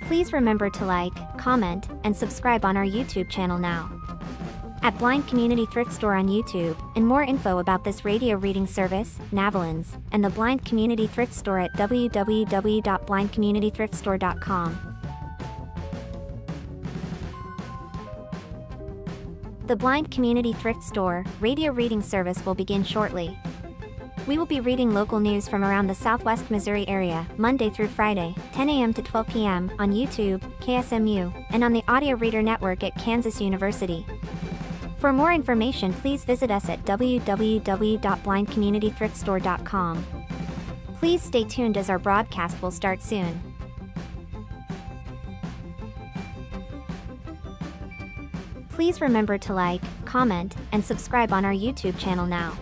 Please remember to like, comment, and subscribe on our YouTube channel now. At Blind Community Thrift Store on YouTube, and more info about this radio reading service, Navalins, and the Blind Community Thrift Store at www.blindcommunitythriftstore.com. The Blind Community Thrift Store radio reading service will begin shortly. We will be reading local news from around the Southwest Missouri area, Monday through Friday, 10 a.m. to 12 p.m. on YouTube, KSMU, and on the Audio Reader Network at Kansas University. For more information, please visit us at www.blindcommunitythriftstore.com. Please stay tuned as our broadcast will start soon. Please remember to like, comment, and subscribe on our YouTube channel now.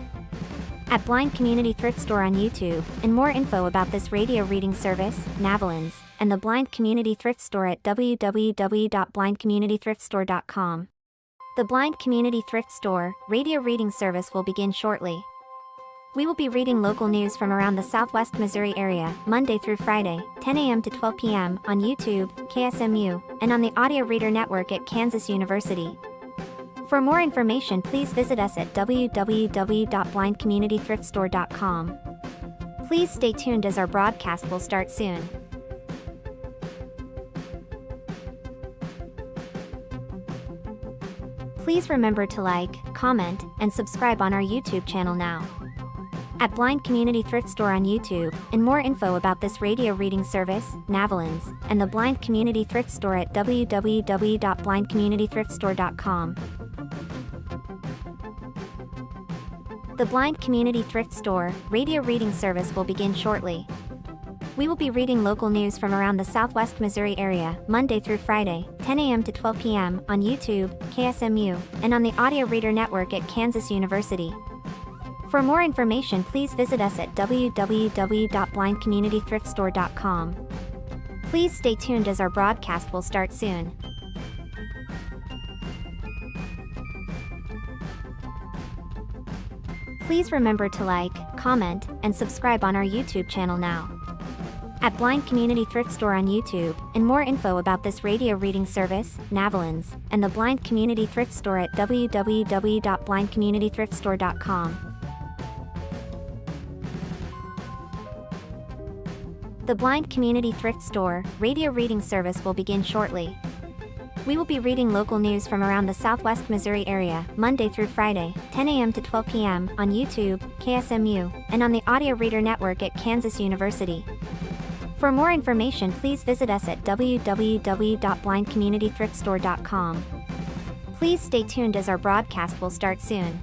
At Blind Community Thrift Store on YouTube, and more info about this radio reading service, Navalins, and the Blind Community Thrift Store at www.blindcommunitythriftstore.com. The Blind Community Thrift Store radio reading service will begin shortly. We will be reading local news from around the Southwest Missouri area, Monday through Friday, 10 a.m. to 12 p.m. on YouTube, KSMU, and on the Audio Reader Network at Kansas University. For more information, please visit us at www.blindcommunitythriftstore.com. Please stay tuned as our broadcast will start soon. Please remember to like, comment, and subscribe on our YouTube channel now. At Blind Community Thrift Store on YouTube, and more info about this radio reading service, Navalins, and the Blind Community Thrift Store at www.blindcommunitythriftstore.com. The Blind Community Thrift Store radio reading service will begin shortly. We will be reading local news from around the Southwest Missouri area, Monday through Friday, 10 a.m. to 12 p.m. on YouTube, KSMU, and on the Audio Reader Network at Kansas University. For more information, please visit us at www.blindcommunitythriftstore.com. Please stay tuned as our broadcast will start soon. Please remember to like, comment, and subscribe on our YouTube channel now. At Blind Community Thrift Store on YouTube, and more info about this radio reading service, Navalins, and the Blind Community Thrift Store at www.blindcommunitythriftstore.com. The Blind Community Thrift Store radio reading service will begin shortly. We will be reading local news from around the Southwest Missouri area, Monday through Friday, 10 a.m. to 12 p.m. on YouTube, KSMU, and on the Audio Reader Network at Kansas University. For more information, please visit us at www.blindcommunitythriftstore.com. Please stay tuned as our broadcast will start soon.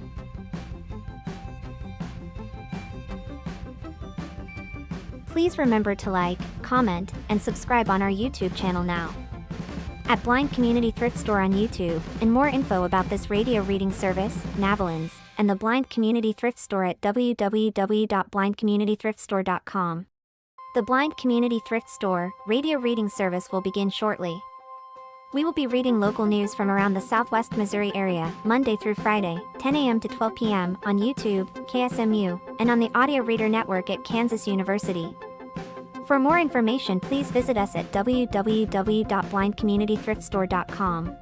Please remember to like, comment, and subscribe on our YouTube channel now. At Blind Community Thrift Store on YouTube, and more info about this radio reading service, Navalins, and the Blind Community Thrift Store at www.blindcommunitythriftstore.com. The Blind Community Thrift Store radio reading service will begin shortly. We will be reading local news from around the Southwest Missouri area, Monday through Friday, 10 a.m. to 12 p.m. on YouTube, KSMU, and on the Audio Reader Network at Kansas University. For more information, please visit us at www.blindcommunitythriftstore.com.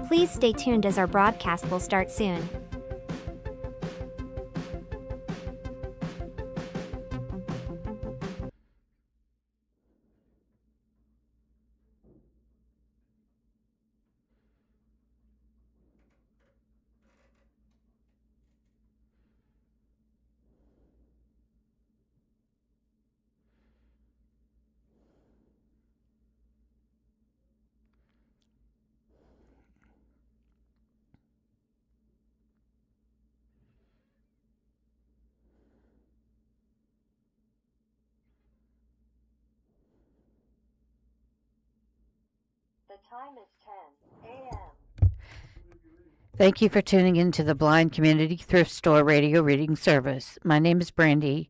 Please stay tuned as our broadcast will start soon. The time is 10 a.m. Thank you for tuning in to the Blind Community Thrift Store radio reading service. My name is Brandy,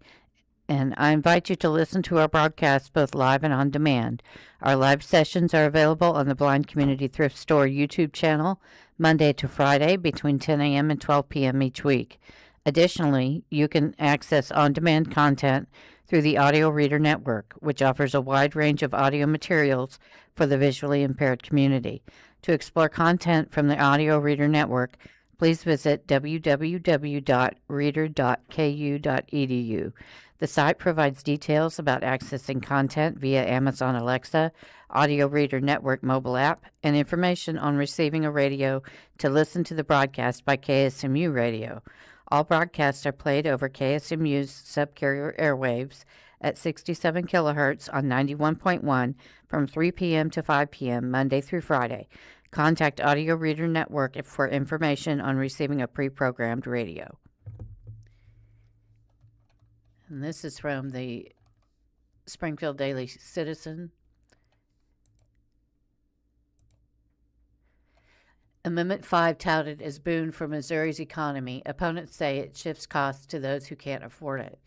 and I invite you to listen to our broadcasts both live and on demand. Our live sessions are available on the Blind Community Thrift Store YouTube channel Monday to Friday between 10 a.m. and 12 p.m. each week. Additionally, you can access on-demand content through the Audio Reader Network, which offers a wide range of audio materials for the visually impaired community. To explore content from the Audio Reader Network, please visit www.reader.ku.edu. The site provides details about accessing content via Amazon Alexa, Audio Reader Network mobile app, and information on receiving a radio to listen to the broadcast by KSMU Radio. All broadcasts are played over KSMU's subcarrier airwaves at 67 kilohertz on 91.1 from 3 p.m. to 5 p.m. Monday through Friday. Contact Audio Reader Network for information on receiving a pre-programmed radio. And this is from the Springfield Daily Citizen. Amendment 5 touted as boon for Missouri's economy. Opponents say it shifts costs to those who can't afford it.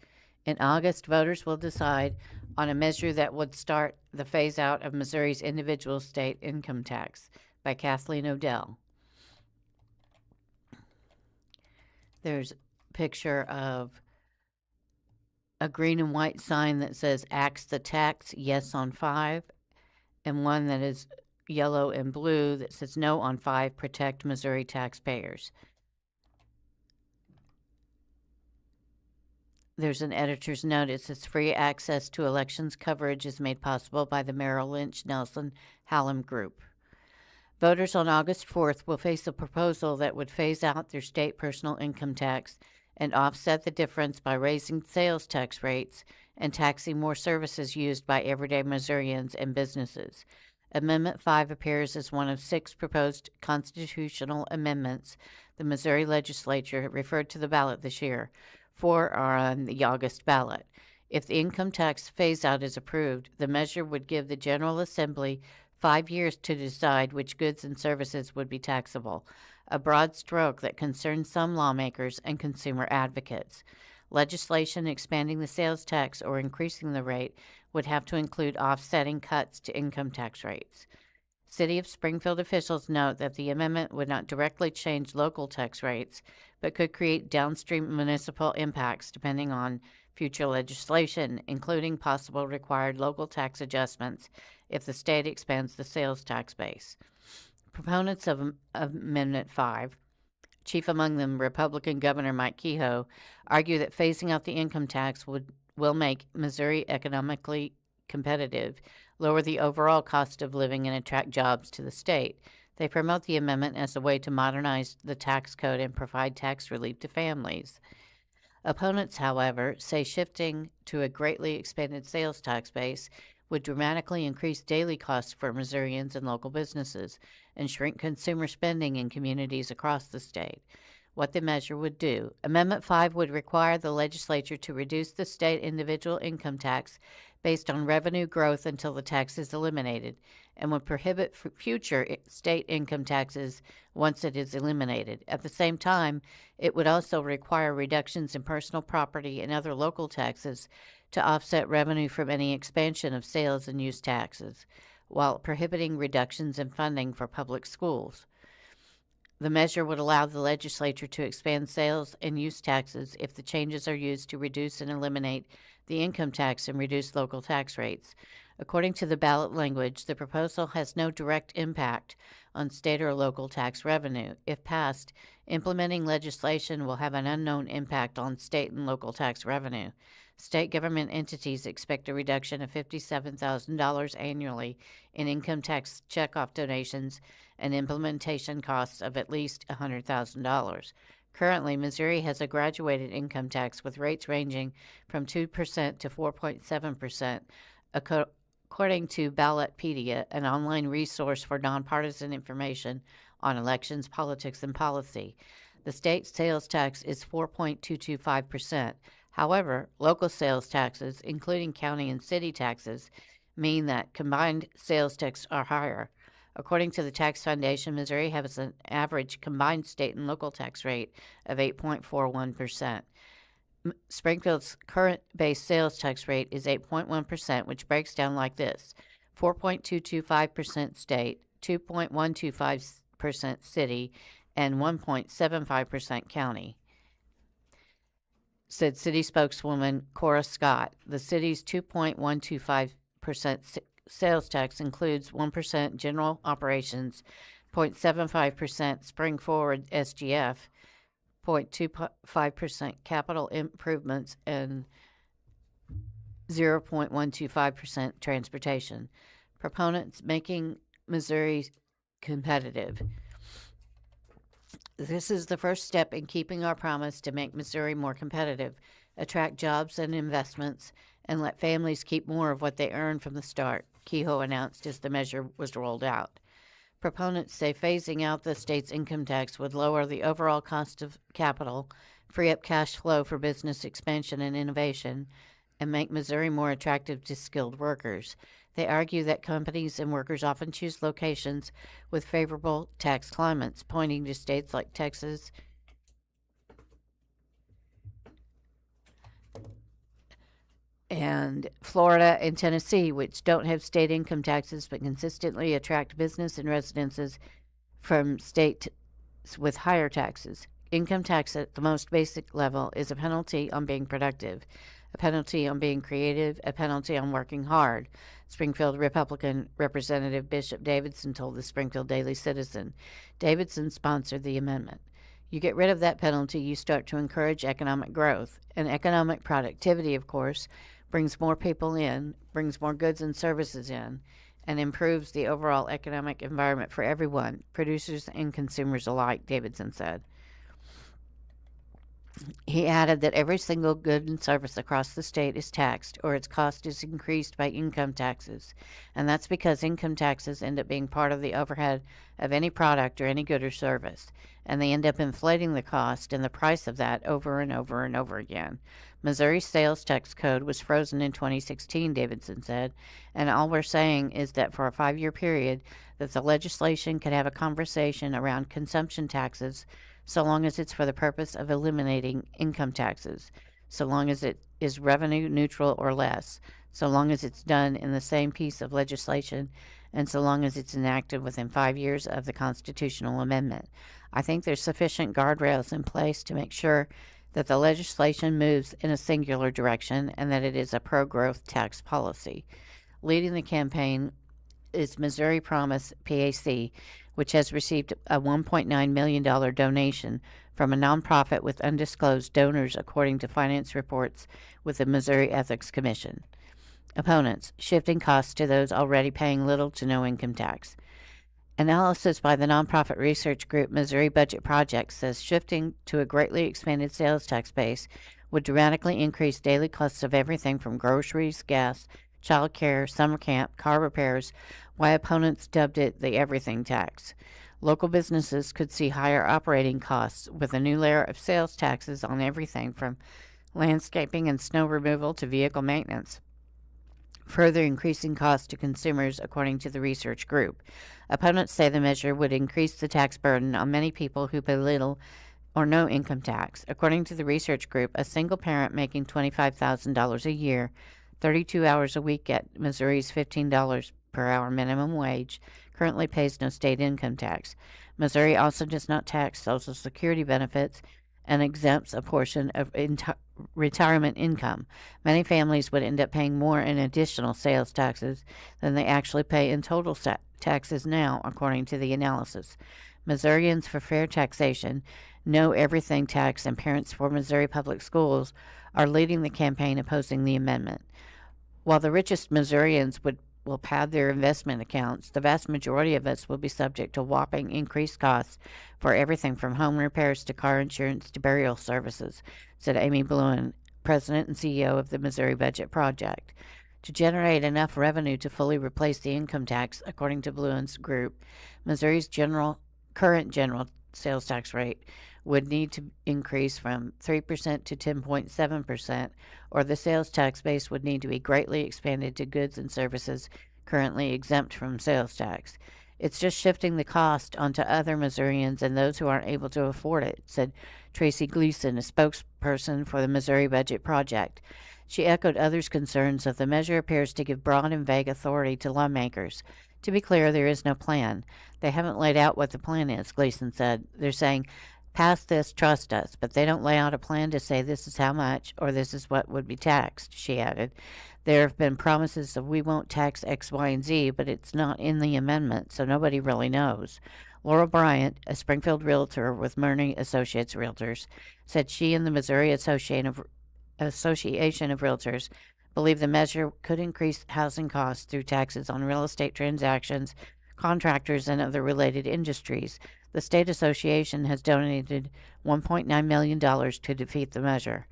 In August, voters will decide on a measure that would start the phase-out of Missouri's individual state income tax, by Kathleen Odell. There's a picture of a green and white sign that says Axe the Tax, yes on 5, and one that is yellow and blue that says no on 5, protect Missouri taxpayers. There's an editor's note. It says free access to elections coverage is made possible by the Merrill Lynch Nelson Hallam Group. Voters on August 4th will face a proposal that would phase out their state personal income tax and offset the difference by raising sales tax rates and taxing more services used by everyday Missourians and businesses. Amendment 5 appears as one of 6 proposed constitutional amendments the Missouri legislature referred to the ballot this year. 4 are on the August ballot. If the income tax phase-out is approved, the measure would give the General Assembly 5 years to decide which goods and services would be taxable, a broad stroke that concerns some lawmakers and consumer advocates. Legislation expanding the sales tax or increasing the rate would have to include offsetting cuts to income tax rates. City of Springfield officials note that the amendment would not directly change local tax rates, but could create downstream municipal impacts depending on future legislation, including possible required local tax adjustments if the state expands the sales tax base. Proponents of Amendment 5, chief among them Republican Governor Mike Kehoe, argue that phasing out the income tax will make Missouri economically competitive, lower the overall cost of living, and attract jobs to the state. They promote the amendment as a way to modernize the tax code and provide tax relief to families. Opponents, however, say shifting to a greatly expanded sales tax base would dramatically increase daily costs for Missourians and local businesses and shrink consumer spending in communities across the state. What the measure would do. Amendment 5 would require the legislature to reduce the state individual income tax based on revenue growth until the tax is eliminated, and would prohibit future state income taxes once it is eliminated. At the same time, it would also require reductions in personal property and other local taxes to offset revenue from any expansion of sales and use taxes, while prohibiting reductions in funding for public schools. The measure would allow the legislature to expand sales and use taxes if the changes are used to reduce and eliminate the income tax and reduce local tax rates. According to the ballot language, the proposal has no direct impact on state or local tax revenue. If passed, implementing legislation will have an unknown impact on state and local tax revenue. State government entities expect a reduction of $57,000 annually in income tax checkoff donations and implementation costs of at least $100,000. Currently, Missouri has a graduated income tax with rates ranging from 2% to 4.7%, according to Ballotpedia, an online resource for nonpartisan information on elections, politics, and policy. The state sales tax is 4.225%. However, local sales taxes, including county and city taxes, mean that combined sales tax are higher. According to the Tax Foundation, Missouri has an average combined state and local tax rate of 8.41%. Springfield's current base sales tax rate is 8.1%, which breaks down like this: 4.225% state, 2.125% city, and 1.75% county. said city spokeswoman Cora Scott. The city's 2.125% sales tax includes 1% general operations, 0.75% spring forward SGF, 0.25% capital improvements, and 0.125% transportation. Proponents making Missouri competitive. This is the first step in keeping our promise to make Missouri more competitive, attract jobs and investments, and let families keep more of what they earn from the start, Kehoe announced as the measure was rolled out. Proponents say phasing out the state's income tax would lower the overall cost of capital, free up cash flow for business expansion and innovation, and make Missouri more attractive to skilled workers. They argue that companies and workers often choose locations with favorable tax climates, pointing to states like Texas and Florida and Tennessee, which don't have state income taxes but consistently attract business and residences from states with higher taxes. Income tax at the most basic level is a penalty on being productive, a penalty on being creative, a penalty on working hard, Springfield Republican Representative Bishop Davidson told the Springfield Daily Citizen. Davidson sponsored the amendment. You get rid of that penalty, you start to encourage economic growth. And economic productivity, of course, brings more people in, brings more goods and services in, and improves the overall economic environment for everyone, producers and consumers alike, Davidson said. He added that every single good and service across the state is taxed, or its cost is increased by income taxes, and that's because income taxes end up being part of the overhead of any product or any good or service, and they end up inflating the cost and the price of that over and over and over again. Missouri's sales tax code was frozen in 2016, Davidson said, and all we're saying is that for a 5-year period that the legislation could have a conversation around consumption taxes so long as it's for the purpose of eliminating income taxes, so long as it is revenue neutral or less, so long as it's done in the same piece of legislation, and so long as it's enacted within 5 years of the constitutional amendment. I think there's sufficient guardrails in place to make sure that the legislation moves in a singular direction and that it is a pro-growth tax policy. Leading the campaign is Missouri Promise PAC, which has received a $1.9 million donation from a nonprofit with undisclosed donors, according to finance reports with the Missouri Ethics Commission. Opponents, shifting costs to those already paying little to no income tax. Analysis by the nonprofit research group Missouri Budget Project says shifting to a greatly expanded sales tax base would dramatically increase daily costs of everything from groceries, gas, child care, summer camp, car repairs, why opponents dubbed it the everything tax. Local businesses could see higher operating costs with a new layer of sales taxes on everything from landscaping and snow removal to vehicle maintenance, further increasing costs to consumers, according to the research group. Opponents say the measure would increase the tax burden on many people who pay little or no income tax. According to the research group, a single parent making $25,000 a year, 32 hours a week at Missouri's $15 per hour minimum wage, currently pays no state income tax. Missouri also does not tax Social Security benefits and exempts a portion of retirement income. Many families would end up paying more in additional sales taxes than they actually pay in total taxes now, according to the analysis. Missourians for Fair Taxation, No Everything Tax, and Parents for Missouri Public Schools are leading the campaign opposing the amendment. While the richest Missourians will pad their investment accounts, the vast majority of us will be subject to whopping increased costs for everything from home repairs to car insurance to burial services, said Amy Bluen, president and CEO of the Missouri Budget Project. To generate enough revenue to fully replace the income tax, according to Bluen's group, Missouri's current general sales tax rate would need to increase from 3% to 10.7%, or the sales tax base would need to be greatly expanded to goods and services currently exempt from sales tax. It's just shifting the cost onto other Missourians and those who aren't able to afford it, said Tracy Gleason, a spokesperson for the Missouri Budget Project. She echoed others' concerns that the measure appears to give broad and vague authority to lawmakers. To be clear, there is no plan. They haven't laid out what the plan is, Gleason said. They're saying pass this, trust us, but they don't lay out a plan to say this is how much or this is what would be taxed, she added. There have been promises of we won't tax X, Y, and Z, but it's not in the amendment, so nobody really knows. Laura Bryant, a Springfield realtor with Murney Associates Realtors, said she and the Missouri Association of Realtors believe the measure could increase housing costs through taxes on real estate transactions, contractors, and other related industries. The state association has donated $1.9 million to defeat the measure.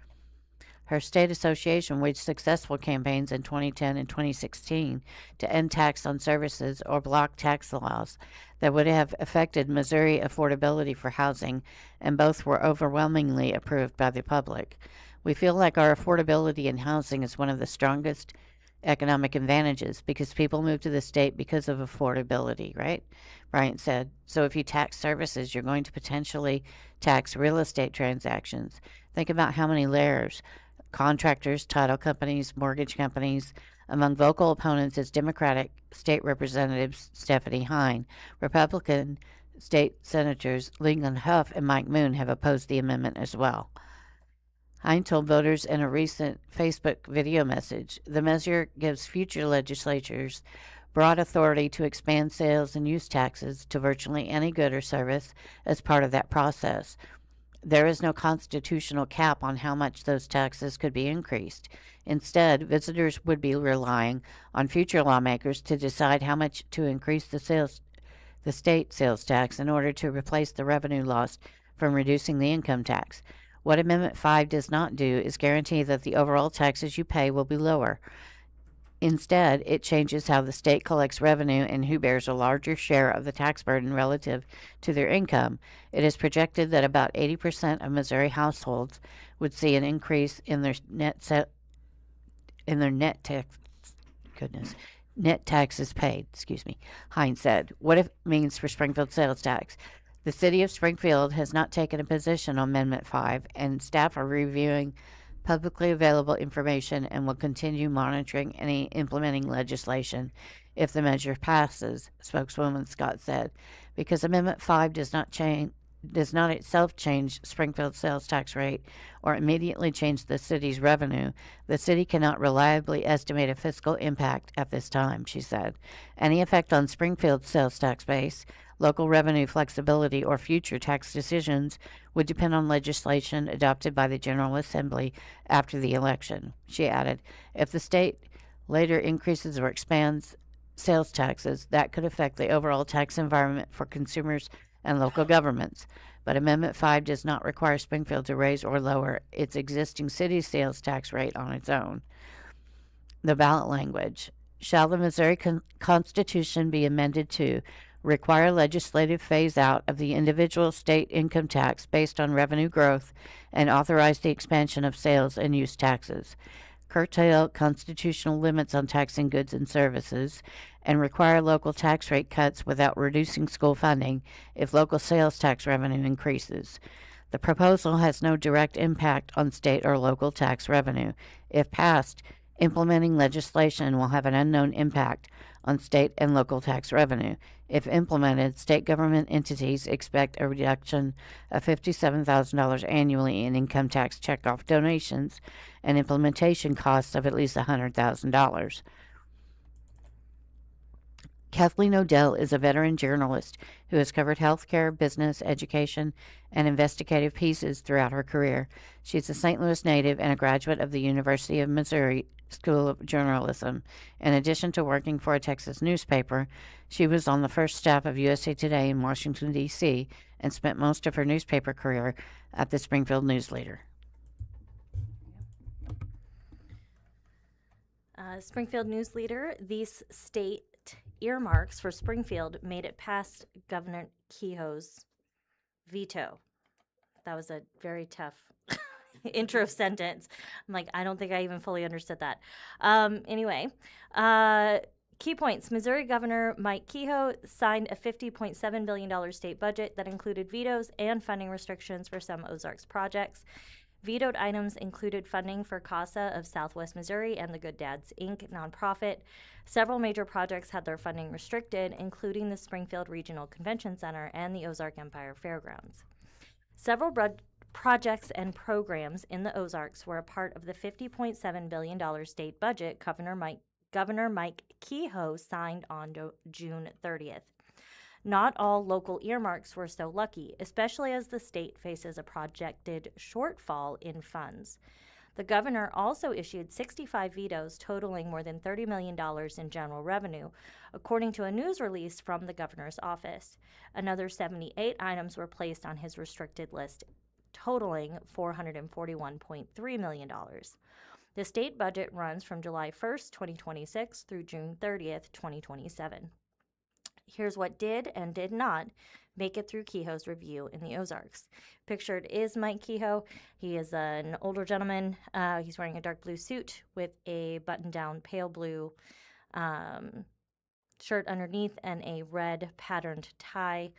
Her state association waged successful campaigns in 2010 and 2016 to end tax on services or block tax laws that would have affected Missouri affordability for housing, and both were overwhelmingly approved by the public. We feel like our affordability in housing is one of the strongest economic advantages because people move to the state because of affordability, right? Bryant said. So if you tax services, you're going to potentially tax real estate transactions. Think about how many layers: contractors, title companies, mortgage companies. Among vocal opponents is Democratic State Representative Stephanie Hein. Republican state senators Lincoln Huff and Mike Moon have opposed the amendment as well. Hein told voters in a recent Facebook video message, the measure gives future legislatures broad authority to expand sales and use taxes to virtually any good or service as part of that process. There is no constitutional cap on how much those taxes could be increased. Instead, visitors would be relying on future lawmakers to decide how much to increase the state sales tax in order to replace the revenue lost from reducing the income tax. What Amendment 5 does not do is guarantee that the overall taxes you pay will be lower. Instead, it changes how the state collects revenue and who bears a larger share of the tax burden relative to their income. It is projected that about 80% of Missouri households would see an increase in their net taxes paid. Hein said. What it means for Springfield sales tax. The city of Springfield has not taken a position on Amendment 5, and staff are reviewing publicly available information and will continue monitoring any implementing legislation if the measure passes, spokeswoman Scott said. Because Amendment 5 does not itself change Springfield's sales tax rate or immediately change the city's revenue, the city cannot reliably estimate a fiscal impact at this time, she said. Any effect on Springfield's sales tax base, local revenue flexibility, or future tax decisions would depend on legislation adopted by the General Assembly after the election, she added. If the state later increases or expands sales taxes, that could affect the overall tax environment for consumers and local governments. But Amendment 5 does not require Springfield to raise or lower its existing city sales tax rate on its own. The ballot language. Shall the Missouri Constitution be amended to require legislative phase-out of the individual state income tax based on revenue growth and authorize the expansion of sales and use taxes, curtail constitutional limits on taxing goods and services, and require local tax rate cuts without reducing school funding if local sales tax revenue increases. The proposal has no direct impact on state or local tax revenue. If passed, implementing legislation will have an unknown impact on state and local tax revenue. If implemented, state government entities expect a reduction of $57,000 annually in income tax checkoff donations and implementation costs of at least $100,000. Kathleen Odell is a veteran journalist who has covered healthcare, business, education, and investigative pieces throughout her career. She's a St. Louis native and a graduate of the University of Missouri School of Journalism. In addition to working for a Texas newspaper, she was on the first staff of USA Today in Washington, D.C., and spent most of her newspaper career at the Springfield News Leader. Springfield News Leader, these state earmarks for Springfield made it past Governor Kehoe's veto. That was a very tough intro sentence. I'm like, I don't think I even fully understood that. Anyway, key points. Missouri Governor Mike Kehoe signed a $50.7 billion state budget that included vetoes and funding restrictions for some Ozarks projects. Vetoed items included funding for CASA of Southwest Missouri and the Good Dads, Inc. nonprofit. Several major projects had their funding restricted, including the Springfield Regional Convention Center and the Ozark Empire Fairgrounds. Several projects and programs in the Ozarks were a part of the $50.7 billion state budget Governor Mike Kehoe signed on June 30th. Not all local earmarks were so lucky, especially as the state faces a projected shortfall in funds. The governor also issued 65 vetoes totaling more than $30 million in general revenue, according to a news release from the governor's office. Another 78 items were placed on his restricted list, totaling $441.3 million. The state budget runs from July 1st, 2026 through June 30th, 2027. Here's what did and did not make it through Kehoe's review in the Ozarks. Pictured is Mike Kehoe. He is an older gentleman. He's wearing a dark blue suit with a button-down pale blue shirt underneath and a red patterned tie.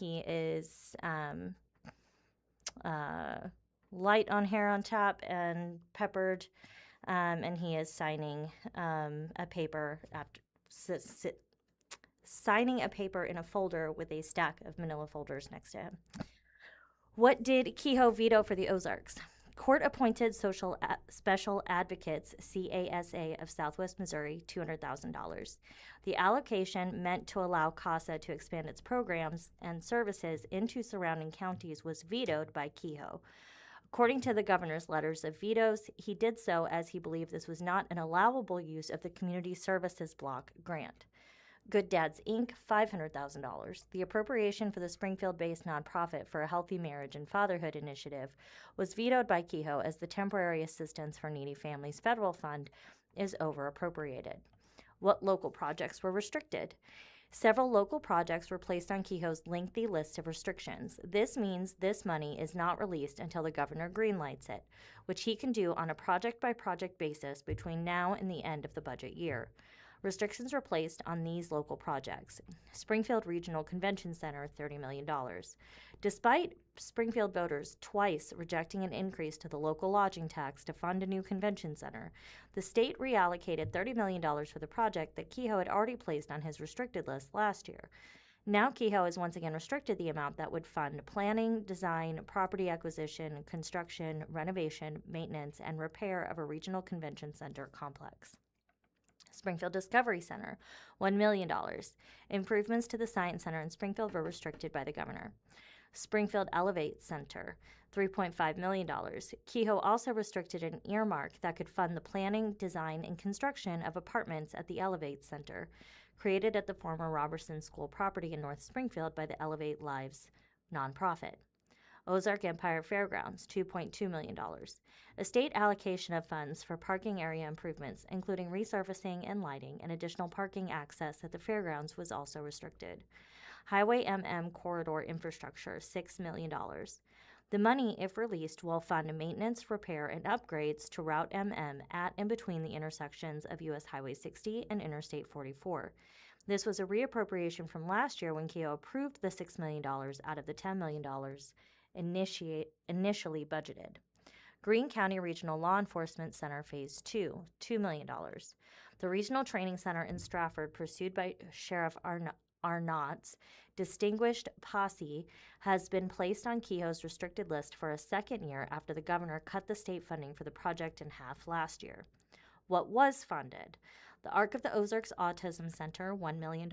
He is light on hair on top and peppered, and he is signing a paper signing a paper in a folder with a stack of manila folders next to him. What did Kehoe veto for the Ozarks? Court-appointed Special Advocates, CASA, of Southwest Missouri, $200,000. The allocation, meant to allow CASA to expand its programs and services into surrounding counties, was vetoed by Kehoe. According to the governor's letters of vetoes, he did so as he believed this was not an allowable use of the Community Services Block grant. Good Dads, Inc., $500,000. The appropriation for the Springfield-based nonprofit for a Healthy Marriage and Fatherhood initiative was vetoed by Kehoe as the Temporary Assistance for Needy Families Federal Fund is over-appropriated. What local projects were restricted? Several local projects were placed on Kehoe's lengthy list of restrictions. This means this money is not released until the governor greenlights it, which he can do on a project-by-project basis between now and the end of the budget year. Restrictions were placed on these local projects. Springfield Regional Convention Center, $30 million. Despite Springfield voters twice rejecting an increase to the local lodging tax to fund a new convention center, the state reallocated $30 million for the project that Kehoe had already placed on his restricted list last year. Now Kehoe has once again restricted the amount that would fund planning, design, property acquisition, construction, renovation, maintenance, and repair of a regional convention center complex. Springfield Discovery Center, $1 million. Improvements to the Science Center in Springfield were restricted by the governor. Springfield Elevate Center, $3.5 million. Kehoe also restricted an earmark that could fund the planning, design, and construction of apartments at the Elevate Center, created at the former Robertson School property in North Springfield by the Elevate Lives nonprofit. Ozark Empire Fairgrounds, $2.2 million. A state allocation of funds for parking area improvements, including resurfacing and lighting, and additional parking access at the fairgrounds was also restricted. Highway MM Corridor Infrastructure, $6 million. The money, if released, will fund maintenance, repair, and upgrades to Route MM at and between the intersections of U.S. Highway 60 and Interstate 44. This was a reappropriation from last year when Kehoe approved the $6 million out of the $10 million initially budgeted. Greene County Regional Law Enforcement Center Phase 2, $2 million. The Regional Training Center in Stratford, pursued by Sheriff Arnott's distinguished posse, has been placed on Kehoe's restricted list for a second year after the governor cut the state funding for the project in half last year. What was funded? The Arc of the Ozarks Autism Center, $1 million.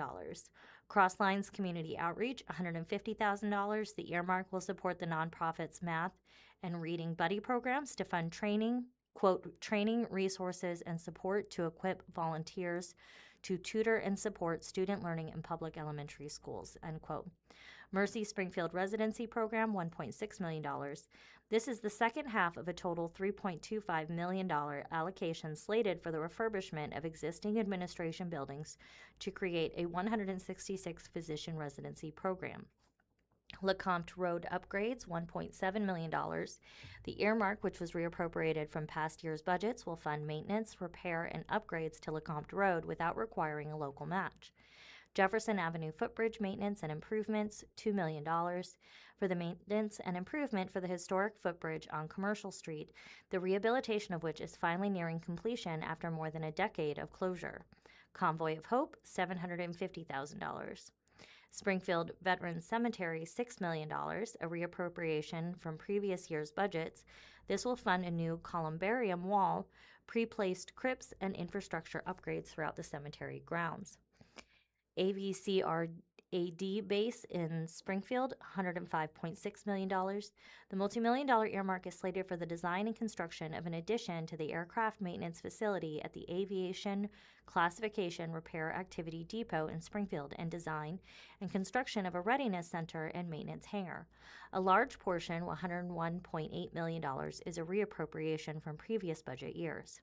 Crosslines Community Outreach, $150,000. The earmark will support the nonprofit's math and reading buddy programs to fund training, quote, training, resources, and support to equip volunteers to tutor and support student learning in public elementary schools, end quote. Mercy Springfield Residency Program, $1.6 million. This is the second half of a total $3.25 million allocation slated for the refurbishment of existing administration buildings to create a 166 physician residency program. LeCompte Road upgrades, $1.7 million. The earmark, which was reappropriated from past year's budgets, will fund maintenance, repair, and upgrades to LeCompte Road without requiring a local match. Jefferson Avenue footbridge maintenance and improvements, $2 million. For the maintenance and improvement for the historic footbridge on Commercial Street, the rehabilitation of which is finally nearing completion after more than a decade of closure. Convoy of Hope, $750,000. Springfield Veterans Cemetery, $6 million, a reappropriation from previous year's budgets. This will fund a new columbarium wall, pre-placed crypts, and infrastructure upgrades throughout the cemetery grounds. AVCRAD base in Springfield, $105.6 million. The multi-million-dollar earmark is slated for the design and construction of an addition to the aircraft maintenance facility at the Aviation Classification Repair Activity Depot in Springfield and design and construction of a readiness center and maintenance hangar. A large portion, $101.8 million, is a reappropriation from previous budget years.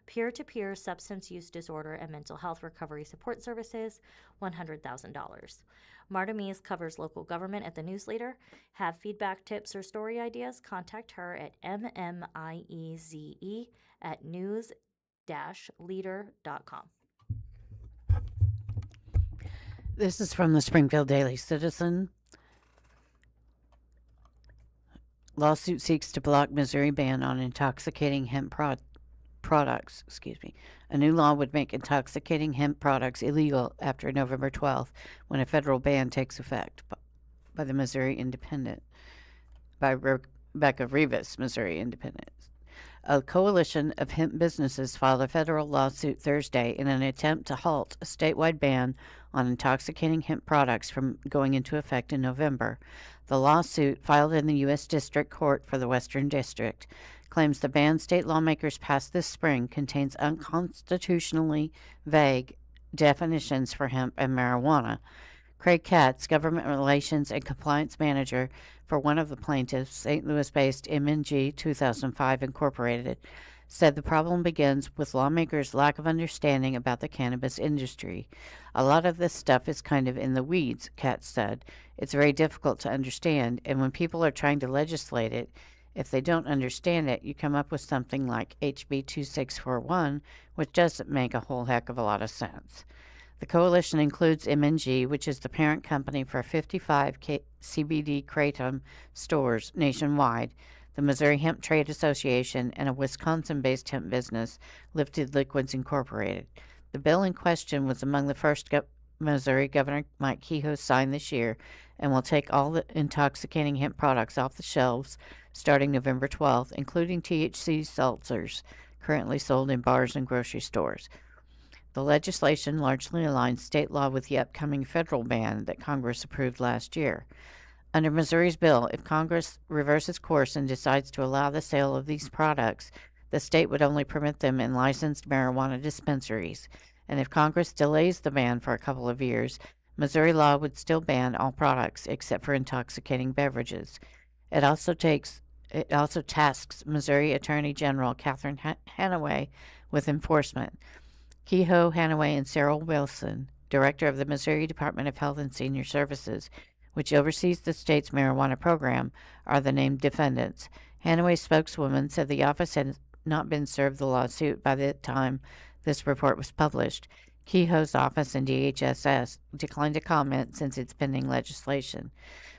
Peer-to-peer substance use disorder and mental health recovery support services, $100,000. Marta Mies covers local government at the Newsleader. Have feedback, tips, or story ideas? Contact her at mmieze@news-leader.com. This is from the Springfield Daily Citizen. Lawsuit seeks to block Missouri ban on intoxicating hemp products. A new law would make intoxicating hemp products illegal after November 12th, when a federal ban takes effect by the Missouri Independent, by Rebecca Rivas, Missouri Independent. A coalition of hemp businesses filed a federal lawsuit Thursday in an attempt to halt a statewide ban on intoxicating hemp products from going into effect in November. The lawsuit, filed in the U.S. District Court for the Western District, claims the ban state lawmakers passed this spring contains unconstitutionally vague definitions for hemp and marijuana. Craig Katz, Government Relations and Compliance Manager for one of the plaintiffs, St. Louis-based MNG 2005 Incorporated, said the problem begins with lawmakers' lack of understanding about the cannabis industry. A lot of this stuff is kind of in the weeds, Katz said. It's very difficult to understand, and when people are trying to legislate it, if they don't understand it, you come up with something like HB 2641, which doesn't make a whole heck of a lot of sense. The coalition includes MNG, which is the parent company for 55 CBD Kratom stores nationwide, the Missouri Hemp Trade Association, and a Wisconsin-based hemp business, Lifted Liquids Incorporated. The bill in question was among the first Missouri Governor Mike Kehoe signed this year and will take all the intoxicating hemp products off the shelves starting November 12th, including THC seltzers currently sold in bars and grocery stores. The legislation largely aligns state law with the upcoming federal ban that Congress approved last year. Under Missouri's bill, if Congress reverses course and decides to allow the sale of these products, the state would only permit them in licensed marijuana dispensaries. And if Congress delays the ban for a couple of years, Missouri law would still ban all products except for intoxicating beverages. It also tasks Missouri Attorney General Catherine Hanaway with enforcement. Kehoe, Hanaway, and Cyril Wilson, director of the Missouri Department of Health and Senior Services, which oversees the state's marijuana program, are the named defendants. Hanaway's spokeswoman said the office had not been served the lawsuit by the time this report was published. Kehoe's office and DHSS declined to comment since its pending legislation.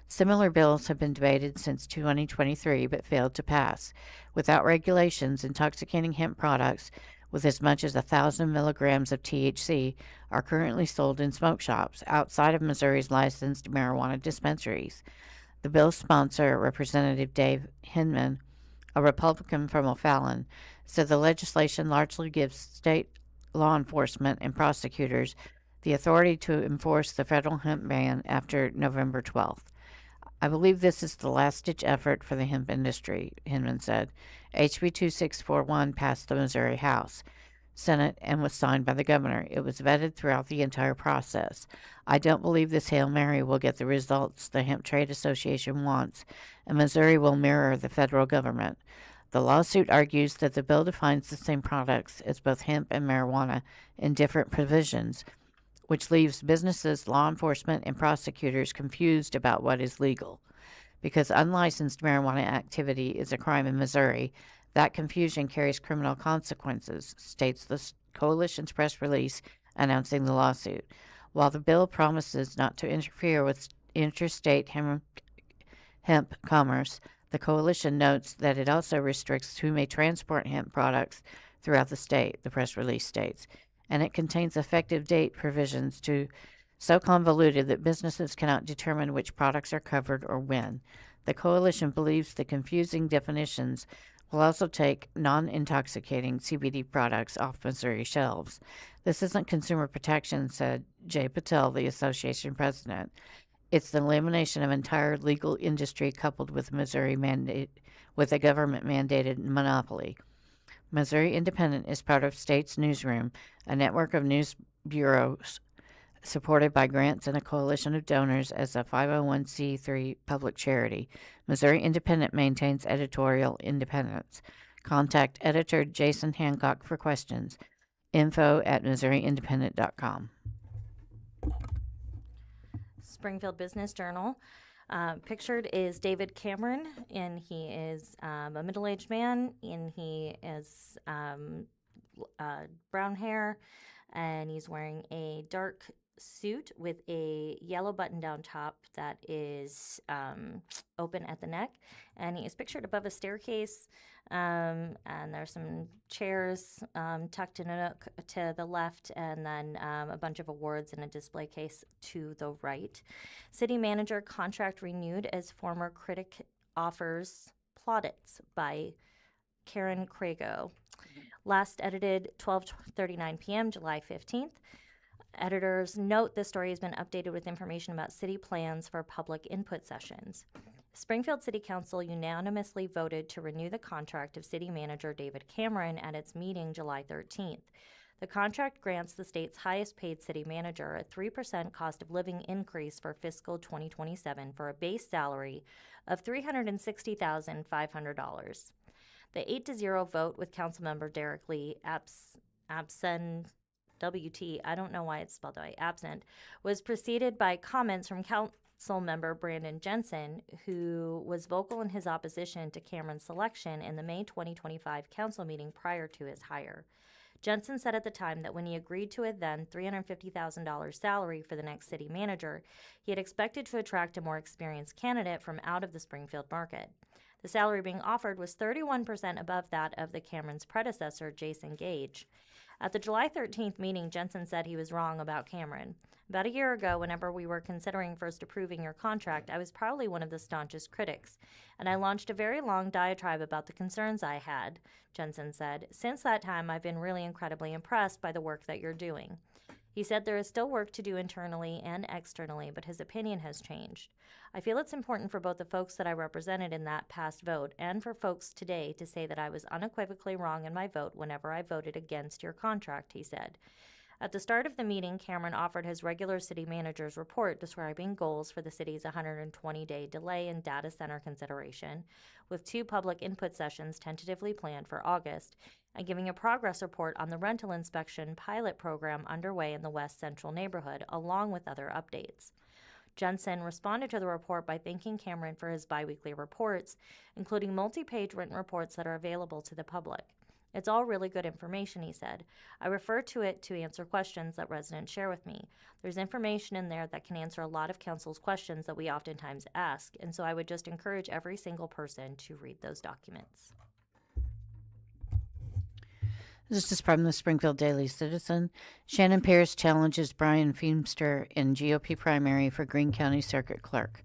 Similar bills have been debated since 2023 but failed to pass. Without regulations, intoxicating hemp products with as much as 1,000 milligrams of THC are currently sold in smoke shops outside of Missouri's licensed marijuana dispensaries. The bill's sponsor, Representative Dave Hinman, a Republican from O'Fallon, said the legislation largely gives state law enforcement and prosecutors the authority to enforce the federal hemp ban after November 12th. I believe this is the last-ditch effort for the hemp industry, Hinman said. HB 2641 passed the Missouri House, Senate, and was signed by the governor. It was vetted throughout the entire process. I don't believe this Hail Mary will get the results the Hemp Trade Association wants, and Missouri will mirror the federal government. The lawsuit argues that the bill defines the same products as both hemp and marijuana in different provisions, which leaves businesses, law enforcement, and prosecutors confused about what is legal. Because unlicensed marijuana activity is a crime in Missouri, that confusion carries criminal consequences, states the coalition's press release announcing the lawsuit. While the bill promises not to interfere with interstate hemp commerce, the coalition notes that it also restricts who may transport hemp products throughout the state, the press release states, and it contains effective date provisions to so convoluted that businesses cannot determine which products are covered or when. The coalition believes the confusing definitions will also take non-intoxicating CBD products off Missouri shelves. This isn't consumer protection, said Jay Patel, the association president. It's the elimination of entire legal industry coupled with a government-mandated monopoly. Missouri Independent is part of States Newsroom, a network of news bureaus supported by grants and a coalition of donors as a 501c3 public charity. Missouri Independent maintains editorial independence. Contact editor Jason Hancock for questions. info@missouriindependent.com. Springfield Business Journal. Pictured is David Cameron, and he is a middle-aged man, and he is brown hair, and he's wearing a dark suit with a yellow button-down top that is open at the neck, and he is pictured above a staircase, and there's some chairs tucked in a nook to the left, and then a bunch of awards in a display case to the right. City manager contract renewed as former critic offers plaudits by Karen Crago. Last edited 12:39 p.m., July 15th. Editors note this story has been updated with information about city plans for public input sessions. Springfield City Council unanimously voted to renew the contract of City Manager David Cameron at its meeting July 13th. The contract grants the state's highest paid city manager a 3% cost of living increase for fiscal 2027 for a base salary of $360,500. The 8-0 vote with Councilmember Derek Lee absent, I don't know why it's spelled that way, absent, was preceded by comments from Council Member Brandon Jensen, who was vocal in his opposition to Cameron's selection in the May 2025 council meeting prior to his hire. Jensen said at the time that when he agreed to a then $350,000 salary for the next city manager, he had expected to attract a more experienced candidate from out of the Springfield market. The salary being offered was 31% above that of the Cameron's predecessor, Jason Gage. At the July 13th meeting, Jensen said he was wrong about Cameron. About a year ago, whenever we were considering first approving your contract, I was probably one of the staunchest critics, and I launched a very long diatribe about the concerns I had, Jensen said. Since that time, I've been really incredibly impressed by the work that you're doing. He said there is still work to do internally and externally, but his opinion has changed. I feel it's important for both the folks that I represented in that past vote and for folks today to say that I was unequivocally wrong in my vote whenever I voted against your contract, he said. At the start of the meeting, Cameron offered his regular city manager's report describing goals for the city's 120-day delay in data center consideration, with 2 public input sessions tentatively planned for August, and giving a progress report on the rental inspection pilot program underway in the West Central neighborhood, along with other updates. Jensen responded to the report by thanking Cameron for his biweekly reports, including multi-page written reports that are available to the public. It's all really good information, he said. I refer to it to answer questions that residents share with me. There's information in there that can answer a lot of council's questions that we oftentimes ask, and so I would just encourage every single person to read those documents. This is from the Springfield Daily Citizen. Shannon Pierce challenges Brian Feemster in GOP primary for Greene County Circuit Clerk.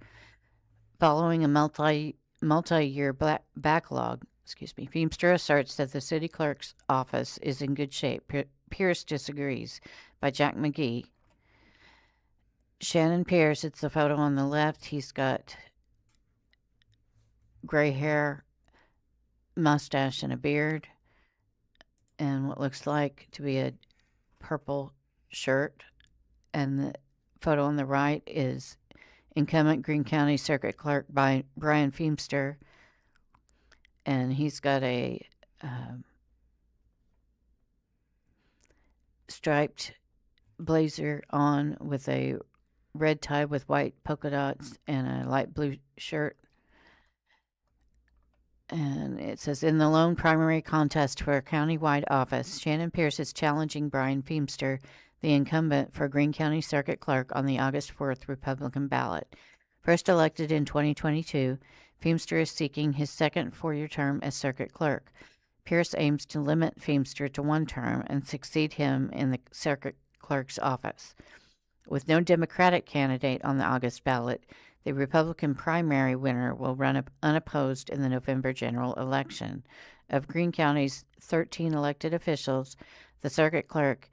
Following a multi-year backlog, Feemster asserts that the city clerk's office is in good shape. Pierce disagrees. By Jack McGee. Shannon Pierce, it's the photo on the left. He's got gray hair, mustache, and a beard, and what looks like to be a purple shirt. And the photo on the right is incumbent Greene County Circuit Clerk by Brian Feemster, and he's got a striped blazer on with a red tie with white polka dots and a light blue shirt. And it says, in the lone primary contest for a county-wide office, Shannon Pierce is challenging Brian Feemster, the incumbent for Greene County Circuit Clerk, on the August 4th Republican ballot. First elected in 2022, Feemster is seeking his second 4-year term as Circuit Clerk. Pierce aims to limit Feemster to 1 term and succeed him in the Circuit Clerk's office. With no Democratic candidate on the August ballot, the Republican primary winner will run unopposed in the November general election. Of Greene County's 13 elected officials, the circuit clerk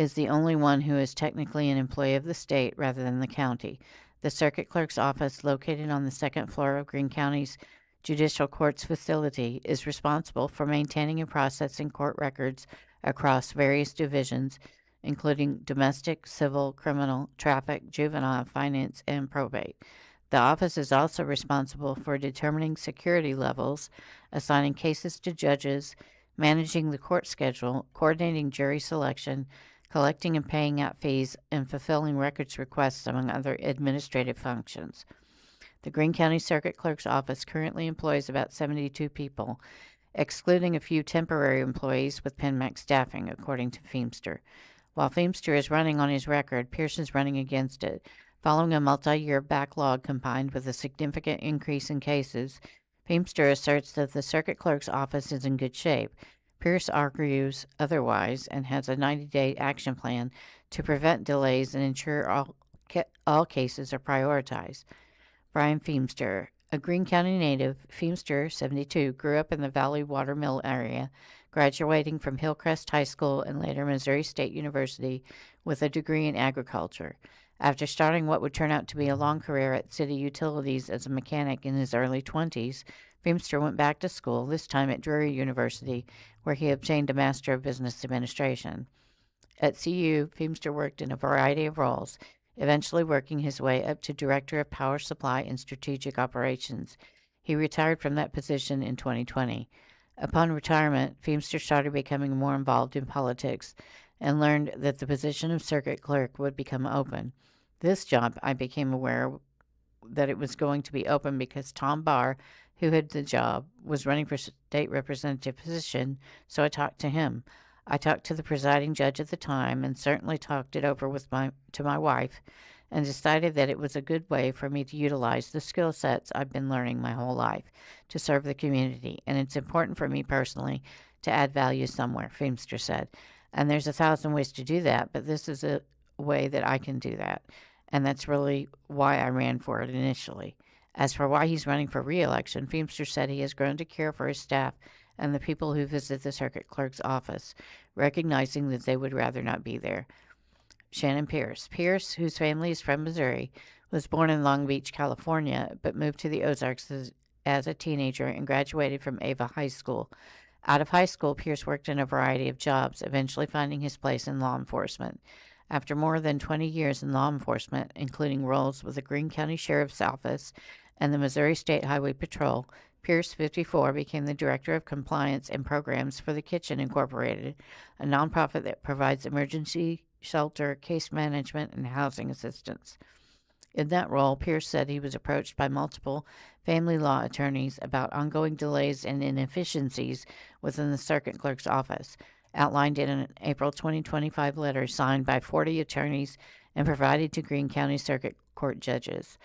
is the only one who is technically an employee of the state rather than the county. The circuit clerk's office, located on the second floor of Greene County's Judicial Courts facility, is responsible for maintaining and processing court records across various divisions, including domestic, civil, criminal, traffic, juvenile, finance, and probate. The office is also responsible for determining security levels, assigning cases to judges, managing the court schedule, coordinating jury selection, collecting and paying out fees, and fulfilling records requests, among other administrative functions. The Greene County Circuit Clerk's office currently employs about 72 people, excluding a few temporary employees with PenMax staffing, according to Feemster. While Feemster is running on his record, Pierce is running against it. Following a multi-year backlog combined with a significant increase in cases, Feemster asserts that the circuit clerk's office is in good shape. Pierce argues otherwise and has a 90-day action plan to prevent delays and ensure all cases are prioritized. Brian Feemster, a Greene County native, Feemster, 72, grew up in the Valley Watermill area, graduating from Hillcrest High School and later Missouri State University with a degree in agriculture. After starting what would turn out to be a long career at City Utilities as a mechanic in his early 20s, Feemster went back to school, this time at Drury University, where he obtained a Master of Business Administration. At CU, Feemster worked in a variety of roles, eventually working his way up to Director of Power Supply and Strategic Operations. He retired from that position in 2020. Upon retirement, Feemster started becoming more involved in politics and learned that the position of circuit clerk would become open. This job, I became aware that it was going to be open because Tom Barr, who had the job, was running for state representative position, so I talked to him. I talked to the presiding judge at the time and certainly talked it over to my wife and decided that it was a good way for me to utilize the skill sets I've been learning my whole life to serve the community, and it's important for me personally to add value somewhere, Feemster said. And there's 1,000 ways to do that, but this is a way that I can do that, and that's really why I ran for it initially. As for why he's running for re-election, Feemster said he has grown to care for his staff and the people who visit the circuit clerk's office, recognizing that they would rather not be there. Shannon Pierce. Pierce, whose family is from Missouri, was born in Long Beach, California, but moved to the Ozarks as a teenager and graduated from Ava High School. Out of high school, Pierce worked in a variety of jobs, eventually finding his place in law enforcement. After more than 20 years in law enforcement, including roles with the Greene County Sheriff's Office and the Missouri State Highway Patrol, Pierce, 54, became the Director of Compliance and Programs for the Kitchen Incorporated, a nonprofit that provides emergency shelter, case management, and housing assistance. In that role, Pierce said he was approached by multiple family law attorneys about ongoing delays and inefficiencies within the circuit clerk's office, outlined in an April 2025 letter signed by 40 attorneys and provided to Greene County Circuit Court judges.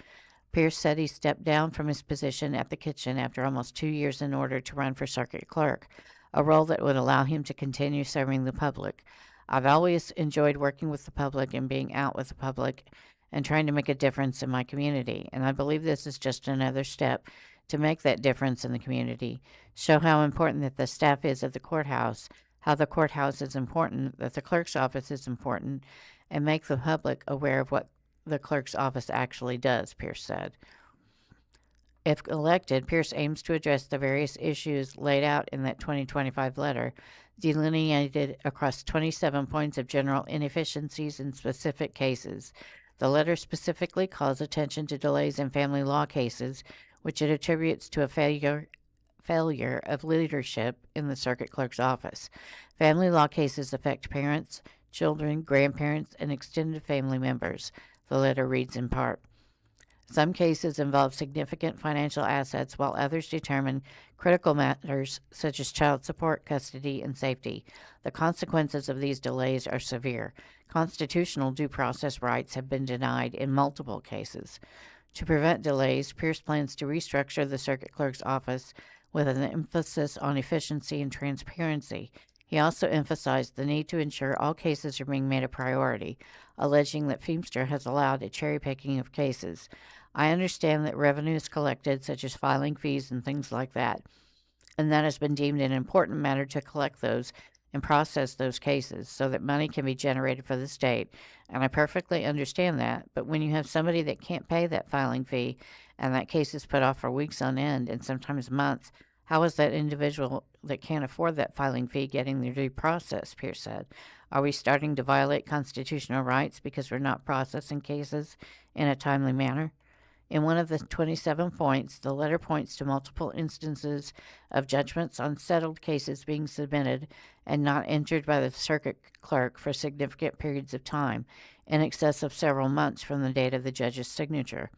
Pierce said he stepped down from his position at the kitchen after almost 2 years in order to run for circuit clerk, a role that would allow him to continue serving the public. I've always enjoyed working with the public and being out with the public and trying to make a difference in my community, and I believe this is just another step to make that difference in the community, show how important that the staff is at the courthouse, how the courthouse is important, that the clerk's office is important, and make the public aware of what the clerk's office actually does, Pierce said. If elected, Pierce aims to address the various issues laid out in that 2025 letter, delineated across 27 points of general inefficiencies in specific cases. The letter specifically calls attention to delays in family law cases, which it attributes to a failure of leadership in the circuit clerk's office. Family law cases affect parents, children, grandparents, and extended family members. The letter reads in part, some cases involve significant financial assets, while others determine critical matters such as child support, custody, and safety. The consequences of these delays are severe. Constitutional due process rights have been denied in multiple cases. To prevent delays, Pierce plans to restructure the circuit clerk's office with an emphasis on efficiency and transparency, He also emphasized the need to ensure all cases are being made a priority, alleging that Feimster has allowed a cherry picking of cases. I understand that revenue is collected, such as filing fees and things like that, and that has been deemed an important matter to collect those and process those cases so that money can be generated for the state. And I perfectly understand that. But when you have somebody that can't pay that filing fee and that case is put off for weeks on end and sometimes months, how is that individual that can't afford that filing fee getting their due process? Pierce said. Are we starting to violate constitutional rights because we're not processing cases in a timely manner? In one of the 27 points, the letter points to multiple instances of judgments on settled cases being submitted and not entered by the circuit clerk for significant periods of time, in excess of several months from the date of the judge's signature.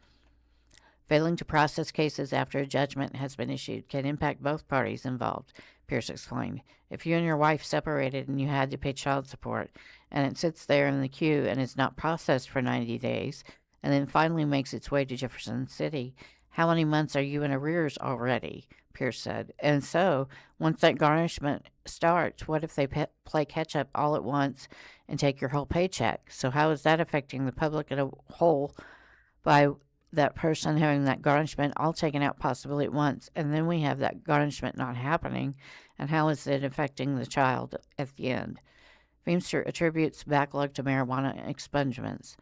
Failing to process cases after a judgment has been issued can impact both parties involved, Pierce explained. If you and your wife separated and you had to pay child support, and it sits there in the queue and is not processed for 90 days, and then finally makes its way to Jefferson City, how many months are you in arrears already? Pierce said. And so, once that garnishment starts, what if they play catch-up all at once and take your whole paycheck? So how is that affecting the public as a whole by that person having that garnishment all taken out possibly at once, and then we have that garnishment not happening, and how is it affecting the child at the end? Feimster attributes backlog to marijuana expungements.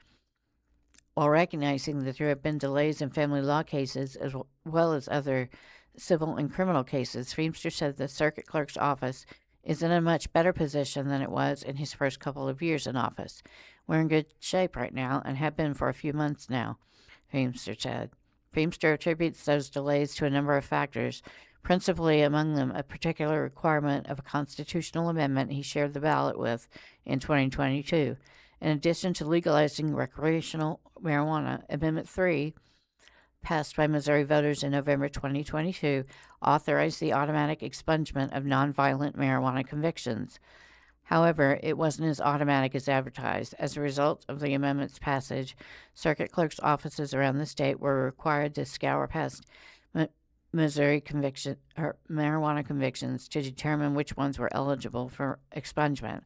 While recognizing that there have been delays in family law cases as well as other civil and criminal cases, Feimster said the circuit clerk's office is in a much better position than it was in his first couple of years in office. We're in good shape right now and have been for a few months now, Feimster said. Feimster attributes those delays to a number of factors, principally among them a particular requirement of a constitutional amendment he shared the ballot with in 2022. In addition to legalizing recreational marijuana, Amendment 3, passed by Missouri voters in November 2022, authorized the automatic expungement of nonviolent marijuana convictions. However, it wasn't as automatic as advertised. As a result of the amendment's passage, circuit clerks' offices around the state were required to scour past Missouri marijuana convictions to determine which ones were eligible for expungement.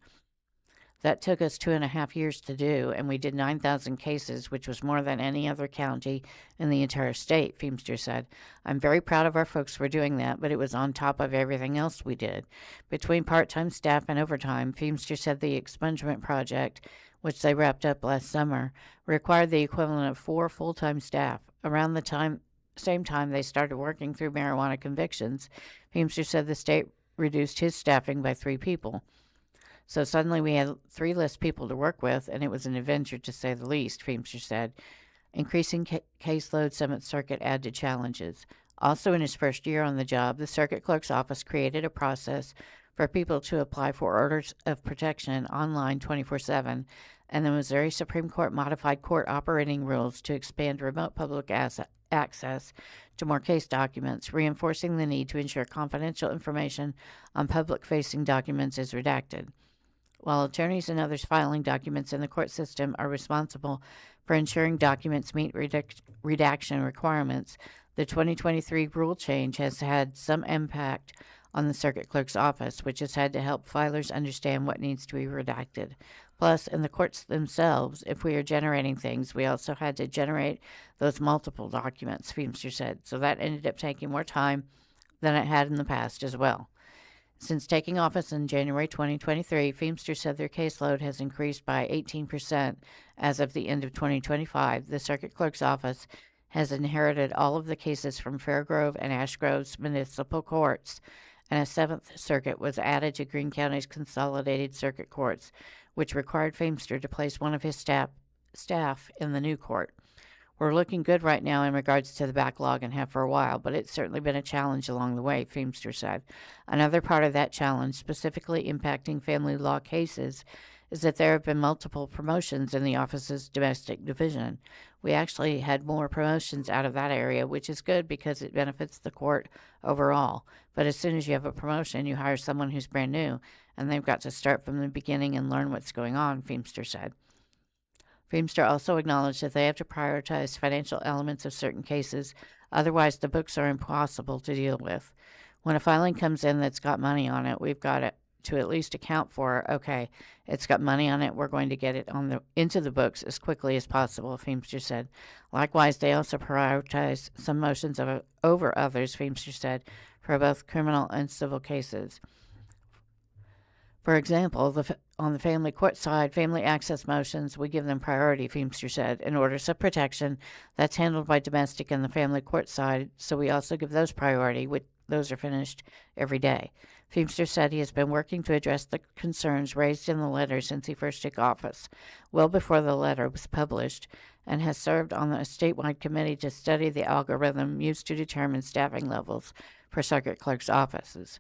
That took us 2.5 years to do, and we did 9,000 cases, which was more than any other county in the entire state, Feimster said. I'm very proud of our folks for doing that, but it was on top of everything else we did. Between part-time staff and overtime, Feimster said the expungement project, which they wrapped up last summer, required the equivalent of 4 full-time staff. Around the same time they started working through marijuana convictions, Feimster said the state reduced his staffing by 3 people. So suddenly we had 3 less people to work with, and it was an adventure to say the least, Feimster said. Increasing caseload 7th Circuit added challenges. Also in his first year on the job, the circuit clerk's office created a process for people to apply for orders of protection online 24/7, and the Missouri Supreme Court modified court operating rules to expand remote public access to more case documents, reinforcing the need to ensure confidential information on public-facing documents is redacted. While attorneys and others filing documents in the court system are responsible for ensuring documents meet redaction requirements, the 2023 rule change has had some impact on the circuit clerk's office, which has had to help filers understand what needs to be redacted. Plus, in the courts themselves, if we are generating things, we also had to generate those multiple documents, Feimster said, so that ended up taking more time than it had in the past as well. Since taking office in January 2023, Feimster said their caseload has increased by 18% as of the end of 2025. The circuit clerk's office has inherited all of the cases from Fairgrove and Ash Grove's municipal courts, and a 7th Circuit was added to Greene County's consolidated circuit courts, which required Feimster to place one of his staff in the new court. We're looking good right now in regards to the backlog and have for a while, but it's certainly been a challenge along the way, Feimster said. Another part of that challenge, specifically impacting family law cases, is that there have been multiple promotions in the office's domestic division. We actually had more promotions out of that area, which is good because it benefits the court overall. But as soon as you have a promotion, you hire someone who's brand new, and they've got to start from the beginning and learn what's going on, Feimster said. Feimster also acknowledged that they have to prioritize financial elements of certain cases, otherwise the books are impossible to deal with. When a filing comes in that's got money on it, we've got to to at least account for, okay, it's got money on it. We're going to get it into the books as quickly as possible, Feimster said. Likewise, they also prioritize some motions over others, Feimster said, for both criminal and civil cases. For example, on the family court side, family access motions, we give them priority, Feimster said, in orders of protection. That's handled by domestic and the family court side, so we also give those priority. Those are finished every day. Feimster said he has been working to address the concerns raised in the letter since he first took office, well before the letter was published, and has served on a statewide committee to study the algorithm used to determine staffing levels for circuit clerks' offices.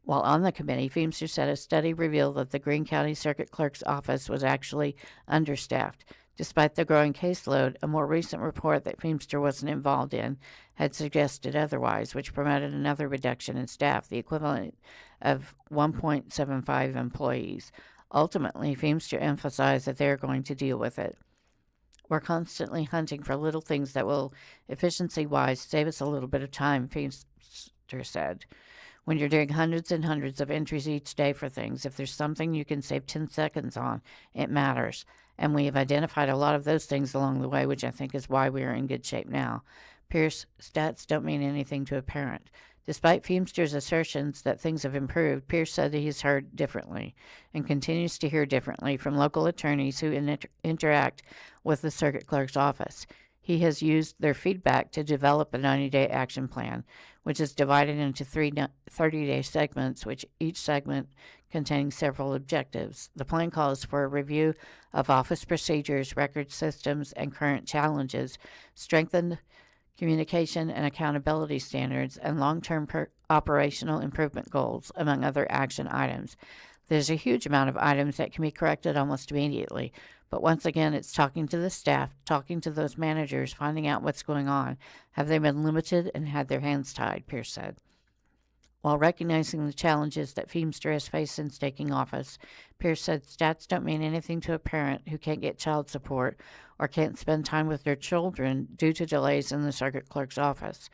While on the committee, Feimster said a study revealed that the Greene County Circuit Clerk's office was actually understaffed. Despite the growing caseload, a more recent report that Feimster wasn't involved in had suggested otherwise, which promoted another reduction in staff, the equivalent of 1.75 employees. Ultimately, Feimster emphasized that they are going to deal with it. We're constantly hunting for little things that will, efficiency-wise, save us a little bit of time, Feimster said. When you're doing hundreds and hundreds of entries each day for things, if there's something you can save 10 seconds on, it matters. And we have identified a lot of those things along the way, which I think is why we are in good shape now. Pierce, stats don't mean anything to a parent. Despite Feimster's assertions that things have improved, Pierce said that he's heard differently and continues to hear differently from local attorneys who interact with the circuit clerk's office. He has used their feedback to develop a 90-day action plan, which is divided into 3 30-day segments, which each segment containing several objectives. The plan calls for a review of office procedures, record systems, and current challenges, strengthened communication and accountability standards, and long-term operational improvement goals, among other action items. There's a huge amount of items that can be corrected almost immediately. But once again, it's talking to the staff, talking to those managers, finding out what's going on. Have they been limited and had their hands tied, Pierce said. While recognizing the challenges that Feimster has faced since taking office, Pierce said stats don't mean anything to a parent who can't get child support or can't spend time with their children due to delays in the circuit clerk's office.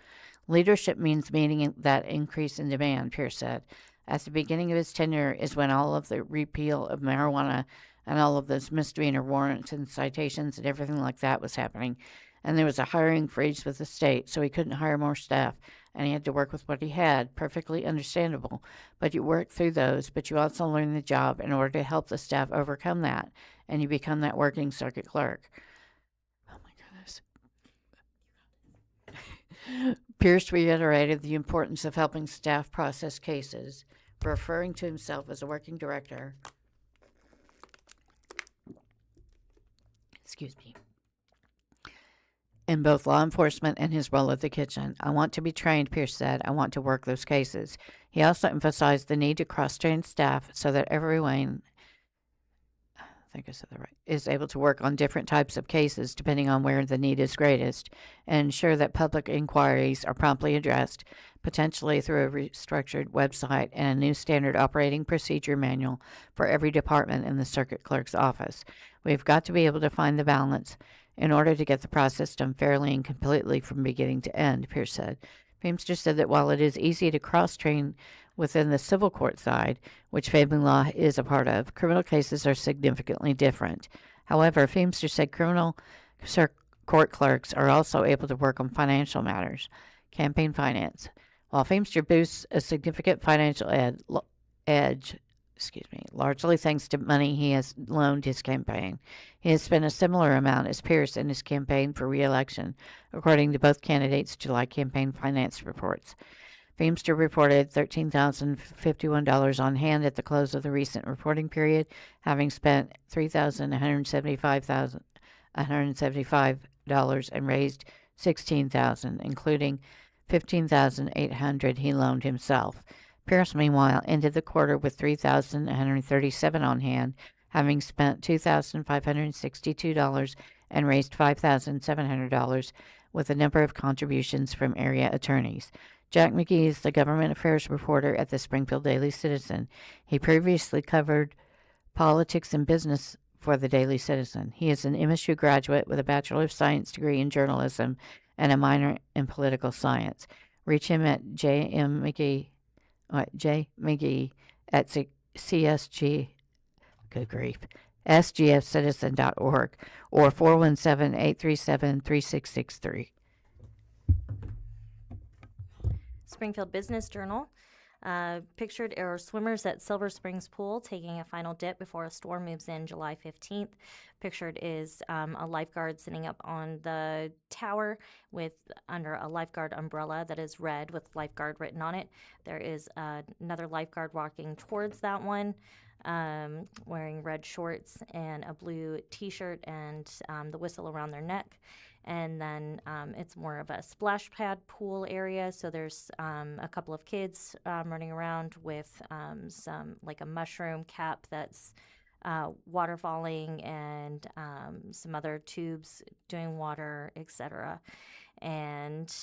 Leadership means meeting that increase in demand, Pierce said. At the beginning of his tenure is when all of the repeal of marijuana and all of those misdemeanor warrants and citations and everything like that was happening. And there was a hiring freeze with the state, so he couldn't hire more staff, and he had to work with what he had. Perfectly understandable. But you work through those, but you also learn the job in order to help the staff overcome that, and you become that working circuit clerk. Oh, my goodness. Pierce reiterated the importance of helping staff process cases, referring to himself as a working director. Excuse me. In both law enforcement and his role at the kitchen. I want to be trained, Pierce said. I want to work those cases. He also emphasized the need to cross-train staff so that everyone, I think I said that right, is able to work on different types of cases depending on where the need is greatest, and ensure that public inquiries are promptly addressed, potentially through a restructured website and a new standard operating procedure manual for every department in the circuit clerk's office. We've got to be able to find the balance in order to get the process done fairly and completely from beginning to end, Pierce said. Feimster said that while it is easy to cross-train within the civil court side, which family law is a part of, criminal cases are significantly different. However, Feimster said criminal court clerks are also able to work on financial matters, campaign finance. While Feimster boosts a significant financial edge, largely thanks to money he has loaned his campaign. He has spent a similar amount as Pierce in his campaign for re-election, according to both candidates' July campaign finance reports. Feimster reported $13,051 on hand at the close of the recent reporting period, having spent $3,175 and raised $16,000, including $15,800 he loaned himself. Pierce, meanwhile, ended the quarter with $3,137 on hand, having spent $2,562 and raised $5,700 with a number of contributions from area attorneys. Jack McGee is the government affairs reporter at the Springfield Daily Citizen. He previously covered politics and business for the Daily Citizen. He is an MSU graduate with a Bachelor of Science degree in journalism and a minor in political science. Reach him at jmcgee at CSG, good grief, sgfcitizen.org or 417-837-3663. Springfield Business Journal. Pictured are swimmers at Silver Springs Pool taking a final dip before a storm moves in July 15th. Pictured is a lifeguard sitting up on the tower with under a lifeguard umbrella that is red with lifeguard written on it. There is another lifeguard walking towards that one, wearing red shorts and a blue t-shirt and the whistle around their neck. And then it's more of a splash pad pool area. So there's a couple of kids running around with some like a mushroom cap that's waterfalling and some other tubes doing water, etc. And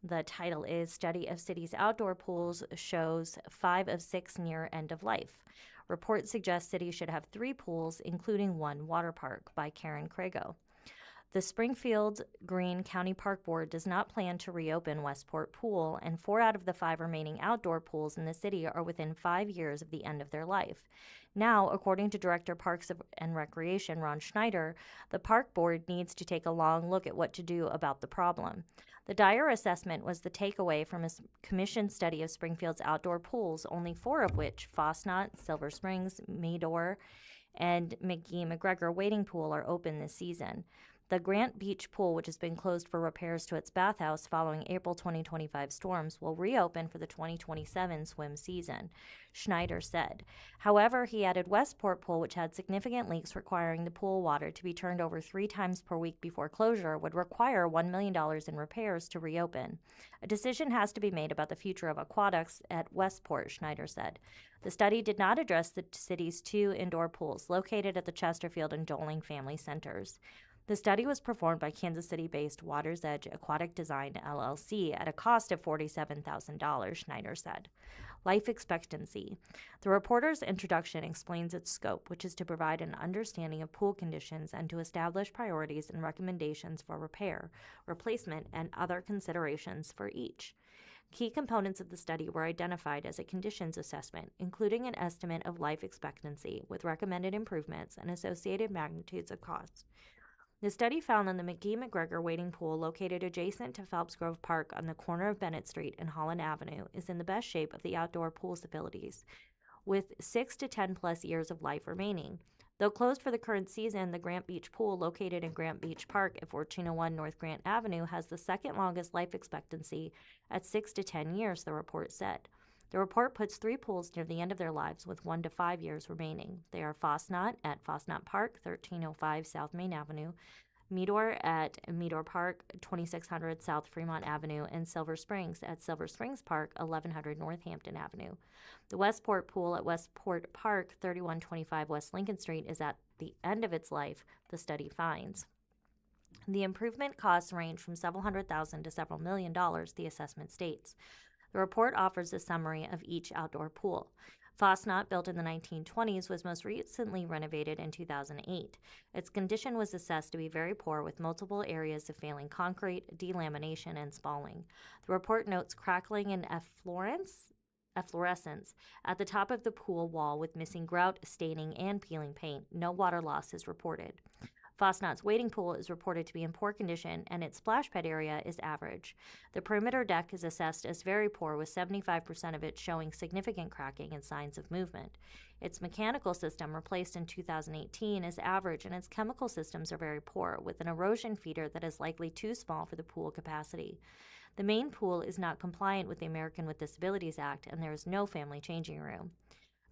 the title is Study of Cities' Outdoor Pools Shows 5 of 6 Near End of Life. Report suggests cities should have 3 pools, including 1 water park, by Karen Crago. The Springfield Green County Park Board does not plan to reopen Westport Pool, and 4 out of the 5 remaining outdoor pools in the city are within 5 years of the end of their life. Now, according to Director Parks and Recreation Ron Schneider, the Park Board needs to take a long look at what to do about the problem. The Dyer assessment was the takeaway from a commission study of Springfield's outdoor pools, only 4 of which, Fosnot, Silver Springs, Meador, and McGee-McGregor Wading Pool, are open this season. The Grant Beach Pool, which has been closed for repairs to its bathhouse following April 2025 storms, will reopen for the 2027 swim season, Schneider said. However, he added Westport Pool, which had significant leaks requiring the pool water to be turned over 3 times per week before closure, would require $1 million in repairs to reopen. A decision has to be made about the future of aquatics at Westport, Schneider said. The study did not address the city's 2 indoor pools located at the Chesterfield and Doling family centers. The study was performed by Kansas City-based Water's Edge Aquatic Design, LLC, at a cost of $47,000, Schneider said. Life expectancy. The reporter's introduction explains its scope, which is to provide an understanding of pool conditions and to establish priorities and recommendations for repair, replacement, and other considerations for each. Key components of the study were identified as a conditions assessment, including an estimate of life expectancy with recommended improvements and associated magnitudes of cost. The study found that the McGee-McGregor Wading Pool, located adjacent to Phelps Grove Park on the corner of Bennett Street and Holland Avenue, is in the best shape of the outdoor pool facilities, with 6 to 10 plus years of life remaining. Though closed for the current season, the Grant Beach Pool, located in Grant Beach Park at 1401 North Grant Avenue, has the second longest life expectancy at 6 to 10 years, the report said. The report puts 3 pools near the end of their lives with 1 to 5 years remaining. They are Fosnot at Fosnot Park, 1305 South Main Avenue, Meador at Meador Park, 2600 South Fremont Avenue, and Silver Springs at Silver Springs Park, 1100 Northampton Avenue. The Westport Pool at Westport Park, 3125 West Lincoln Street, is at the end of its life, the study finds. The improvement costs range from several $100,000 to several $1 million, the assessment states. The report offers a summary of each outdoor pool. Fosnot, built in the 1920s, was most recently renovated in 2008. Its condition was assessed to be very poor, with multiple areas of failing concrete, delamination, and spalling. The report notes crackling and efflorescence at the top of the pool wall with missing grout, staining, and peeling paint. No water loss is reported. Fosnot's wading pool is reported to be in poor condition, and its splash pad area is average. The perimeter deck is assessed as very poor, with 75% of it showing significant cracking and signs of movement. Its mechanical system, replaced in 2018, is average, and its chemical systems are very poor, with an erosion feeder that is likely too small for the pool capacity. The main pool is not compliant with the American with Disabilities Act, and there is no family changing room.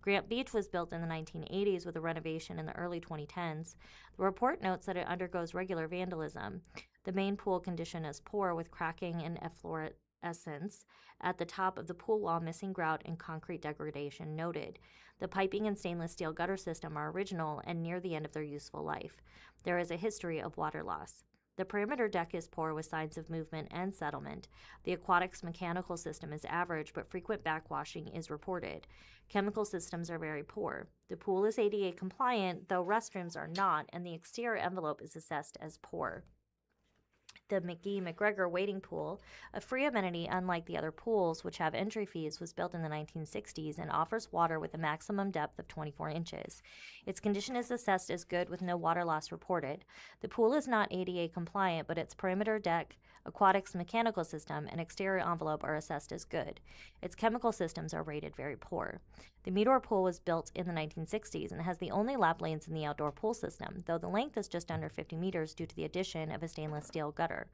Grant Beach was built in the 1980s with a renovation in the early 2010s. The report notes that it undergoes regular vandalism. The main pool condition is poor, with cracking and efflorescence at the top of the pool wall, missing grout, and concrete degradation noted. The piping and stainless steel gutter system are original and near the end of their useful life. There is a history of water loss. The perimeter deck is poor, with signs of movement and settlement. The aquatics mechanical system is average, but frequent backwashing is reported. Chemical systems are very poor. The pool is ADA compliant, though restrooms are not, and the exterior envelope is assessed as poor. The McGee-McGregor wading pool, a free amenity unlike the other pools which have entry fees, was built in the 1960s and offers water with a maximum depth of 24 inches. Its condition is assessed as good with no water loss reported. The pool is not ADA compliant, but its perimeter deck, aquatics mechanical system, and exterior envelope are assessed as good. Its chemical systems are rated very poor. The Meador pool was built in the 1960s and has the only lap lanes in the outdoor pool system, though the length is just under 50 meters due to the addition of a stainless steel gutter.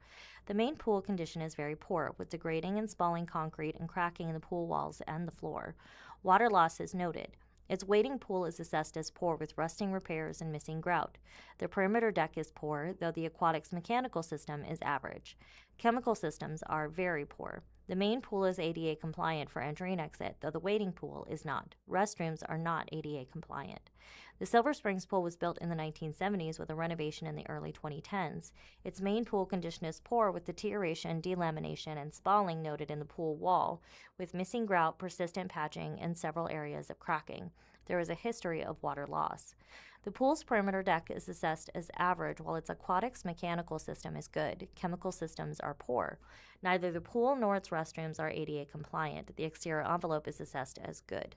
The main pool condition is very poor, with degrading and spalling concrete and cracking in the pool walls and the floor. Water loss is noted. Its wading pool is assessed as poor with rusting repairs and missing grout. The perimeter deck is poor, though the aquatics mechanical system is average. Chemical systems are very poor. The main pool is ADA compliant for entry and exit, though the wading pool is not. Restrooms are not ADA compliant. The Silver Springs pool was built in the 1970s with a renovation in the early 2010s. Its main pool condition is poor with deterioration, delamination, and spalling noted in the pool wall, with missing grout, persistent patching, and several areas of cracking. There is a history of water loss. The pool's perimeter deck is assessed as average, while its aquatics mechanical system is good. Chemical systems are poor. Neither the pool nor its restrooms are ADA compliant. The exterior envelope is assessed as good.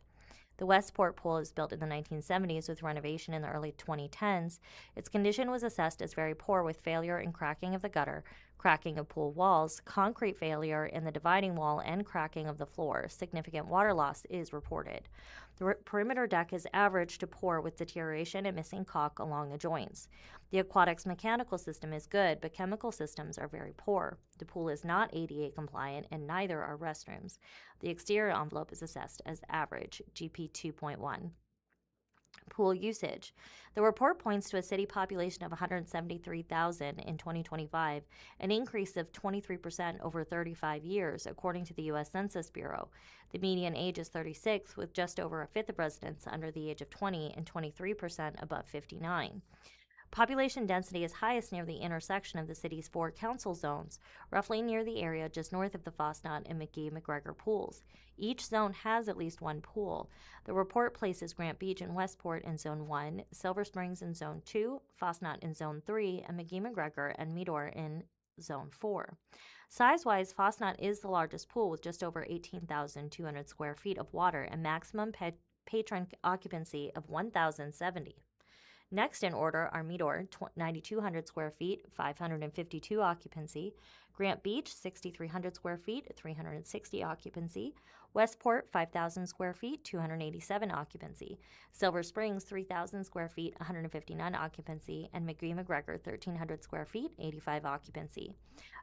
The Westport pool was built in the 1970s with renovation in the early 2010s. Its condition was assessed as very poor with failure and cracking of the gutter, cracking of pool walls, concrete failure in the dividing wall, and cracking of the floor. Significant water loss is reported. The perimeter deck is average to poor with deterioration and missing caulk along the joints. The aquatics mechanical system is good, but chemical systems are very poor. The pool is not ADA compliant, and neither are restrooms. The exterior envelope is assessed as average, GP 2.1. Pool usage. The report points to a city population of 173,000 in 2025, an increase of 23% over 35 years, according to the U.S. Census Bureau. The median age is 36, with just over a fifth of residents under the age of 20 and 23% above 59. Population density is highest near the intersection of the city's 4 council zones, roughly near the area just north of the Fosnot and McGee-McGregor pools. Each zone has at least one pool. The report places Grant Beach and Westport in Zone 1, Silver Springs in Zone 2, Fosnot in Zone 3, and McGee-McGregor and Meador in Zone 4. Size-wise, Fosnot is the largest pool with just over 18,200 square feet of water and maximum patron occupancy of 1,070. Next in order are Meador, 9,200 square feet, 552 occupancy, Grant Beach, 6,300 square feet, 360 occupancy, Westport, 5,000 square feet, 287 occupancy, Silver Springs, 3,000 square feet, 159 occupancy, and McGee-McGregor, 1,300 square feet, 85 occupancy.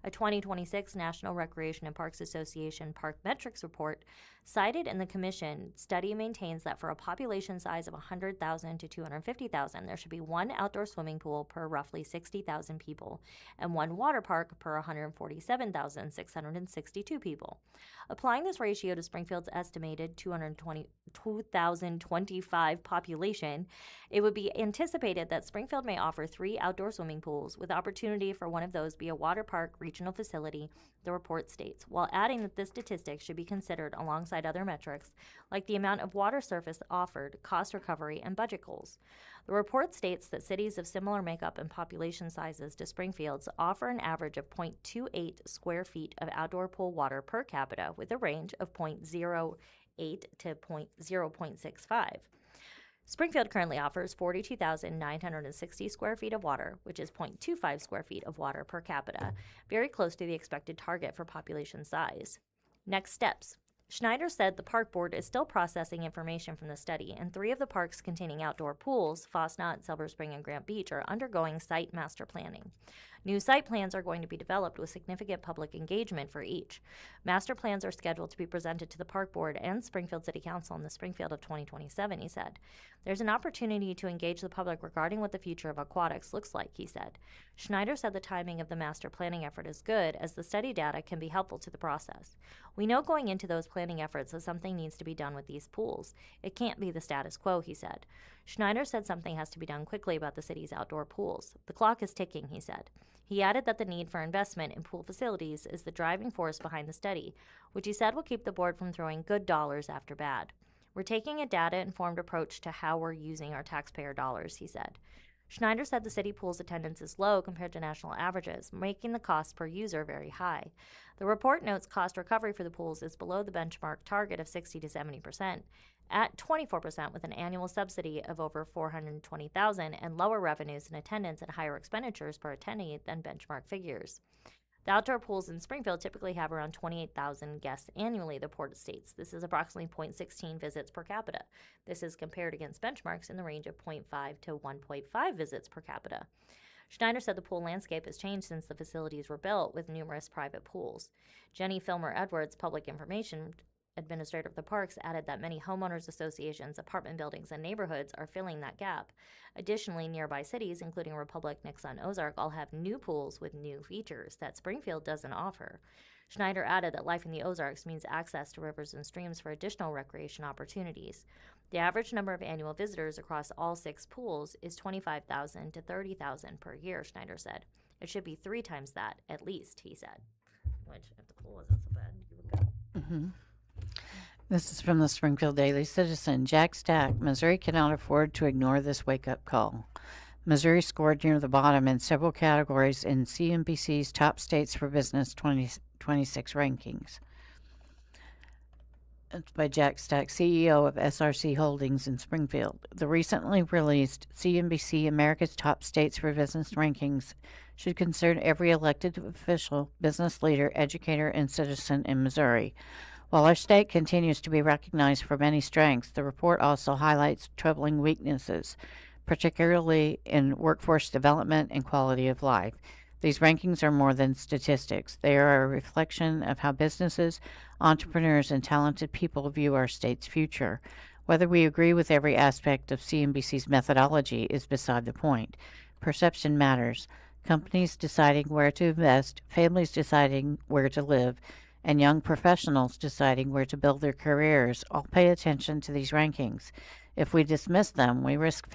A 2026 National Recreation and Parks Association Park Metrics report cited in the Commission study maintains that for a population size of 100,000 to 250,000, there should be one outdoor swimming pool per roughly 60,000 people and one water park per 147,662 people. Applying this ratio to Springfield's estimated 2,025 population, it would be anticipated that Springfield may offer 3 outdoor swimming pools, with opportunity for one of those be a water park regional facility, the report states, while adding that this statistic should be considered alongside other metrics like the amount of water surface offered, cost recovery, and budget goals. The report states that cities of similar makeup and population sizes to Springfield's offer an average of 0.28 square feet of outdoor pool water per capita, with a range of 0.08 to 0.65. Springfield currently offers 42,960 square feet of water, which is 0.25 square feet of water per capita, very close to the expected target for population size. Next steps. Schneider said the park board is still processing information from the study, and 3 of the parks containing outdoor pools, Fosnot, Silver Spring, and Grant Beach, are undergoing site master planning. New site plans are going to be developed with significant public engagement for each. Master plans are scheduled to be presented to the park board and Springfield City Council in the Springfield of 2027, he said. There's an opportunity to engage the public regarding what the future of aquatics looks like, he said. Schneider said the timing of the master planning effort is good, as the study data can be helpful to the process. We know going into those planning efforts that something needs to be done with these pools. It can't be the status quo, he said. Schneider said something has to be done quickly about the city's outdoor pools. The clock is ticking, he said. He added that the need for investment in pool facilities is the driving force behind the study, which he said will keep the board from throwing good dollars after bad. We're taking a data-informed approach to how we're using our taxpayer dollars, he said. Schneider said the city pool's attendance is low compared to national averages, making the cost per user very high. The report notes cost recovery for the pools is below the benchmark target of 60 to 70%, at 24% with an annual subsidy of over $420,000 and lower revenues in attendance and higher expenditures per attendee than benchmark figures. The outdoor pools in Springfield typically have around 28,000 guests annually, the report states. This is approximately 0.16 visits per capita. This is compared against benchmarks in the range of 0.5 to 1.5 visits per capita. Schneider said the pool landscape has changed since the facilities were built, with numerous private pools. Jenny Filmer-Edwards, public information administrator of the parks, added that many homeowners associations, apartment buildings, and neighborhoods are filling that gap. Additionally, nearby cities, including Republic, Nixa, and Ozark, all have new pools with new features that Springfield doesn't offer. Schneider added that life in the Ozarks means access to rivers and streams for additional recreation opportunities. The average number of annual visitors across all 6 pools is 25,000 to 30,000 per year, Schneider said. It should be 3 times that, at least, he said. Which, if the pool wasn't so bad, you would go. Mm-hmm. This is from the Springfield Daily Citizen. Jack Stack, Missouri cannot afford to ignore this wake-up call. Missouri scored near the bottom in several categories in CNBC's Top States for Business 2026 rankings. It's by Jack Stack, CEO of SRC Holdings in Springfield. The recently released CNBC America's Top States for Business rankings should concern every elected official, business leader, educator, and citizen in Missouri. While our state continues to be recognized for many strengths, the report also highlights troubling weaknesses, particularly in workforce development and quality of life. These rankings are more than statistics. They are a reflection of how businesses, entrepreneurs, and talented people view our state's future. Whether we agree with every aspect of CNBC's methodology is beside the point. Perception matters. Companies deciding where to invest, families deciding where to live, and young professionals deciding where to build their careers all pay attention to these rankings. If we dismiss them, we risk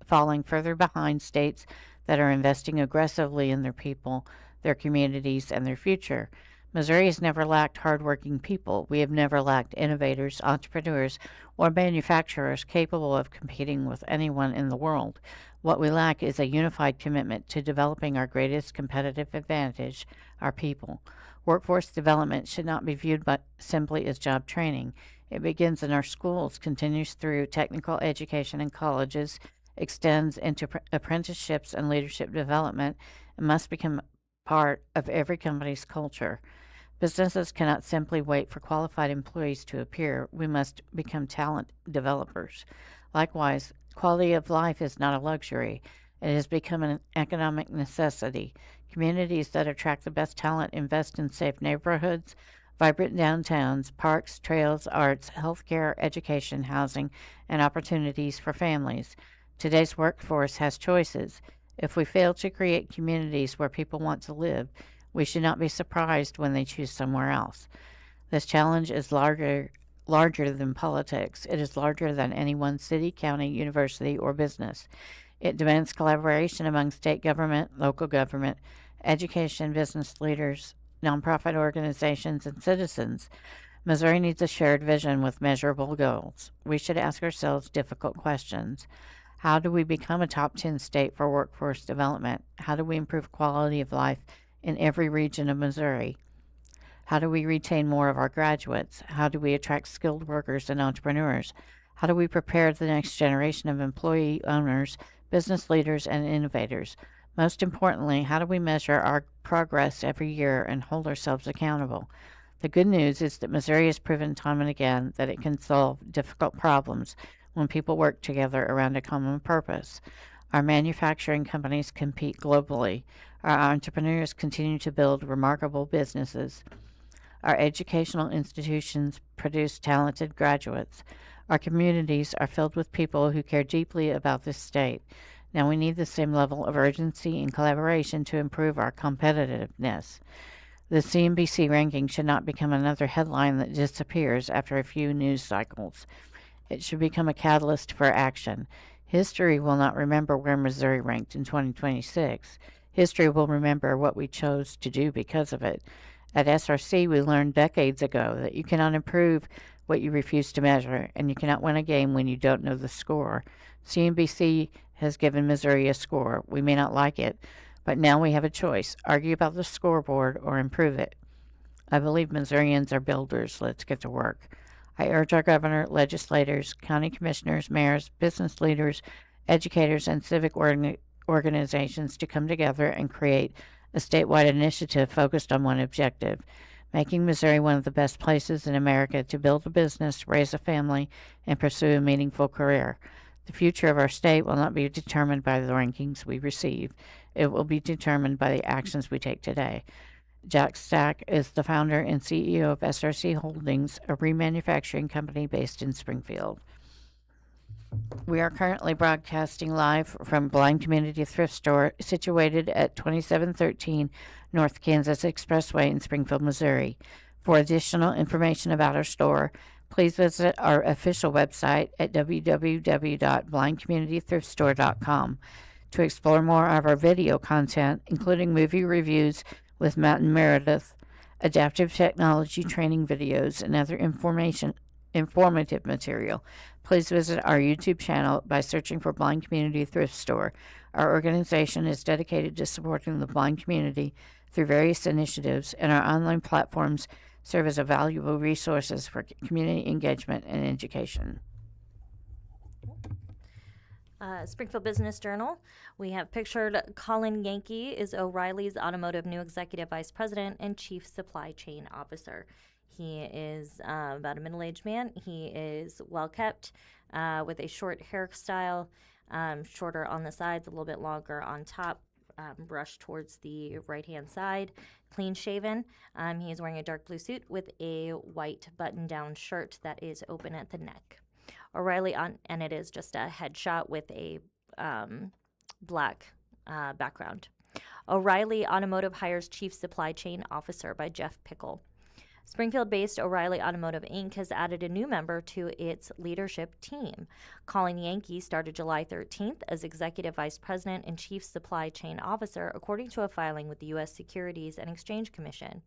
falling further behind states that are investing aggressively in their people, their communities, and their future. Missouri has never lacked hardworking people. We have never lacked innovators, entrepreneurs, or manufacturers capable of competing with anyone in the world. What we lack is a unified commitment to developing our greatest competitive advantage, our people. Workforce development should not be viewed simply as job training. It begins in our schools, continues through technical education and colleges, extends into apprenticeships and leadership development, and must become part of every company's culture. Businesses cannot simply wait for qualified employees to appear. We must become talent developers. Likewise, quality of life is not a luxury. It has become an economic necessity. Communities that attract the best talent invest in safe neighborhoods, vibrant downtowns, parks, trails, arts, healthcare, education, housing, and opportunities for families. Today's workforce has choices. If we fail to create communities where people want to live, we should not be surprised when they choose somewhere else. This challenge is larger than politics. It is larger than any one city, county, university, or business. It demands collaboration among state government, local government, education, business leaders, nonprofit organizations, and citizens. Missouri needs a shared vision with measurable goals. We should ask ourselves difficult questions. How do we become a top 10 state for workforce development? How do we improve quality of life in every region of Missouri? How do we retain more of our graduates? How do we attract skilled workers and entrepreneurs? How do we prepare the next generation of employee owners, business leaders, and innovators? Most importantly, how do we measure our progress every year and hold ourselves accountable? The good news is that Missouri has proven time and again that it can solve difficult problems when people work together around a common purpose. Our manufacturing companies compete globally. Our entrepreneurs continue to build remarkable businesses. Our educational institutions produce talented graduates. Our communities are filled with people who care deeply about this state. Now we need the same level of urgency and collaboration to improve our competitiveness. The CNBC ranking should not become another headline that disappears after a few news cycles. It should become a catalyst for action. History will not remember where Missouri ranked in 2026. History will remember what we chose to do because of it. At SRC, we learned decades ago that you cannot improve what you refuse to measure, and you cannot win a game when you don't know the score. CNBC has given Missouri a score. We may not like it, but now we have a choice: argue about the scoreboard or improve it. I believe Missourians are builders. Let's get to work. I urge our governor, legislators, county commissioners, mayors, business leaders, educators, and civic organizations to come together and create a statewide initiative focused on one objective: making Missouri one of the best places in America to build a business, raise a family, and pursue a meaningful career. The future of our state will not be determined by the rankings we receive. It will be determined by the actions we take today. Jack Stack is the founder and CEO of SRC Holdings, a remanufacturing company based in Springfield. We are currently broadcasting live from Blind Community Thrift Store, situated at 2713 North Kansas Expressway in Springfield, Missouri. For additional information about our store, please visit our official website at www.blindcommunitythriftstore.com. To explore more of our video content, including movie reviews with Matt and Meredith, adaptive technology training videos, and other informative material, please visit our YouTube channel by searching for Blind Community Thrift Store. Our organization is dedicated to supporting the blind community through various initiatives, and our online platforms serve as valuable resources for community engagement and education. Springfield Business Journal. We have pictured Colin Yankee is O'Reilly's Automotive new Executive Vice President and Chief Supply Chain Officer. He is about a middle-aged man. He is well-kept with a short hairstyle, shorter on the sides, a little bit longer on top, brushed towards the right-hand side, clean-shaven. He is wearing a dark blue suit with a white button-down shirt that is open at the neck. O'Reilly, and it is just a headshot with a black background. O'Reilly Automotive hires Chief Supply Chain Officer by Jeff Pickle. Springfield-based O'Reilly Automotive, Inc. has added a new member to its leadership team. Colin Yankee started July 13th as Executive Vice President and Chief Supply Chain Officer, according to a filing with the U.S. Securities and Exchange Commission.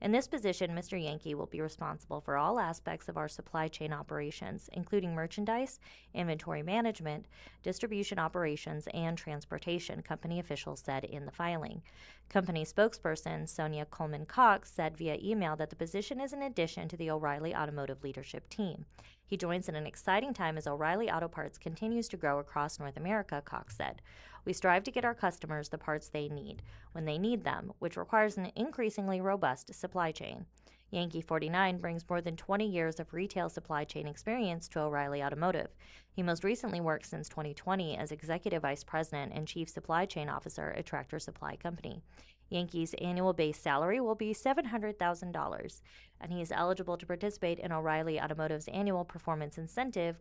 In this position, Mr. Yankee will be responsible for all aspects of our supply chain operations, including merchandise, inventory management, distribution operations, and transportation, company officials said in the filing. Company spokesperson Sonia Coleman Cox said via email that the position is in addition to the O'Reilly Automotive leadership team. He joins in an exciting time as O'Reilly Auto Parts continues to grow across North America, Cox said. We strive to get our customers the parts they need when they need them, which requires an increasingly robust supply chain. Yankee 49 brings more than 20 years of retail supply chain experience to O'Reilly Automotive. He most recently worked since 2020 as Executive Vice President and Chief Supply Chain Officer at Tractor Supply Company. Yankee's annual base salary will be $700,000, and he is eligible to participate in O'Reilly Automotive's annual performance incentive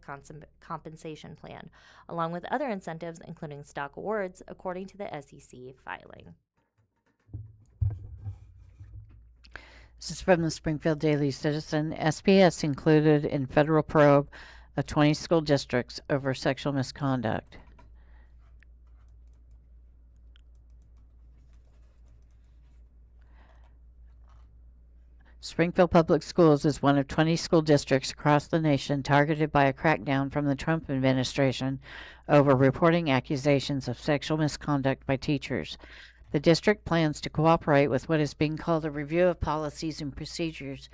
compensation plan, along with other incentives, including stock awards, according to the SEC filing. This is from the Springfield Daily Citizen. SPS included in federal probe of 20 school districts over sexual misconduct. Springfield Public Schools is one of 20 school districts across the nation targeted by a crackdown from the Trump administration over reporting accusations of sexual misconduct by teachers. The district plans to cooperate with what is being called a review of policies and procedures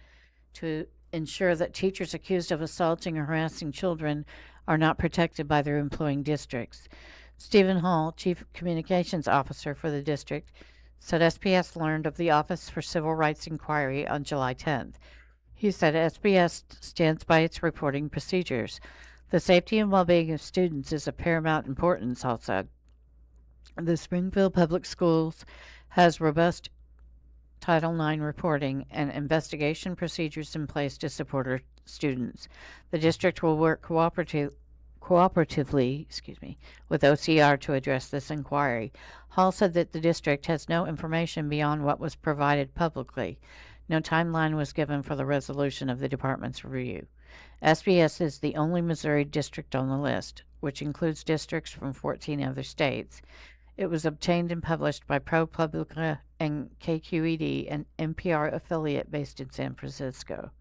to ensure that teachers accused of assaulting or harassing children are not protected by their employing districts. Stephen Hall, Chief Communications Officer for the district, said SPS learned of the Office for Civil Rights Inquiry on July 10th. He said SPS stands by its reporting procedures. The safety and well-being of students is of paramount importance, Hall said. The Springfield Public Schools has robust Title IX reporting and investigation procedures in place to support our students. The district will work cooperatively with OCR to address this inquiry. Hall said that the district has no information beyond what was provided publicly. No timeline was given for the resolution of the department's review. SPS is the only Missouri district on the list, which includes districts from 14 other states. It was obtained and published by ProPublica and KQED, an NPR affiliate based in San Francisco.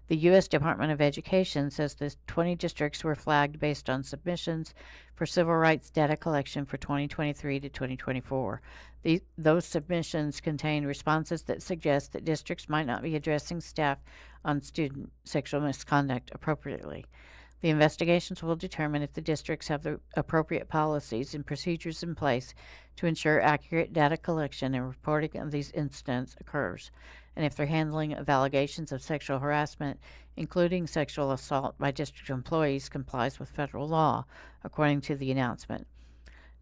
The U.S. Department of Education says the 20 districts were flagged based on submissions for civil rights data collection for 2023 to 2024. Those submissions contain responses that suggest that districts might not be addressing staff on student sexual misconduct appropriately. The investigations will determine if the districts have the appropriate policies and procedures in place to ensure accurate data collection and reporting of these incidents occurs, and if their handling of allegations of sexual harassment, including sexual assault by district employees, complies with federal law, according to the announcement.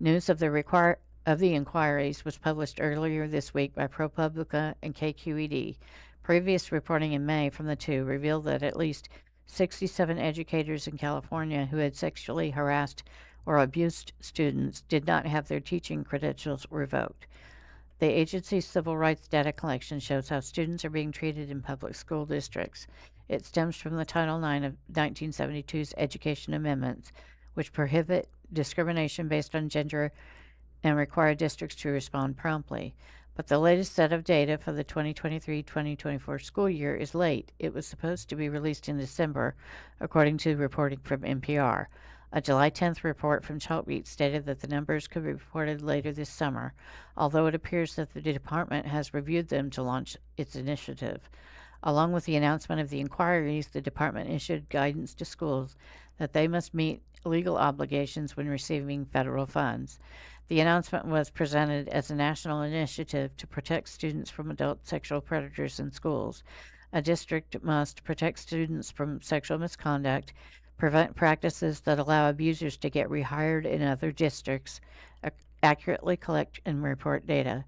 News of the inquiries was published earlier this week by ProPublica and KQED. Previous reporting in May from the two revealed that at least 67 educators in California who had sexually harassed or abused students did not have their teaching credentials revoked. The agency's civil rights data collection shows how students are being treated in public school districts. It stems from the Title IX of 1972's Education Amendments, which prohibit discrimination based on gender and require districts to respond promptly. But the latest set of data for the 2023-2024 school year is late. It was supposed to be released in December, according to reporting from NPR. A July 10th report from Chalkbeat stated that the numbers could be reported later this summer, although it appears that the department has reviewed them to launch its initiative. Along with the announcement of the inquiries, the department issued guidance to schools that they must meet legal obligations when receiving federal funds. The announcement was presented as a national initiative to protect students from adult sexual predators in schools. A district must protect students from sexual misconduct, prevent practices that allow abusers to get rehired in other districts, accurately collect and report data,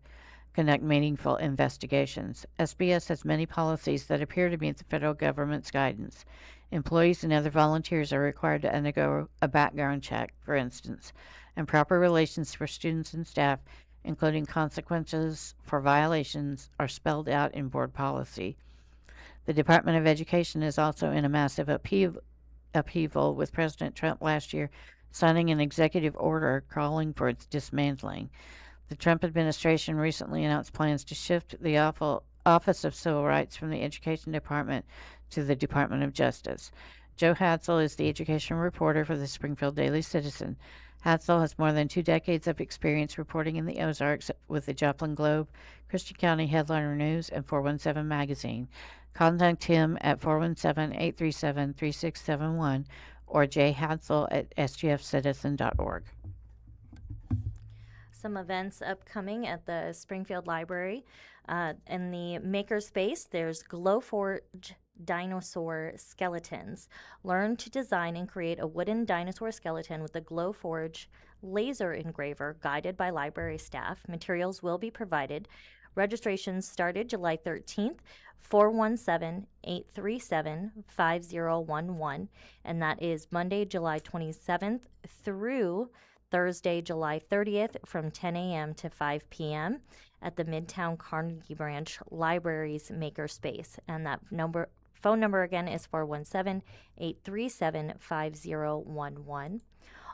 conduct meaningful investigations. SBS has many policies that appear to meet the federal government's guidance. Employees and other volunteers are required to undergo a background check, for instance, and proper relations for students and staff, including consequences for violations, are spelled out in board policy. The Department of Education is also in a massive upheaval, with President Trump last year signing an executive order calling for its dismantling. The Trump administration recently announced plans to shift the Office of Civil Rights from the Education Department to the Department of Justice. Joe Hatzel is the education reporter for the Springfield Daily Citizen. Hatzel has more than 2 decades of experience reporting in the Ozarks with the Joplin Globe, Christian County Headliner News, and 417 Magazine. Contact him at 417-837-3671 or jhatzel at sgfcitizen.org. Some events upcoming at the Springfield Library. In the makerspace, there's Glowforge dinosaur skeletons. Learn to design and create a wooden dinosaur skeleton with the Glowforge laser engraver guided by library staff. Materials will be provided. Registrations started July 13th, 417-837-5011, and that is Monday, July 27th through Thursday, July 30th from 10 a.m. to 5 p.m. at the Midtown Carnegie Branch Library's Makerspace. And that phone number again is 417-837-5011.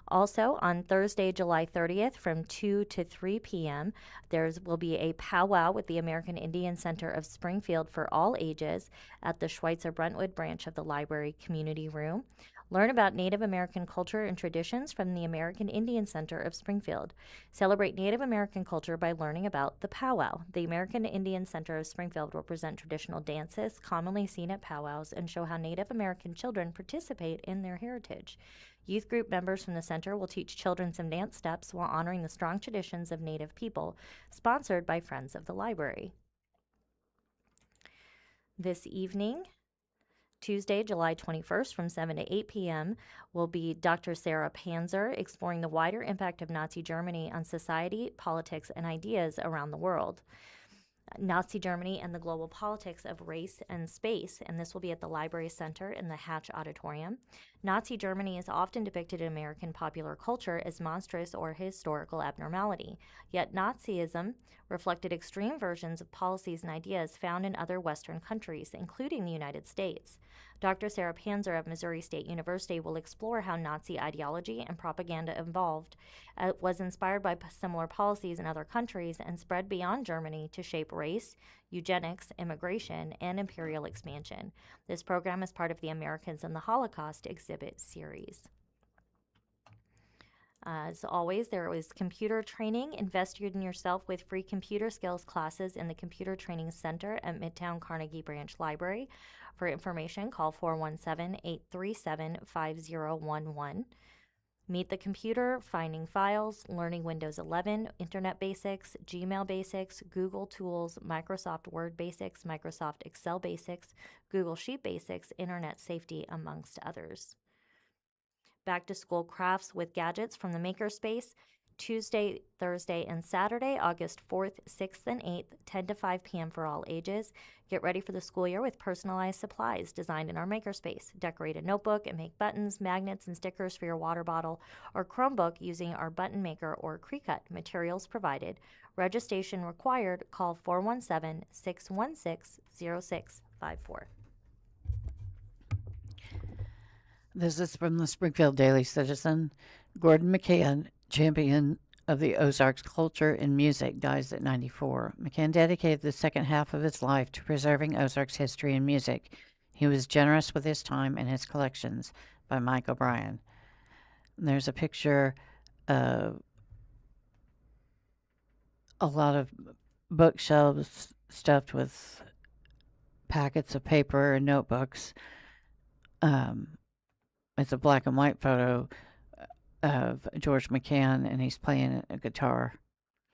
Also, on Thursday, July 30th from 2 to 3 p.m., there will be a powwow with the American Indian Center of Springfield for all ages at the Schweitzer Brentwood branch of the library community room. Learn about Native American culture and traditions from the American Indian Center of Springfield. Celebrate Native American culture by learning about the powwow. The American Indian Center of Springfield will present traditional dances commonly seen at powwows and show how Native American children participate in their heritage. Youth group members from the center will teach children some dance steps while honoring the strong traditions of Native people, sponsored by Friends of the Library. This evening, Tuesday, July 21st from 7 to 8 p.m. will be Dr. Sarah Panzer exploring the wider impact of Nazi Germany on society, politics, and ideas around the world. Nazi Germany and the Global Politics of Race and Space, and this will be at the Library Center in the Hatch Auditorium. Nazi Germany is often depicted in American popular culture as monstrous or historical abnormality, yet Nazism reflected extreme versions of policies and ideas found in other Western countries, including the United States. Dr. Sarah Panzer of Missouri State University will explore how Nazi ideology and propaganda evolved, was inspired by similar policies in other countries, and spread beyond Germany to shape race, eugenics, immigration, and imperial expansion. This program is part of the Americans in the Holocaust exhibit series. As always, there is computer training. Invest in yourself with free computer skills classes in the Computer Training Center at Midtown Carnegie Branch Library. For information, call 417-837-5011. Meet the Computer, finding files, learning Windows 11, Internet basics, Gmail basics, Google tools, Microsoft Word basics, Microsoft Excel basics, Google Sheet basics, Internet safety, amongst others. Back to school crafts with gadgets from the Makerspace, Tuesday, Thursday, and Saturday, August 4th, 6th, and 8th, 10 to 5 p.m. for all ages. Get ready for the school year with personalized supplies designed in our Makerspace. Decorate a notebook and make buttons, magnets, and stickers for your water bottle or Chromebook using our button maker or Cricut. Materials provided. Registration required. Call 417-616-0654. This is from the Springfield Daily Citizen. Gordon McCann, champion of the Ozarks culture and music, dies at 94. McCann dedicated the second half of his life to preserving Ozarks history and music. He was generous with his time and his collections, by Mike O'Brien. And there's a picture of a lot of bookshelves stuffed with packets of paper and notebooks. It's a black and white photo of George McCann, and he's playing a guitar.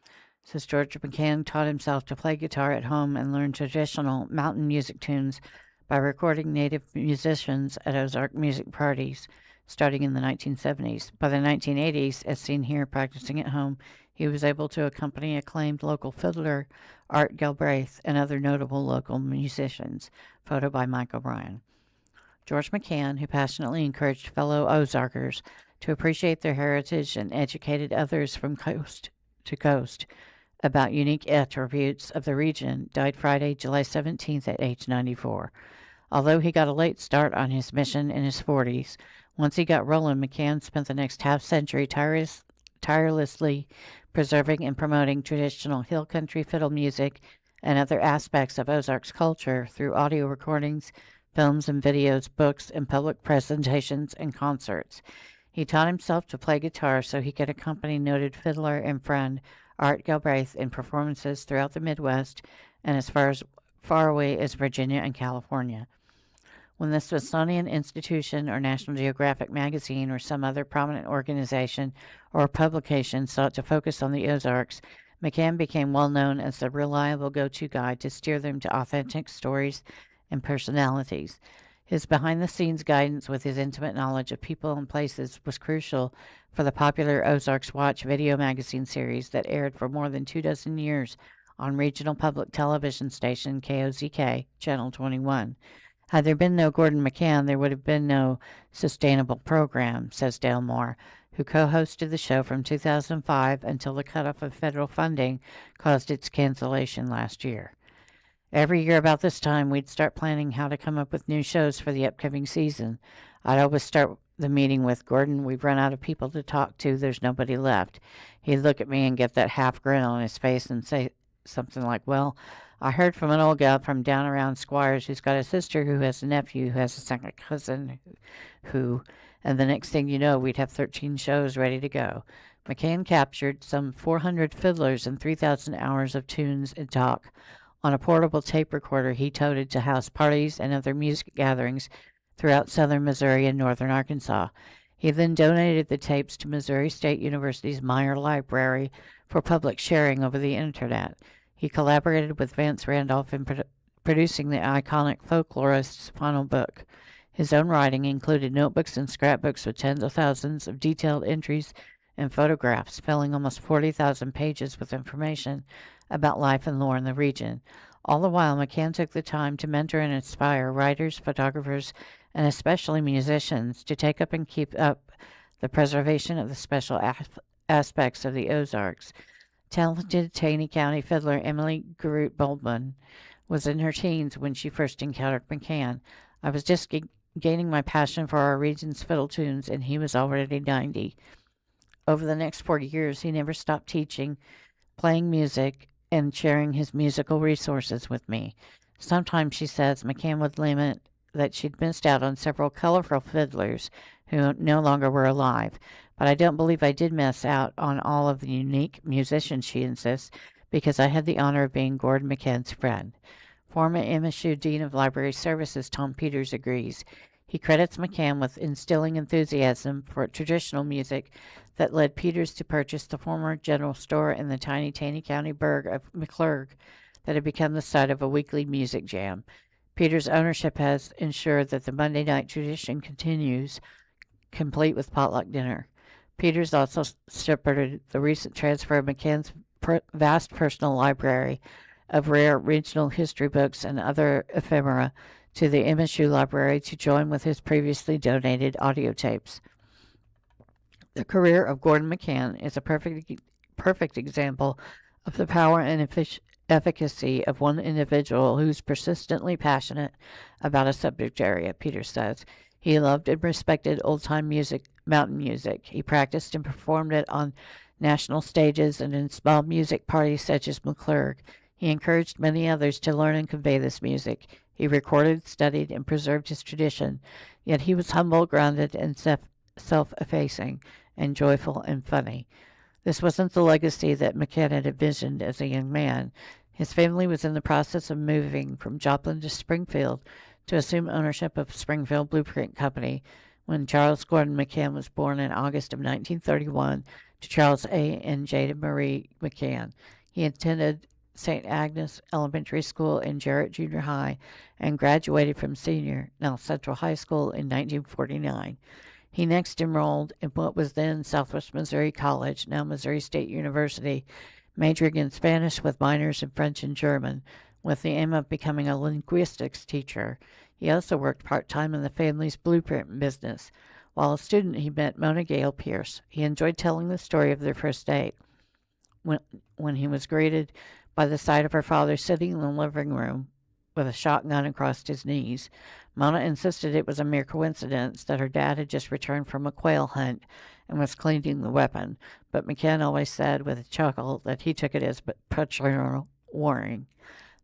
It says George McCann taught himself to play guitar at home and learned traditional mountain music tunes by recording native musicians at Ozark music parties starting in the 1970s. By the 1980s, as seen here practicing at home, he was able to accompany acclaimed local fiddler Art Galbraith and other notable local musicians. Photo by Mike O'Brien. George McCann, who passionately encouraged fellow Ozarkers to appreciate their heritage and educated others from coast to coast about unique attributes of the region, died Friday, July 17th at age 94. Although he got a late start on his mission in his 40s, once he got rolling, McCann spent the next half-century tirelessly preserving and promoting traditional hill country fiddle music and other aspects of Ozarks culture through audio recordings, films and videos, books, and public presentations and concerts. He taught himself to play guitar so he could accompany noted fiddler and friend Art Galbraith in performances throughout the Midwest and as far away as Virginia and California. When the Smithsonian Institution or National Geographic magazine or some other prominent organization or publication sought to focus on the Ozarks, McCann became well known as the reliable go-to guide to steer them to authentic stories and personalities. His behind-the-scenes guidance with his intimate knowledge of people and places was crucial for the popular Ozarks Watch video magazine series that aired for more than 24 years on regional public television station KOZK, Channel 21. Had there been no Gordon McCann, there would have been no sustainable program, says Dale Moore, who co-hosted the show from 2005 until the cutoff of federal funding caused its cancellation last year. Every year about this time, we'd start planning how to come up with new shows for the upcoming season. I'd always start the meeting with, Gordon, we've run out of people to talk to. There's nobody left. He'd look at me and get that half grin on his face and say something like, well, I heard from an old gal from down around Squires who's got a sister who has a nephew who has a second cousin who, and the next thing you know, we'd have 13 shows ready to go. McCann captured some 400 fiddlers and 3,000 hours of tunes and talk on a portable tape recorder he toted to house parties and other music gatherings throughout southern Missouri and northern Arkansas. He then donated the tapes to Missouri State University's Meyer Library for public sharing over the internet. He collaborated with Vance Randolph in producing the iconic folklorist's final book. His own writing included notebooks and scrapbooks with tens of thousands of detailed entries and photographs, filling almost 40,000 pages with information about life and lore in the region. All the while, McCann took the time to mentor and inspire writers, photographers, and especially musicians to take up and keep up the preservation of the special aspects of the Ozarks. Talented Taney County fiddler Emily Garrett Boldman was in her teens when she first encountered McCann. I was just gaining my passion for our region's fiddle tunes, and he was already 90. Over the next 40 years, he never stopped teaching, playing music, and sharing his musical resources with me. Sometimes, she says, McCann would lament that she'd missed out on several colorful fiddlers who no longer were alive. But I don't believe I did miss out on all of the unique musicians, she insists, because I had the honor of being Gordon McCann's friend. Former MSU Dean of Library Services Tom Peters agrees. He credits McCann with instilling enthusiasm for traditional music that led Peters to purchase the former general store in the tiny Taney County burg of McClurg that had become the site of a weekly music jam. Peters' ownership has ensured that the Monday night tradition continues, complete with potluck dinner. Peters also shepherded the recent transfer of McCann's vast personal library of rare regional history books and other ephemera to the MSU library to join with his previously donated audio tapes. The career of Gordon McCann is a perfect example of the power and efficacy of one individual who's persistently passionate about a subject area, Peters says. He loved and respected old-time music, mountain music. He practiced and performed it on national stages and in small music parties such as McClurg. He encouraged many others to learn and convey this music. He recorded, studied, and preserved his tradition, yet he was humble, grounded, and self-effacing, and joyful and funny. This wasn't the legacy that McCann had envisioned as a young man. His family was in the process of moving from Joplin to Springfield to assume ownership of Springfield Blueprint Company when Charles Gordon McCann was born in August of 1931 to Charles A. and Jada Marie McCann. He attended St. Agnes Elementary School and Jarrett Junior High and graduated from Senior, now Central High School, in 1949. He next enrolled in what was then Southwest Missouri College, now Missouri State University, majoring in Spanish with minors in French and German, with the aim of becoming a linguistics teacher. He also worked part-time in the family's blueprint business. While a student, he met Mona Gale Pierce. He enjoyed telling the story of their first date. When he was greeted by the sight of her father sitting in the living room with a shotgun across his knees, Mona insisted it was a mere coincidence that her dad had just returned from a quail hunt and was cleaning the weapon, but McCann always said with a chuckle that he took it as paternal warning.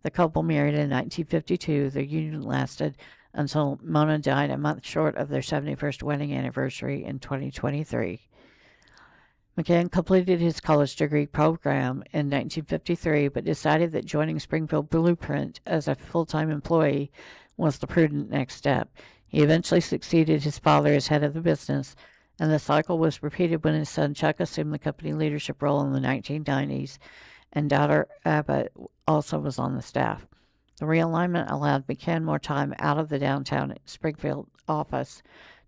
The couple married in 1952. Their union lasted until Mona died a month short of their 71st wedding anniversary in 2023. McCann completed his college degree program in 1953, but decided that joining Springfield Blueprint as a full-time employee was the prudent next step. He eventually succeeded his father as head of the business, and the cycle was repeated when his son Chuck assumed the company leadership role in the 1990s, and daughter Abbott also was on the staff. The realignment allowed McCann more time out of the downtown Springfield office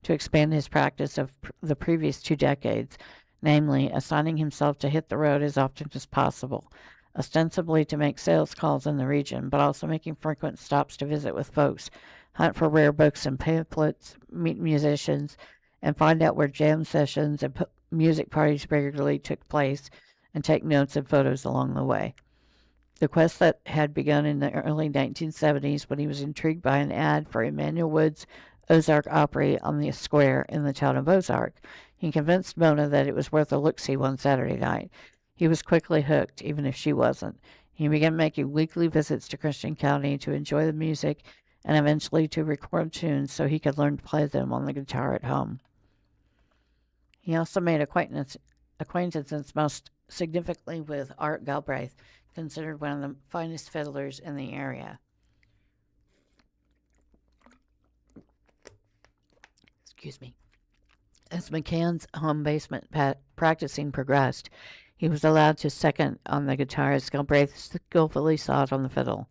to expand his practice of the previous 2 decades, namely assigning himself to hit the road as often as possible, ostensibly to make sales calls in the region, but also making frequent stops to visit with folks, hunt for rare books and pamphlets, meet musicians, and find out where jam sessions and music parties regularly took place, and take notes and photos along the way. The quest that had begun in the early 1970s when he was intrigued by an ad for Emmanuel Wood's Ozark Opry on the square in the town of Ozark. He convinced Mona that it was worth a look-see one Saturday night. He was quickly hooked, even if she wasn't. He began making weekly visits to Christian County to enjoy the music and eventually to record tunes so he could learn to play them on the guitar at home. He also made acquaintances most significantly with Art Galbraith, considered one of the finest fiddlers in the area. Excuse me. As McCann's home basement practicing progressed, he was allowed to second on the guitar as Galbraith skillfully sawed on the fiddle.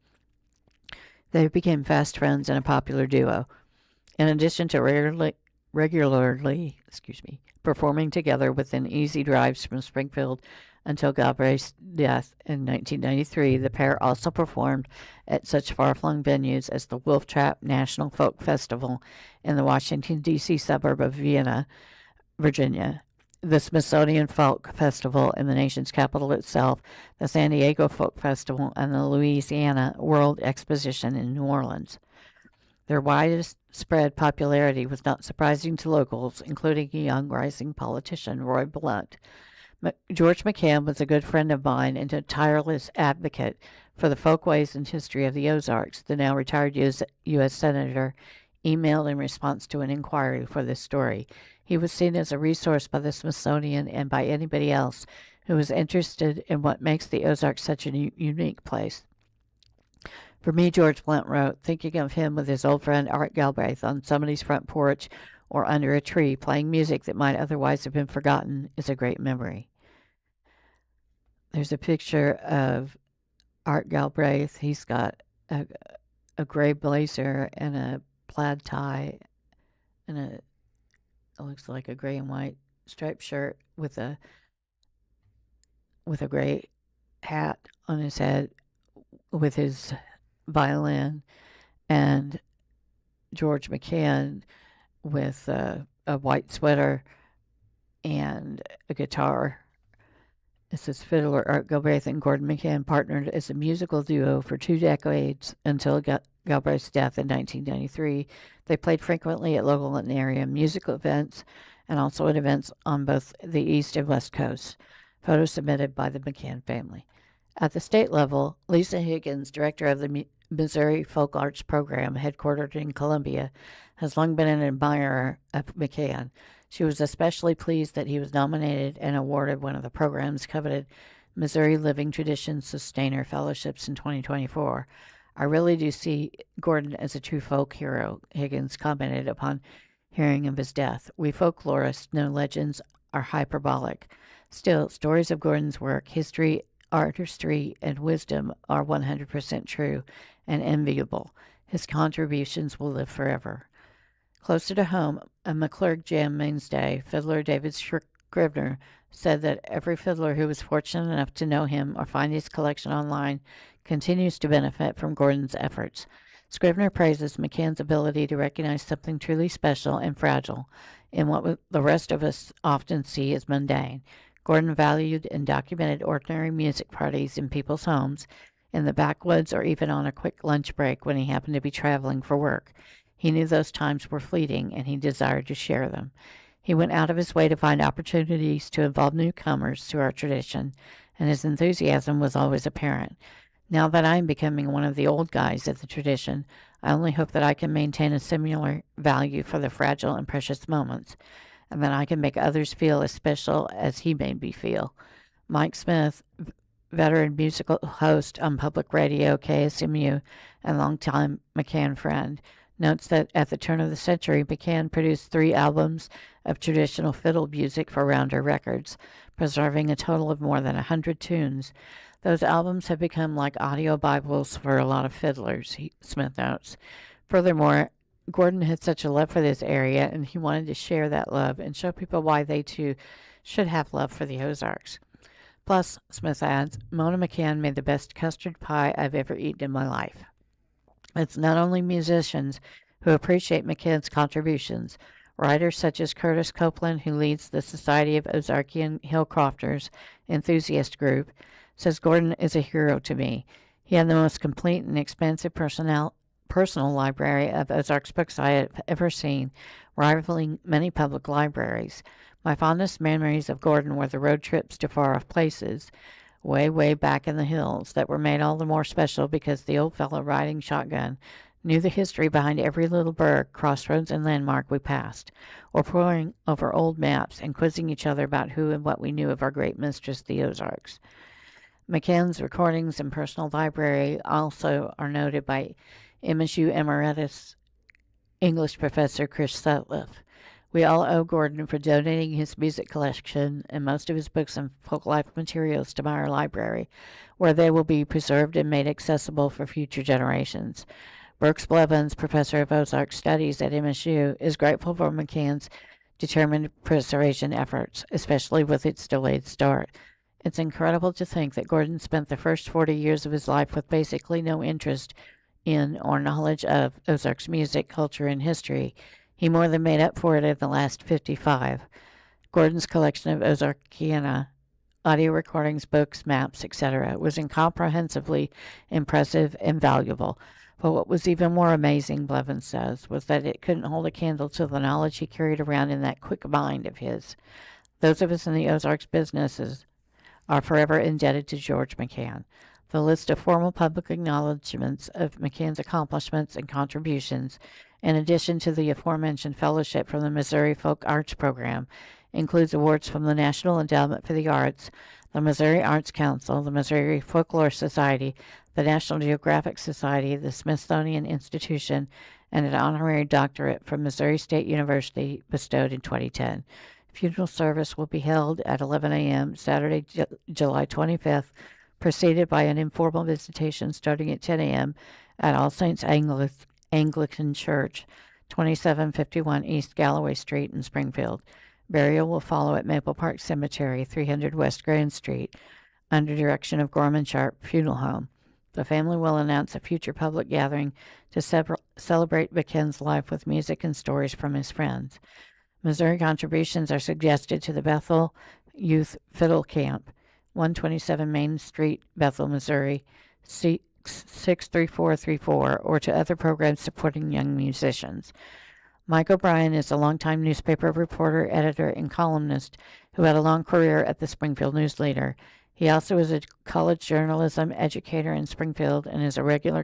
They became fast friends and a popular duo. In addition to regularly performing together within easy drives from Springfield until Galbraith's death in 1993. The pair also performed at such far-flung venues as the Wolf Trap National Folk Festival in the Washington, D.C. suburb of Vienna, Virginia, the Smithsonian Folk Festival in the nation's capital itself, the San Diego Folk Festival, and the Louisiana World Exposition in New Orleans. Their widest spread popularity was not surprising to locals, including a young rising politician, Roy Blunt. George McCann was a good friend of mine and a tireless advocate for the folkways and history of the Ozarks. The now retired U.S. Senator emailed in response to an inquiry for this story. He was seen as a resource by the Smithsonian and by anybody else who was interested in what makes the Ozarks such a unique place. For me, George Blunt wrote, thinking of him with his old friend Art Galbraith on somebody's front porch or under a tree playing music that might otherwise have been forgotten is a great memory. There's a picture of Art Galbraith. He's got a gray blazer and a plaid tie and it looks like a gray and white striped shirt with a gray hat on his head with his violin, and George McCann with a white sweater and a guitar. It says fiddler Art Galbraith and Gordon McCann partnered as a musical duo for 2 decades until Galbraith's death in 1993. They played frequently at local and area musical events and also at events on both the East and West Coasts. Photos submitted by the McCann family. At the state level, Lisa Higgins, director of the Missouri Folk Arts Program, headquartered in Columbia, has long been an admirer of McCann. She was especially pleased that he was nominated and awarded one of the program's coveted Missouri Living Traditions Sustainer Fellowships in 2024. I really do see Gordon as a true folk hero, Higgins commented upon hearing of his death. We folklorists know legends are hyperbolic. Still, stories of Gordon's work, history, artistry, and wisdom are 100% true and enviable. His contributions will live forever. Closer to home, a McClurg Jam mainstay, fiddler David Scrivener, said that every fiddler who was fortunate enough to know him or find his collection online continues to benefit from Gordon's efforts. Scrivener praises McCann's ability to recognize something truly special and fragile in what the rest of us often see as mundane. Gordon valued and documented ordinary music parties in people's homes, in the backwoods, or even on a quick lunch break when he happened to be traveling for work. He knew those times were fleeting, and he desired to share them. He went out of his way to find opportunities to involve newcomers to our tradition, and his enthusiasm was always apparent. Now that I am becoming one of the old guys of the tradition, I only hope that I can maintain a similar value for the fragile and precious moments, and that I can make others feel as special as he made me feel. Mike Smith, veteran musical host on public radio, KSMU, and longtime McCann friend, notes that at the turn of the century, McCann produced 3 albums of traditional fiddle music for Rounder Records, preserving a total of more than 100 tunes. Those albums have become like audio Bibles for a lot of fiddlers, Smith notes. Furthermore, Gordon had such a love for this area, and he wanted to share that love and show people why they too should have love for the Ozarks. Plus, Smith adds, Mona McCann made the best custard pie I've ever eaten in my life. It's not only musicians who appreciate McCann's contributions. Writers such as Curtis Copeland, who leads the Society of Ozarkian Hillcrofters enthusiast group, says Gordon is a hero to me. He had the most complete and expansive personal library of Ozarks books I have ever seen, rivaling many public libraries. My fondest memories of Gordon were the road trips to far-off places, way back in the hills, that were made all the more special because the old fellow riding shotgun knew the history behind every little burg, crossroads, and landmark we passed, or poring over old maps and quizzing each other about who and what we knew of our great mistress, the Ozarks. McCann's recordings and personal library also are noted by MSU Emeritus English Professor Chris Sutliff. We all owe Gordon for donating his music collection and most of his books and folk life materials to Meyer Library, where they will be preserved and made accessible for future generations. Brooks Blevins, professor of Ozark Studies at MSU, is grateful for McCann's determined preservation efforts, especially with its delayed start. It's incredible to think that Gordon spent the first 40 years of his life with basically no interest in or knowledge of Ozarks music, culture, and history. He more than made up for it in the last 55. Gordon's collection of Ozarkiana audio recordings, books, maps, etc., was incomprehensibly impressive and valuable. But what was even more amazing, Blevins says, was that it couldn't hold a candle to the knowledge he carried around in that quick mind of his. Those of us in the Ozarks businesses are forever indebted to George McCann. The list of formal public acknowledgments of McCann's accomplishments and contributions, in addition to the aforementioned fellowship from the Missouri Folk Arts Program, includes awards from the National Endowment for the Arts, the Missouri Arts Council, the Missouri Folklore Society, the National Geographic Society, the Smithsonian Institution, and an honorary doctorate from Missouri State University bestowed in 2010. Funeral service will be held at 11 a.m. Saturday, July 25th, preceded by an informal visitation starting at 10 a.m. at All Saints Anglican Church, 2751 East Galloway Street in Springfield. Burial will follow at Maple Park Cemetery, 300 West Grand Street, under direction of Gorman Sharp Funeral Home. The family will announce a future public gathering to celebrate McCann's life with music and stories from his friends. Missouri contributions are suggested to the Bethel Youth Fiddle Camp, 127 Main Street, Bethel, Missouri, 63434, or to other programs supporting young musicians. Mike O'Brien is a longtime newspaper reporter, editor, and columnist who had a long career at the Springfield News Leader. He also is a college journalism educator in Springfield and is a regular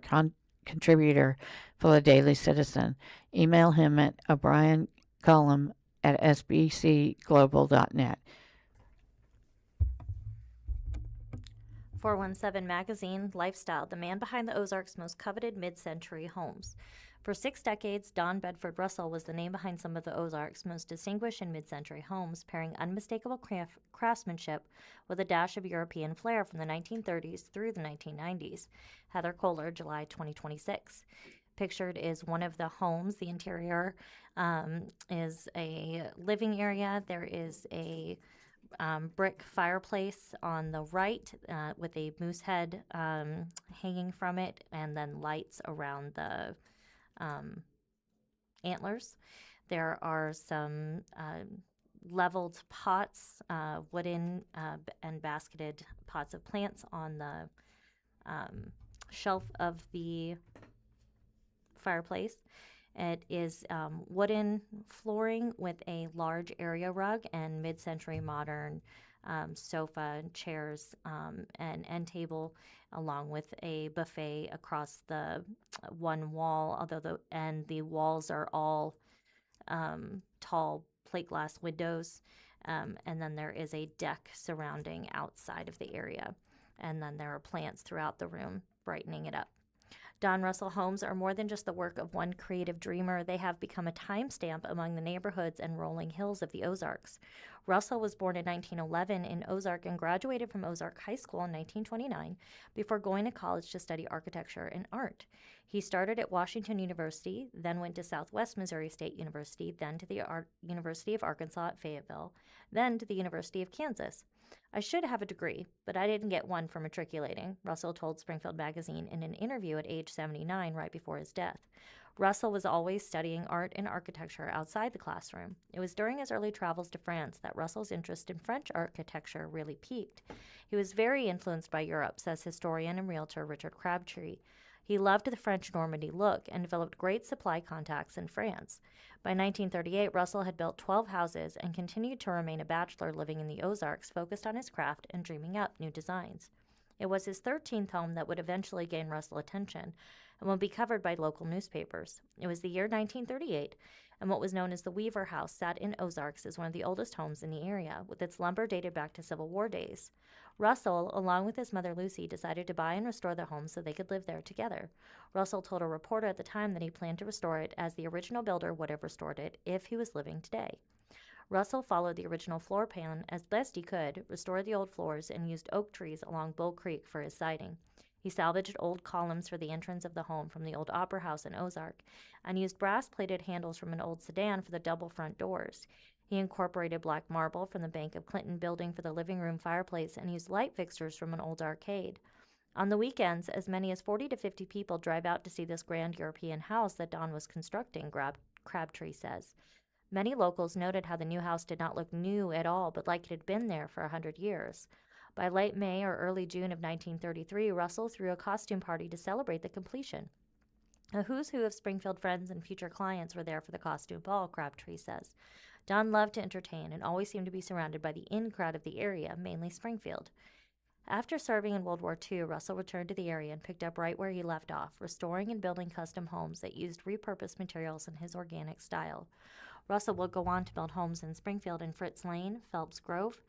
contributor for the Daily Citizen. Email him at o'briencolumn@sbcglobal.net. 417 Magazine Lifestyle, the man behind the Ozarks' most coveted mid-century homes. For 6 decades, Don Bedford Russell was the name behind some of the Ozarks' most distinguished and mid-century homes, pairing unmistakable craftsmanship with a dash of European flair from the 1930s through the 1990s. Heather Kohler, July 2026. Pictured is one of the homes. The interior is a living area. There is a brick fireplace on the right with a moose head hanging from it, and then lights around the antlers. There are some leveled pots, wooden and basketed pots of plants on the shelf of the fireplace. It is wooden flooring with a large area rug and mid-century modern sofa, chairs, and end table, along with a buffet across the one wall, although the walls are all tall plate glass windows, and then there is a deck surrounding outside of the area, and then there are plants throughout the room brightening it up. Don Russell homes are more than just the work of one creative dreamer. They have become a timestamp among the neighborhoods and rolling hills of the Ozarks. Russell was born in 1911 in Ozark and graduated from Ozark High School in 1929 before going to college to study architecture and art. He started at Washington University, then went to Southwest Missouri State University, then to the University of Arkansas at Fayetteville, then to the University of Kansas. I should have a degree, but I didn't get one for matriculating, Russell told Springfield Magazine in an interview at age 79 right before his death. Russell was always studying art and architecture outside the classroom. It was during his early travels to France that Russell's interest in French architecture really peaked. He was very influenced by Europe, says historian and realtor Richard Crabtree. He loved the French Normandy look and developed great supply contacts in France. By 1938, Russell had built 12 houses and continued to remain a bachelor living in the Ozarks, focused on his craft and dreaming up new designs. It was his 13th home that would eventually gain Russell attention and would be covered by local newspapers. It was the year 1938, and what was known as the Weaver House sat in Ozarks as one of the oldest homes in the area, with its lumber dated back to Civil War days. Russell, along with his mother Lucy, decided to buy and restore the home so they could live there together. Russell told a reporter at the time that he planned to restore it as the original builder would have restored it if he was living today. Russell followed the original floor plan as best he could, restored the old floors, and used oak trees along Bull Creek for his siding. He salvaged old columns for the entrance of the home from the old Opera House in Ozark and used brass-plated handles from an old sedan for the double front doors. He incorporated black marble from the Bank of Clinton building for the living room fireplace and used light fixtures from an old arcade. On the weekends, as many as 40 to 50 people drive out to see this grand European house that Don was constructing, Crabtree says. Many locals noted how the new house did not look new at all, but like it had been there for 100 years. By late May or early June of 1933, Russell threw a costume party to celebrate the completion. A who's who of Springfield friends and future clients were there for the costume ball, Crabtree says. Don loved to entertain and always seemed to be surrounded by the in crowd of the area, mainly Springfield. After serving in World War II, Russell returned to the area and picked up right where he left off, restoring and building custom homes that used repurposed materials in his organic style. Russell would go on to build homes in Springfield and Fritz Lane, Phelps Grove,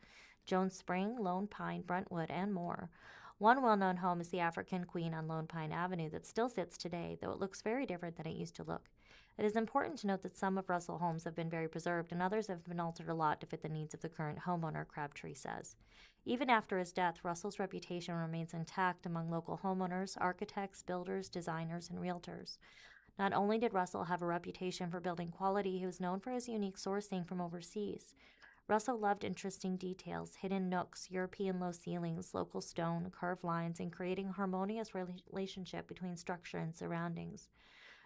Jones Spring, Lone Pine, Brentwood, and more. One well-known home is the African Queen on Lone Pine Avenue that still sits today, though it looks very different than it used to look. It is important to note that some of Russell's homes have been very preserved and others have been altered a lot to fit the needs of the current homeowner, Crabtree says. Even after his death, Russell's reputation remains intact among local homeowners, architects, builders, designers, and realtors. Not only did Russell have a reputation for building quality, he was known for his unique sourcing from overseas. Russell loved interesting details, hidden nooks, European low ceilings, local stone, curved lines, and creating a harmonious relationship between structure and surroundings.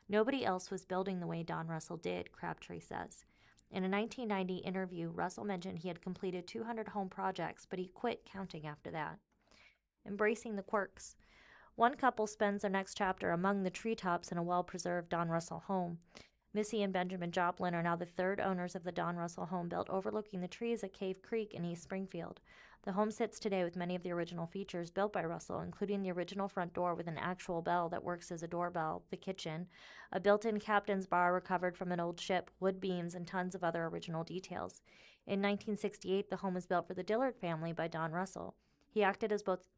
Nobody else was building the way Don Russell did, Crabtree says. In a 1990 interview, Russell mentioned he had completed 200 home projects, but he quit counting after that. Embracing the quirks. One couple spends their next chapter among the treetops in a well-preserved Don Russell home. Missy and Benjamin Joplin are now the third owners of the Don Russell home built overlooking the trees at Cave Creek in East Springfield. The home sits today with many of the original features built by Russell, including the original front door with an actual bell that works as a doorbell, the kitchen, a built-in captain's bar recovered from an old ship, wood beams, and tons of other original details. In 1968, the home was built for the Dillard family by Don Russell. He acted as both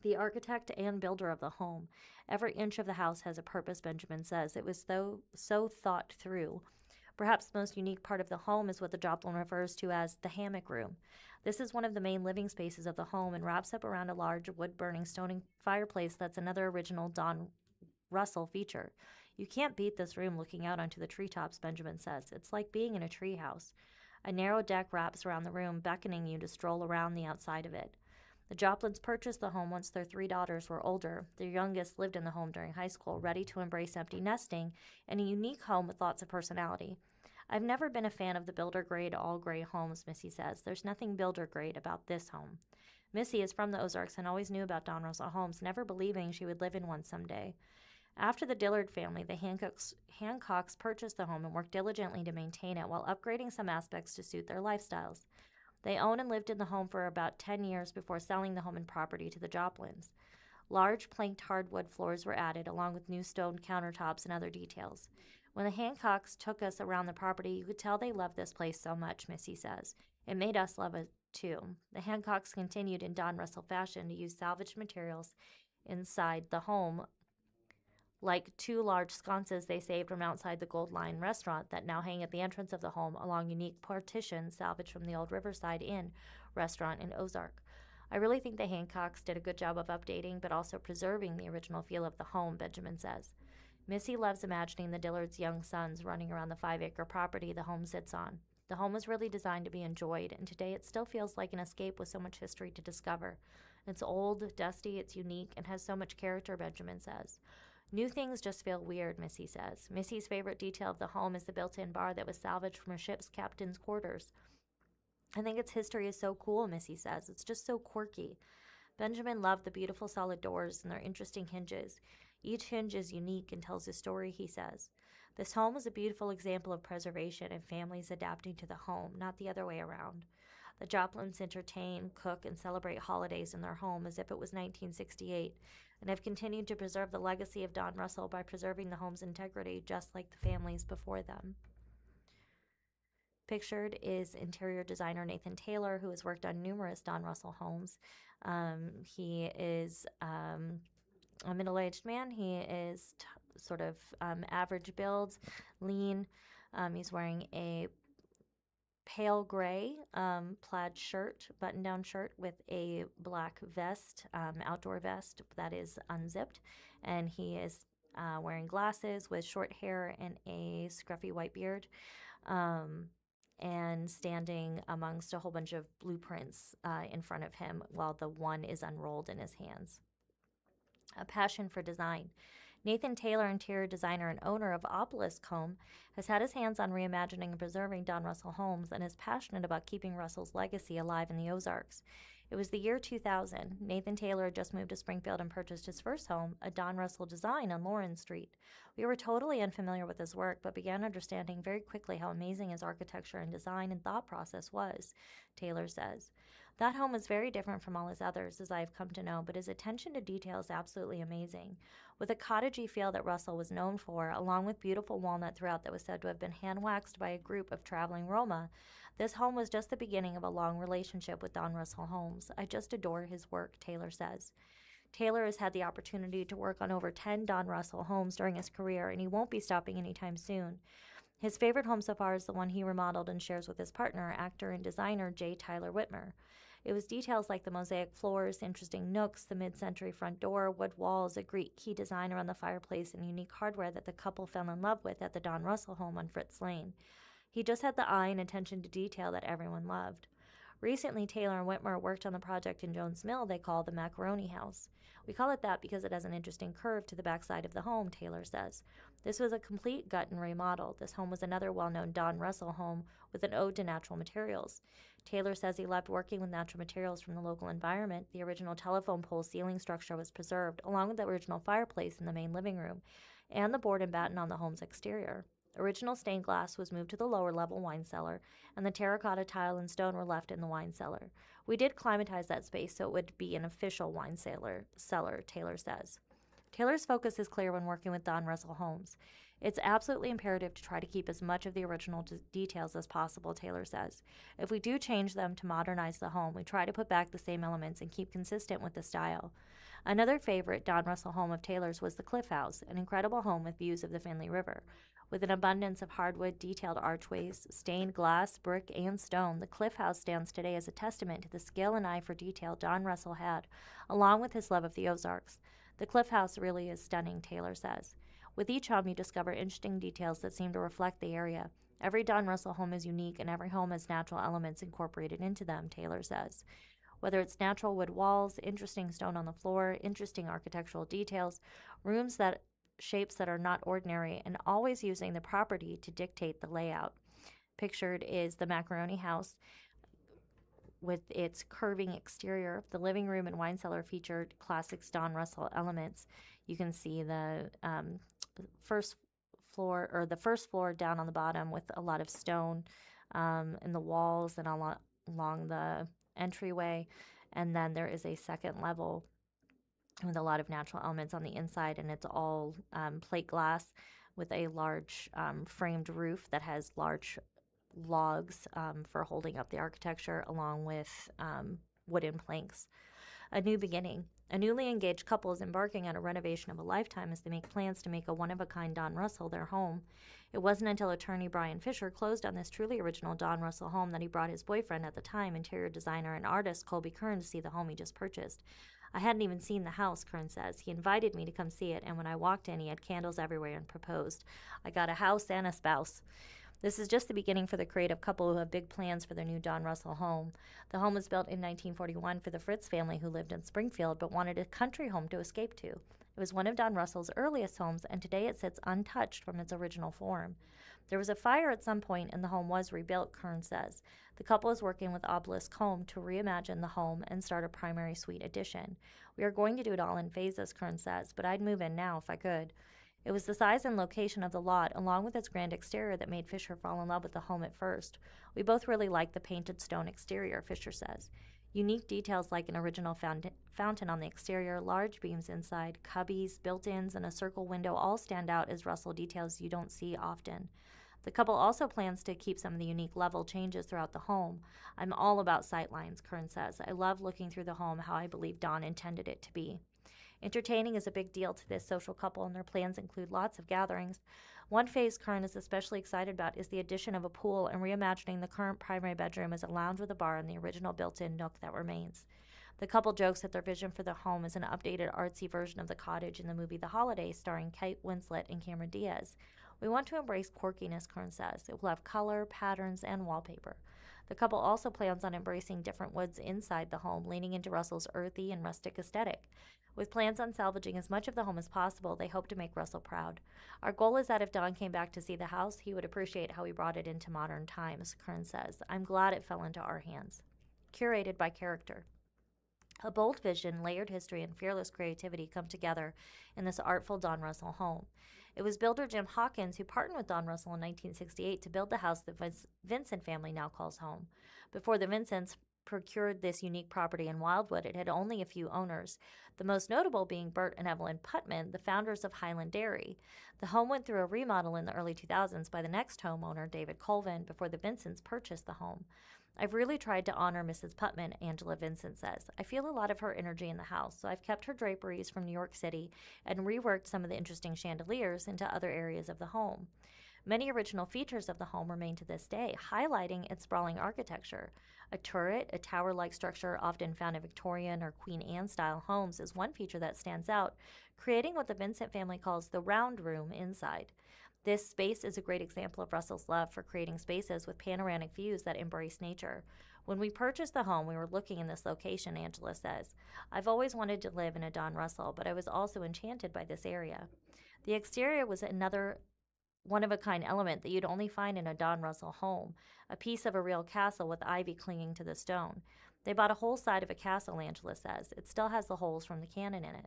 the architect and builder of the home. Every inch of the house has a purpose, Benjamin says. It was so thought through. Perhaps the most unique part of the home is what the Joplin refers to as the hammock room. This is one of the main living spaces of the home and wraps up around a large wood-burning stone fireplace that's another original Don Russell feature. You can't beat this room looking out onto the treetops, Benjamin says. It's like being in a treehouse. A narrow deck wraps around the room, beckoning you to stroll around the outside of it. The Joplins purchased the home once their 3 daughters were older. Their youngest lived in the home during high school, ready to embrace empty nesting and a unique home with lots of personality. I've never been a fan of the builder-grade, all-gray homes, Missy says. There's nothing builder-grade about this home. Missy is from the Ozarks and always knew about Don Russell homes, never believing she would live in one someday. After the Dillard family, the Hancocks purchased the home and worked diligently to maintain it while upgrading some aspects to suit their lifestyles. They owned and lived in the home for about 10 years before selling the home and property to the Joplins. Large planked hardwood floors were added, along with new stone countertops and other details. When the Hancocks took us around the property, you could tell they loved this place so much, Missy says. It made us love it, too. The Hancocks continued in Don Russell fashion to use salvaged materials inside the home, like 2 large sconces they saved from outside the Gold Lion restaurant that now hang at the entrance of the home along unique partitions salvaged from the old Riverside Inn restaurant in Ozark. I really think the Hancocks did a good job of updating but also preserving the original feel of the home, Benjamin says. Missy loves imagining the Dillards' young sons running around the 5-acre property the home sits on. The home was really designed to be enjoyed, and today it still feels like an escape with so much history to discover. It's old, dusty, it's unique, and has so much character, Benjamin says. New things just feel weird, Missy says. Missy's favorite detail of the home is the built-in bar that was salvaged from her ship's captain's quarters. I think its history is so cool, Missy says. It's just so quirky. Benjamin loved the beautiful solid doors and their interesting hinges. Each hinge is unique and tells a story, he says. This home is a beautiful example of preservation and families adapting to the home, not the other way around. The Joplins entertain, cook, and celebrate holidays in their home as if it was 1968, and have continued to preserve the legacy of Don Russell by preserving the home's integrity, just like the families before them. Pictured is interior designer Nathan Taylor, who has worked on numerous Don Russell homes. He is a middle-aged man. He is sort of average build, lean. He's wearing a pale gray plaid shirt, button-down shirt with a black vest, outdoor vest that is unzipped, and he is wearing glasses with short hair and a scruffy white beard. and standing amongst a whole bunch of blueprints in front of him while the one is unrolled in his hands. A passion for design. Nathan Taylor, interior designer and owner of Obelisk Home, has had his hands on reimagining and preserving Don Russell homes and is passionate about keeping Russell's legacy alive in the Ozarks. It was the year 2000. Nathan Taylor had just moved to Springfield and purchased his first home, a Don Russell design on Lawrence Street. We were totally unfamiliar with his work, but began understanding very quickly how amazing his architecture and design and thought process was, Taylor says. That home is very different from all his others, as I have come to know, but his attention to detail is absolutely amazing. With a cottagey feel that Russell was known for, along with beautiful walnut throughout that was said to have been hand-waxed by a group of traveling Roma, this home was just the beginning of a long relationship with Don Russell Homes. I just adore his work, Taylor says. Taylor has had the opportunity to work on over 10 Don Russell homes during his career, and he won't be stopping anytime soon. His favorite home so far is the one he remodeled and shares with his partner, actor and designer J. Tyler Whitmer. It was details like the mosaic floors, interesting nooks, the mid-century front door, wood walls, a Greek key design around the fireplace, and unique hardware that the couple fell in love with at the Don Russell home on Fritz Lane. He just had the eye and attention to detail that everyone loved. Recently, Taylor and Whitmer worked on the project in Jones Mill they call the Macaroni House. We call it that because it has an interesting curve to the backside of the home, Taylor says. This was a complete gut and remodel. This home was another well-known Don Russell home with an ode to natural materials. Taylor says he loved working with natural materials from the local environment. The original telephone pole ceiling structure was preserved, along with the original fireplace in the main living room, and the board and batten on the home's exterior. Original stained glass was moved to the lower level wine cellar, and the terracotta tile and stone were left in the wine cellar. We did climatize that space so it would be an official wine cellar, Taylor says. Taylor's focus is clear when working with Don Russell Homes. It's absolutely imperative to try to keep as much of the original details as possible, Taylor says. If we do change them to modernize the home, we try to put back the same elements and keep consistent with the style. Another favorite Don Russell home of Taylor's was the Cliff House, an incredible home with views of the Finley River. With an abundance of hardwood, detailed archways, stained glass, brick, and stone, the Cliff House stands today as a testament to the skill and eye for detail Don Russell had, along with his love of the Ozarks. The Cliff House really is stunning, Taylor says. With each home, you discover interesting details that seem to reflect the area. Every Don Russell home is unique, and every home has natural elements incorporated into them, Taylor says. Whether it's natural wood walls, interesting stone on the floor, interesting architectural details, shapes that are not ordinary, and always using the property to dictate the layout. Pictured is the Macaroni House with its curving exterior. The living room and wine cellar featured classic Don Russell elements. You can see the first floor down on the bottom with a lot of stone in the walls and along the entryway, and then there is a second level with a lot of natural elements on the inside, and it's all plate glass with a large framed roof that has large logs for holding up the architecture, along with wooden planks. A new beginning. A newly engaged couple is embarking on a renovation of a lifetime as they make plans to make a one-of-a-kind Don Russell their home. It wasn't until attorney Brian Fisher closed on this truly original Don Russell home that he brought his boyfriend at the time, interior designer and artist Colby Kern, to see the home he just purchased. I hadn't even seen the house, Kern says. He invited me to come see it, and when I walked in, he had candles everywhere and proposed. I got a house and a spouse. This is just the beginning for the creative couple who have big plans for their new Don Russell home. The home was built in 1941 for the Fritz family who lived in Springfield but wanted a country home to escape to. It was one of Don Russell's earliest homes, and today it sits untouched from its original form. There was a fire at some point and the home was rebuilt, Kern says. The couple is working with Obelisk Home to reimagine the home and start a primary suite addition. We are going to do it all in phases, Kern says, but I'd move in now if I could. It was the size and location of the lot, along with its grand exterior, that made Fisher fall in love with the home at first. We both really liked the painted stone exterior, Fisher says. Unique details like an original fountain on the exterior, large beams inside, cubbies, built-ins, and a circle window all stand out as Russell details you don't see often. The couple also plans to keep some of the unique level changes throughout the home. I'm all about sightlines, Kern says. I love looking through the home how I believe Don intended it to be. Entertaining is a big deal to this social couple, and their plans include lots of gatherings. One phase Kern is especially excited about is the addition of a pool and reimagining the current primary bedroom as a lounge with a bar and the original built-in nook that remains. The couple jokes that their vision for the home is an updated artsy version of the cottage in the movie The Holiday, starring Kate Winslet and Cameron Diaz. We want to embrace quirkiness, Kern says. It will have color, patterns, and wallpaper. The couple also plans on embracing different woods inside the home, leaning into Russell's earthy and rustic aesthetic. With plans on salvaging as much of the home as possible, they hope to make Russell proud. Our goal is that if Don came back to see the house, he would appreciate how we brought it into modern times, Kern says. I'm glad it fell into our hands. Curated by character. A bold vision, layered history, and fearless creativity come together in this artful Don Russell home. It was builder Jim Hawkins who partnered with Don Russell in 1968 to build the house that Vincent family now calls home. Before the Vincents procured this unique property in Wildwood, it had only a few owners, the most notable being Bert and Evelyn Putman, the founders of Highland Dairy. The home went through a remodel in the early 2000s by the next homeowner, David Colvin, before the Vincents purchased the home. I've really tried to honor Mrs. Putman, Angela Vincent says. I feel a lot of her energy in the house, so I've kept her draperies from New York City and reworked some of the interesting chandeliers into other areas of the home. Many original features of the home remain to this day, highlighting its sprawling architecture. A turret, a tower-like structure often found in Victorian or Queen Anne-style homes, is one feature that stands out, creating what the Vincent family calls the round room inside. This space is a great example of Russell's love for creating spaces with panoramic views that embrace nature. When we purchased the home, we were looking in this location, Angela says. I've always wanted to live in a Don Russell, but I was also enchanted by this area. The exterior was another one-of-a-kind element that you'd only find in a Don Russell home, a piece of a real castle with ivy clinging to the stone. They bought a whole side of a castle, Angela says. It still has the holes from the cannon in it.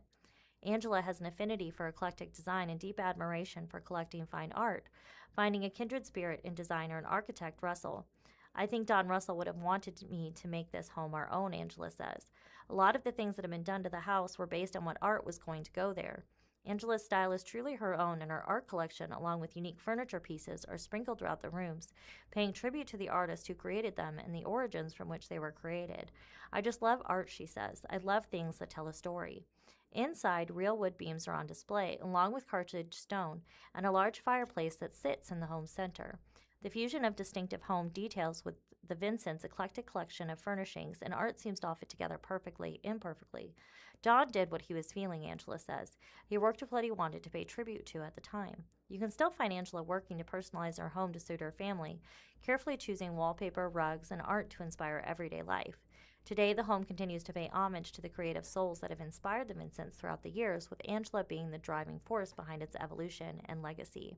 Angela has an affinity for eclectic design and deep admiration for collecting fine art, finding a kindred spirit in designer and architect Russell. I think Don Russell would have wanted me to make this home our own, Angela says. A lot of the things that have been done to the house were based on what art was going to go there. Angela's style is truly her own, and her art collection, along with unique furniture pieces, are sprinkled throughout the rooms, paying tribute to the artist who created them and the origins from which they were created. I just love art, she says. I love things that tell a story. Inside, real wood beams are on display, along with Carthage stone, and a large fireplace that sits in the home center. The fusion of distinctive home details with the Vincents' eclectic collection of furnishings and art seems to all fit together perfectly, imperfectly. Don did what he was feeling, Angela says. He worked with what he wanted to pay tribute to at the time. You can still find Angela working to personalize her home to suit her family, carefully choosing wallpaper, rugs, and art to inspire everyday life. Today, the home continues to pay homage to the creative souls that have inspired the Vincents throughout the years, with Angela being the driving force behind its evolution and legacy.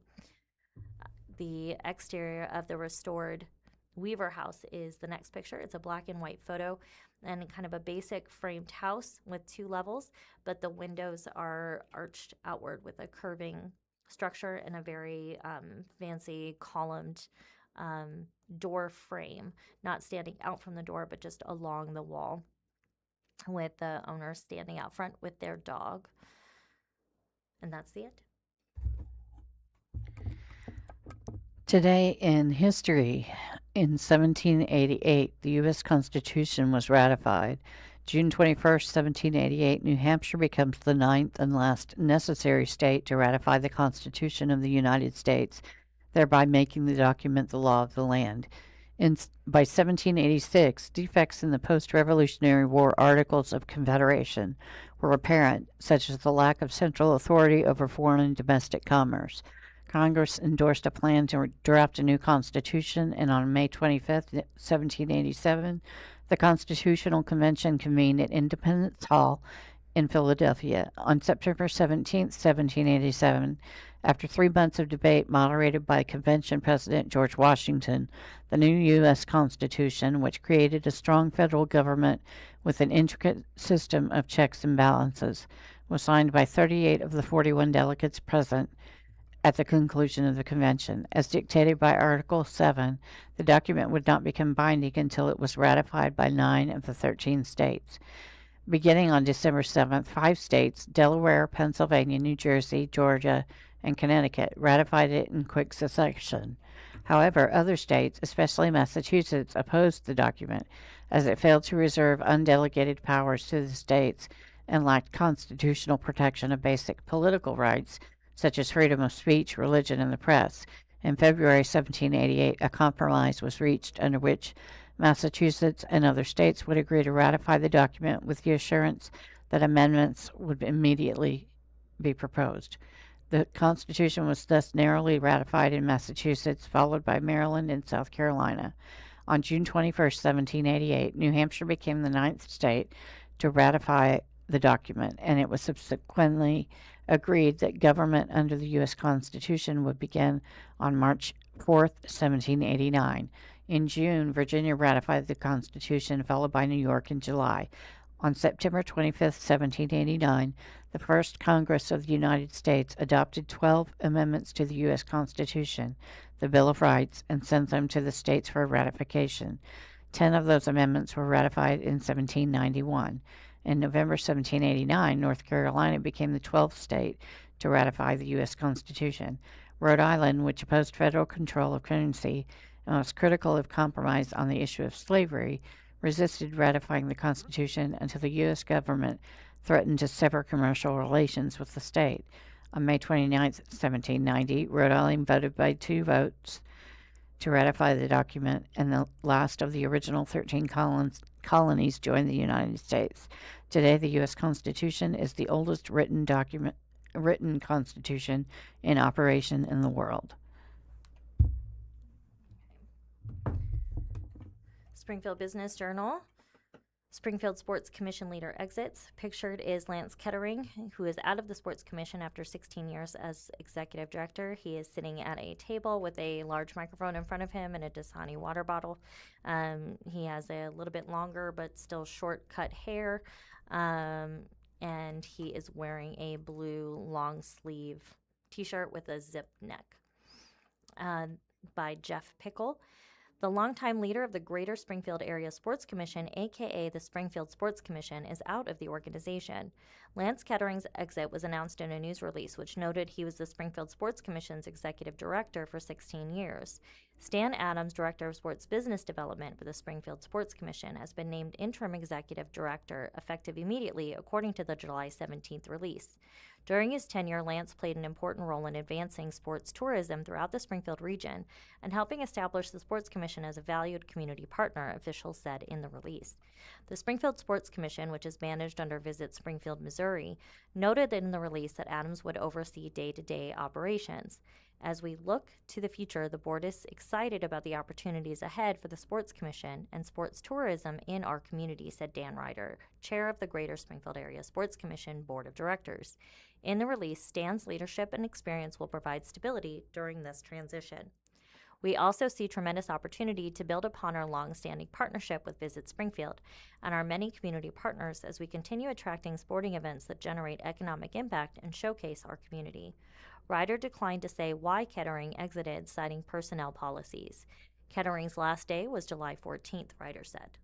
The exterior of the restored Weaver house is the next picture. It's a black and white photo and kind of a basic framed house with 2 levels, but the windows are arched outward with a curving structure and a very fancy columned door frame, not standing out from the door, but just along the wall, with the owner standing out front with their dog. And that's it. Today in history, in 1788, the U.S. Constitution was ratified. June 21st, 1788, New Hampshire becomes the 9th and last necessary state to ratify the Constitution of the United States, thereby making the document the law of the land. By 1786, defects in the post-Revolutionary War Articles of Confederation were apparent, such as the lack of central authority over foreign and domestic commerce. Congress endorsed a plan to draft a new constitution, and on May 25, 1787, the Constitutional Convention convened at Independence Hall in Philadelphia. On September 17, 1787, after 3 months of debate moderated by Convention President George Washington, the new U.S. Constitution, which created a strong federal government with an intricate system of checks and balances, was signed by 38 of the 41 delegates present at the conclusion of the convention. As dictated by Article 7, the document would not become binding until it was ratified by 9 of the 13 states. Beginning on December 7th, 5 states, Delaware, Pennsylvania, New Jersey, Georgia, and Connecticut, ratified it in quick succession. However, other states, especially Massachusetts, opposed the document, as it failed to reserve undelegated powers to the states and lacked constitutional protection of basic political rights, such as freedom of speech, religion, and the press. In February 1788, a compromise was reached under which Massachusetts and other states would agree to ratify the document with the assurance that amendments would immediately be proposed. The Constitution was thus narrowly ratified in Massachusetts, followed by Maryland and South Carolina. On June 21st, 1788, New Hampshire became the ninth state to ratify the document, and it was subsequently agreed that government under the U.S. Constitution would begin on March 4th, 1789. In June, Virginia ratified the Constitution, followed by New York in July. On September 25th, 1789, the first Congress of the United States adopted 12 amendments to the U.S. Constitution, the Bill of Rights, and sent them to the states for ratification. 10 of those amendments were ratified in 1791. In November 1789, North Carolina became the 12th state to ratify the U.S. Constitution. Rhode Island, which opposed federal control of currency and was critical of compromise on the issue of slavery, resisted ratifying the Constitution until the U.S. government threatened to sever commercial relations with the state. On May 29, 1790, Rhode Island voted by 2 votes to ratify the document, and the last of the original 13 colonies joined the United States. Today, the U.S. Constitution is the oldest written constitution in operation in the world. Springfield Business Journal. Springfield Sports Commission leader exits. Pictured is Lance Kettering, who is out of the Sports Commission after 16 years as executive director. He is sitting at a table with a large microphone in front of him and a Dasani water bottle. He has a little bit longer but still short-cut hair, and he is wearing a blue long-sleeve T-shirt with a zip neck. By Jeff Pickle. The longtime leader of the Greater Springfield Area Sports Commission, a.k.a. the Springfield Sports Commission, is out of the organization. Lance Kettering's exit was announced in a news release, which noted he was the Springfield Sports Commission's executive director for 16 years. Stan Adams, director of sports business development for the Springfield Sports Commission, has been named interim executive director, effective immediately, according to the July 17th release. During his tenure, Lance played an important role in advancing sports tourism throughout the Springfield region and helping establish the Sports Commission as a valued community partner, officials said in the release. The Springfield Sports Commission, which is managed under Visit Springfield, Missouri, noted in the release that Adams would oversee day-to-day operations. As we look to the future, the board is excited about the opportunities ahead for the Sports Commission and sports tourism in our community, said Dan Ryder, chair of the Greater Springfield Area Sports Commission Board of Directors. In the release, Stan's leadership and experience will provide stability during this transition. We also see tremendous opportunity to build upon our long-standing partnership with Visit Springfield and our many community partners as we continue attracting sporting events that generate economic impact and showcase our community. Ryder declined to say why Kettering exited, citing personnel policies. Kettering's last day was July 14th, Ryder said.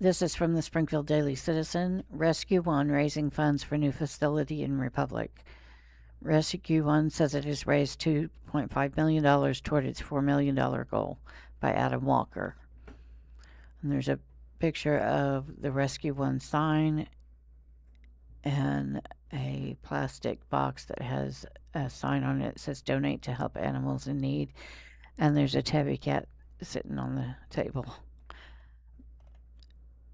This is from the Springfield Daily Citizen. Rescue One raising funds for new facility in Republic. Rescue One says it has raised $2.5 million toward its $4 million goal, by Adam Walker. And there's a picture of the Rescue One sign and a plastic box that has a sign on it that says donate to help animals in need. And there's a tabby cat sitting on the table.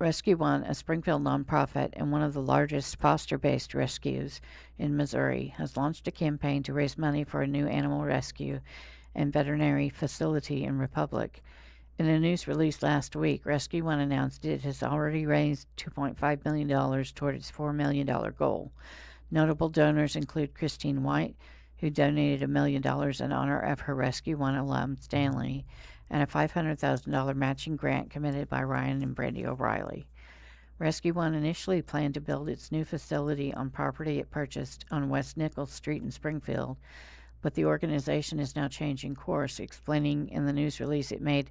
Rescue One, a Springfield nonprofit and one of the largest foster-based rescues in Missouri, has launched a campaign to raise money for a new animal rescue and veterinary facility in Republic. In a news release last week, Rescue One announced it has already raised $2.5 million toward its $4 million goal. Notable donors include Christine White, who donated $1 million in honor of her Rescue One alum, Stanley, and a $500,000 matching grant committed by Ryan and Brandy O'Reilly. Rescue One initially planned to build its new facility on property it purchased on West Nichols Street in Springfield, but the organization is now changing course, explaining in the news release it made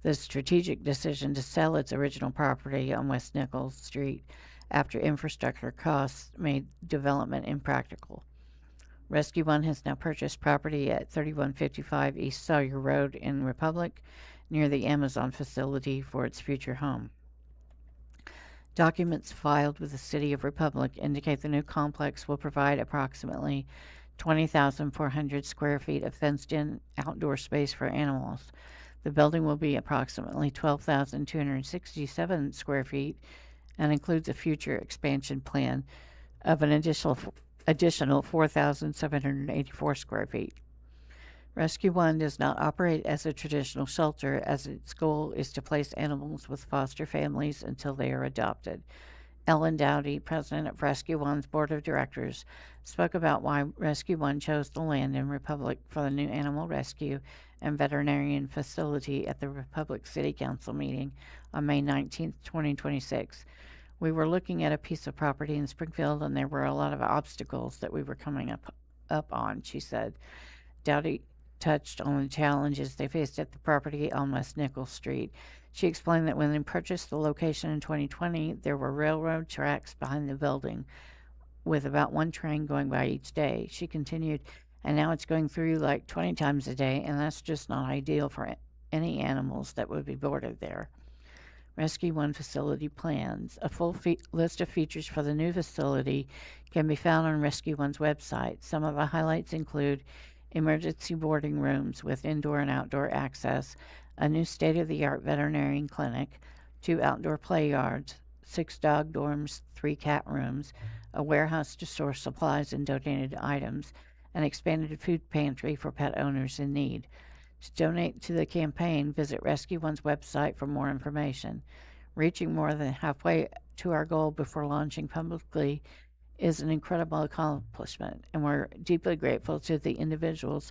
the strategic decision to sell its original property on West Nichols Street after infrastructure costs made development impractical. Rescue One has now purchased property at 3155 East Sawyer Road in Republic, near the Amazon facility, for its future home. Documents filed with the City of Republic indicate the new complex will provide approximately 20,400 square feet of fenced-in outdoor space for animals. The building will be approximately 12,267 square feet and includes a future expansion plan of an additional 4,784 square feet. Rescue One does not operate as a traditional shelter, as its goal is to place animals with foster families until they are adopted. Ellen Dowdy, president of Rescue One's board of directors, spoke about why Rescue One chose the land in Republic for the new animal rescue and veterinarian facility at the Republic City Council meeting on May 19, 2026. We were looking at a piece of property in Springfield, and there were a lot of obstacles that we were coming up on, she said. Dowdy touched on the challenges they faced at the property on West Nichols Street. She explained that when they purchased the location in 2020, there were railroad tracks behind the building with about one train going by each day. She continued, and now it's going through like 20 times a day, and that's just not ideal for any animals that would be boarded there. Rescue One facility plans. A full list of features for the new facility can be found on Rescue One's website. Some of the highlights include emergency boarding rooms with indoor and outdoor access, a new state-of-the-art veterinarian clinic, 2 outdoor play yards, 6 dog dorms, 3 cat rooms, a warehouse to store supplies and donated items, an expanded food pantry for pet owners in need. To donate to the campaign, visit Rescue One's website for more information. Reaching more than halfway to our goal before launching publicly is an incredible accomplishment, and we're deeply grateful to the individuals,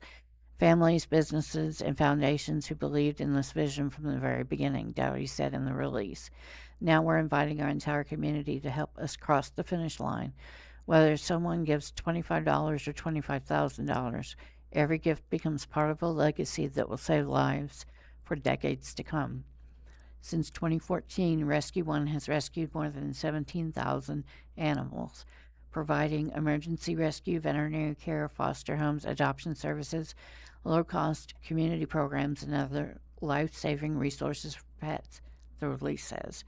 families, businesses, and foundations who believed in this vision from the very beginning, Dowdy said in the release. Now we're inviting our entire community to help us cross the finish line. Whether someone gives $25 or $25,000, every gift becomes part of a legacy that will save lives for decades to come. Since 2014, Rescue One has rescued more than 17,000 animals, providing emergency rescue, veterinary care, foster homes, adoption services, low-cost community programs, and other life-saving resources for pets, the release says.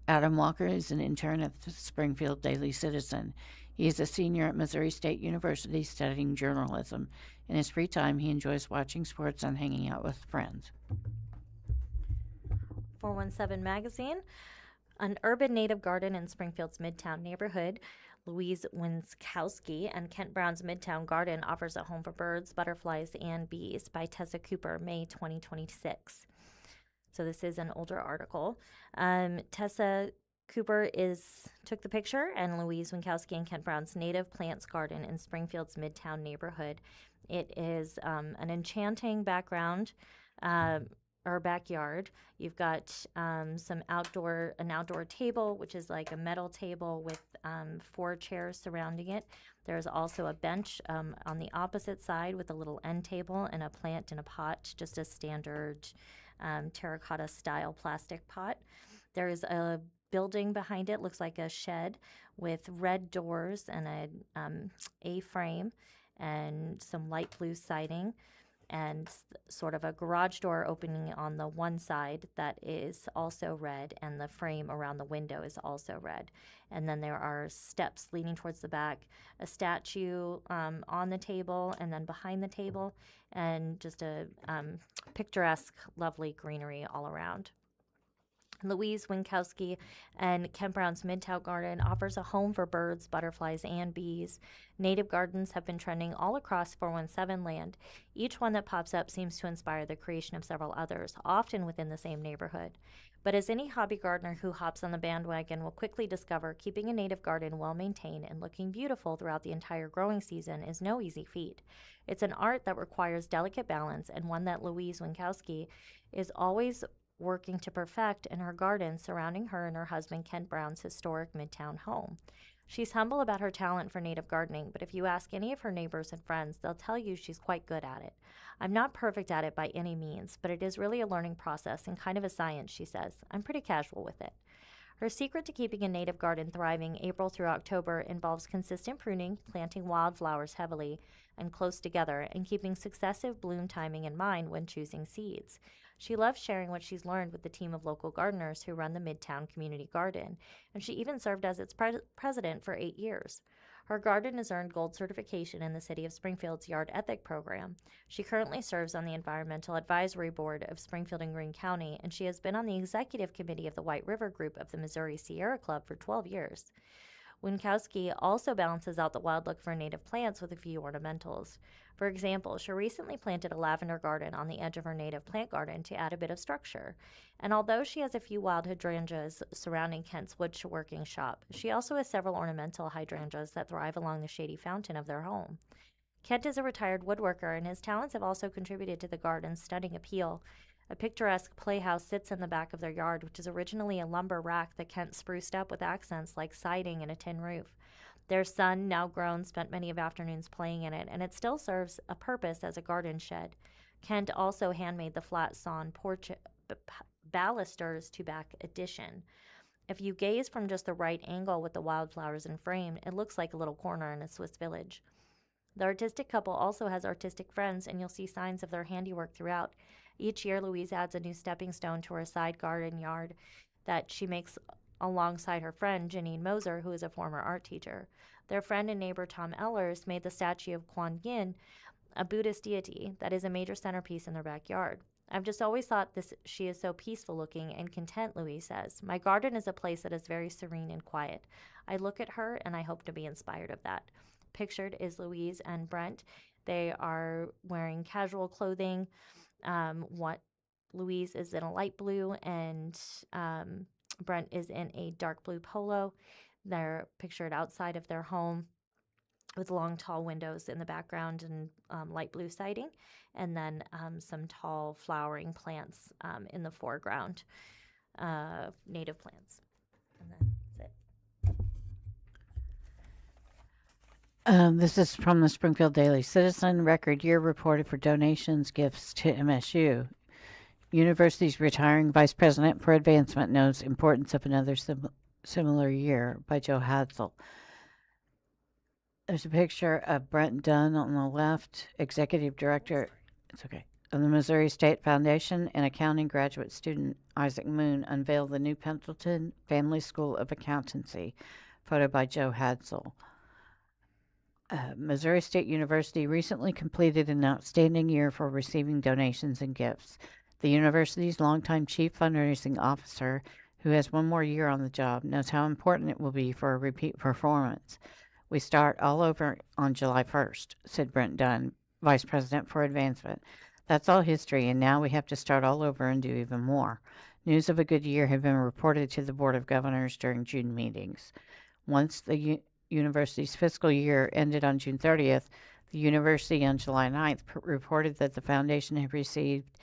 Adam Walker is an intern at the Springfield Daily Citizen. He is a senior at Missouri State University studying journalism. In his free time, he enjoys watching sports and hanging out with friends. 417 Magazine. An urban native garden in Springfield's Midtown neighborhood, Louise Winskowski and Kent Brown's Midtown Garden offers a home for birds, butterflies, and bees by Tessa Cooper, May 2026. So this is an older article. Tessa Cooper took the picture, and Louise Winkowski and Kent Brown's Native Plants Garden in Springfield's Midtown neighborhood. It is an enchanting background or backyard. You've got an outdoor table, which is like a metal table with 4 chairs surrounding it. There's also a bench on the opposite side with a little end table and a plant in a pot, just a standard terracotta style plastic pot. There's a building behind it, looks like a shed with red doors and a A-frame and some light blue siding, and sort of a garage door opening on the one side that is also red, and the frame around the window is also red. And then there are steps leading towards the back, a statue on the table, and then behind the table, and just a picturesque, lovely greenery all around. Louise Winkowski and Kent Brown's Midtown Garden offers a home for birds, butterflies, and bees. Native gardens have been trending all across 417 land. Each one that pops up seems to inspire the creation of several others, often within the same neighborhood. But as any hobby gardener who hops on the bandwagon will quickly discover, keeping a native garden well maintained and looking beautiful throughout the entire growing season is no easy feat. It's an art that requires delicate balance, and one that Louise Winkowski is always working to perfect in her garden surrounding her and her husband Kent Brown's historic Midtown home. She's humble about her talent for native gardening, but if you ask any of her neighbors and friends, they'll tell you she's quite good at it. I'm not perfect at it by any means, but it is really a learning process and kind of a science, she says. I'm pretty casual with it. Her secret to keeping a native garden thriving April through October involves consistent pruning, planting wildflowers heavily and close together, and keeping successive bloom timing in mind when choosing seeds. She loves sharing what she's learned with the team of local gardeners who run the Midtown Community Garden, and she even served as its president for 8 years. Her garden has earned gold certification in the City of Springfield's Yard Ethic program. She currently serves on the Environmental Advisory Board of Springfield and Greene County, and she has been on the executive committee of the White River Group of the Missouri Sierra Club for 12 years. Winkowski also balances out the wild look for native plants with a few ornamentals. For example, she recently planted a lavender garden on the edge of her native plant garden to add a bit of structure. And although she has a few wild hydrangeas surrounding Kent's woodworking shop, she also has several ornamental hydrangeas that thrive along the shady fountain of their home. Kent is a retired woodworker, and his talents have also contributed to the garden's stunning appeal. A picturesque playhouse sits in the back of their yard, which is originally a lumber rack that Kent spruced up with accents like siding and a tin roof. Their son, now grown, spent many of afternoons playing in it, and it still serves a purpose as a garden shed. Kent also handmade the flat sawn porch balusters to back addition. If you gaze from just the right angle with the wildflowers in frame, it looks like a little corner in a Swiss village. The artistic couple also has artistic friends, and you'll see signs of their handiwork throughout. Each year, Louise adds a new stepping stone to her side garden yard that she makes alongside her friend, Janine Moser, who is a former art teacher. Their friend and neighbor, Tom Ellers, made the statue of Kuan Yin, a Buddhist deity that is a major centerpiece in their backyard. I've just always thought she is so peaceful looking and content, Louise says. My garden is a place that is very serene and quiet. I look at her and I hope to be inspired of that. Pictured is Louise and Brent. They are wearing casual clothing. Louise is in a light blue and Brent is in a dark blue polo. They're pictured outside of their home with long, tall windows in the background and light blue siding, and then some tall flowering plants in the foreground, native plants. And that's it. This is from the Springfield Daily Citizen. Record year reported for donations, gifts to MSU. University's retiring vice president for advancement knows importance of another similar year by Joe Hadsel. There's a picture of Brent Dunn on the left, executive director. It's okay. Of the Missouri State Foundation, and accounting graduate student Isaac Moon unveiled the new Pendleton Family School of Accountancy. Photo by Joe Hadsel. Missouri State University recently completed an outstanding year for receiving donations and gifts. The university's longtime chief fundraising officer, who has one more year on the job, knows how important it will be for a repeat performance. We start all over on July 1st, said Brent Dunn, vice president for advancement. That's all history, and now we have to start all over and do even more. News of a good year had been reported to the Board of Governors during June meetings. Once the university's fiscal year ended on June 30th, the university on July 9th reported that the foundation had received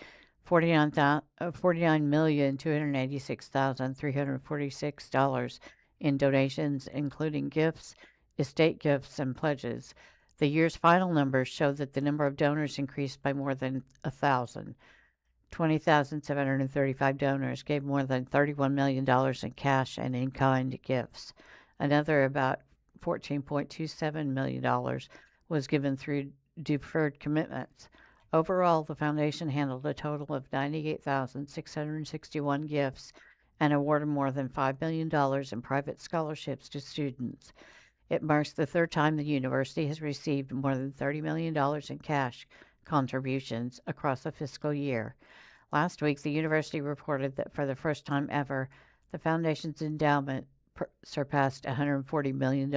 $49,286,346 in donations, including gifts, estate gifts, and pledges. The year's final numbers showed that the number of donors increased by more than 1,000. 20,735 donors gave more than $31 million in cash and in-kind gifts. Another about $14.27 million was given through deferred commitments. Overall, the foundation handled a total of 98,661 gifts and awarded more than $5 million in private scholarships to students. It marks the third time the university has received more than $30 million in cash contributions across a fiscal year. Last week, the university reported that for the first time ever, the foundation's endowment surpassed $140 million.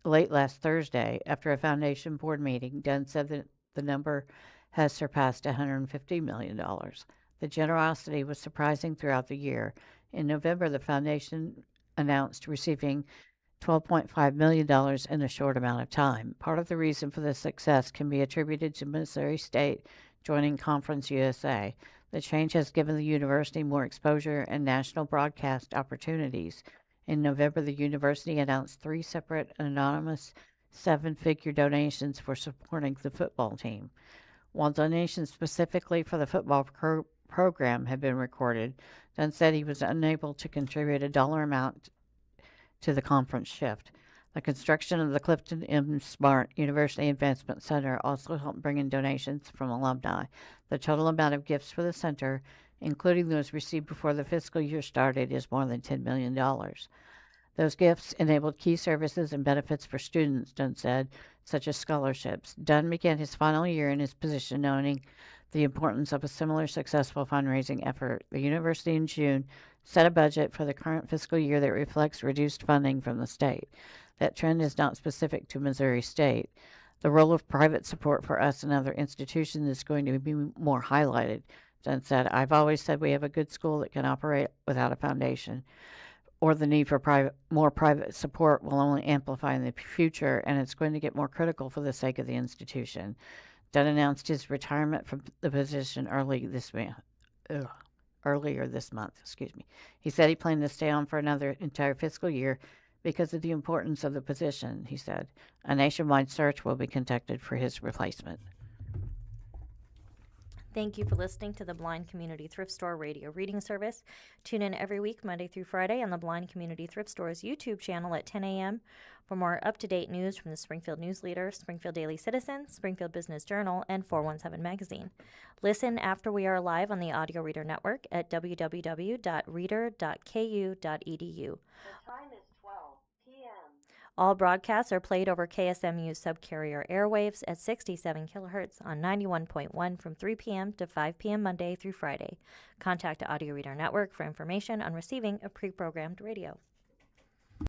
Late last Thursday, after a foundation board meeting, Dunn said that the number has surpassed $150 million. The generosity was surprising throughout the year. In November, the foundation announced receiving $12.5 million in a short amount of time. Part of the reason for this success can be attributed to Missouri State joining Conference USA. The change has given the university more exposure and national broadcast opportunities. In November, the university announced 3 separate anonymous 7-figure donations for supporting the football team. While donations specifically for the football program had been recorded, Dunn said he was unable to contribute a dollar amount to the conference shift. The construction of the Clifton M. Smart University Advancement Center also helped bring in donations from alumni. The total amount of gifts for the center, including those received before the fiscal year started, is more than $10 million. Those gifts enabled key services and benefits for students, Dunn said, such as scholarships. Dunn began his final year in his position knowing the importance of a similar successful fundraising effort. The university in June set a budget for the current fiscal year that reflects reduced funding from the state. That trend is not specific to Missouri State. The role of private support for us and other institutions is going to be more highlighted, Dunn said. I've always said we have a good school that can operate without a foundation, or the need for more private support will only amplify in the future, and it's going to get more critical for the sake of the institution. Dunn announced his retirement from the position earlier this month. He said he planned to stay on for another entire fiscal year because of the importance of the position, he said. A nationwide search will be conducted for his replacement. Thank you for listening to the Blind Community Thrift Store radio reading service. Tune in every week, Monday through Friday, on the Blind Community Thrift Store's YouTube channel at 10 a.m. for more up-to-date news from the Springfield News Leader, Springfield Daily Citizen, Springfield Business Journal, and 417 Magazine. Listen after we are live on the Audio Reader Network at www.reader.ku.edu. The time is 12 p.m. All broadcasts are played over KSMU's subcarrier airwaves at 67 kilohertz on 91.1 from 3 p.m. to 5 p.m. Monday through Friday. Contact Audio Reader Network for information on receiving a pre-programmed radio.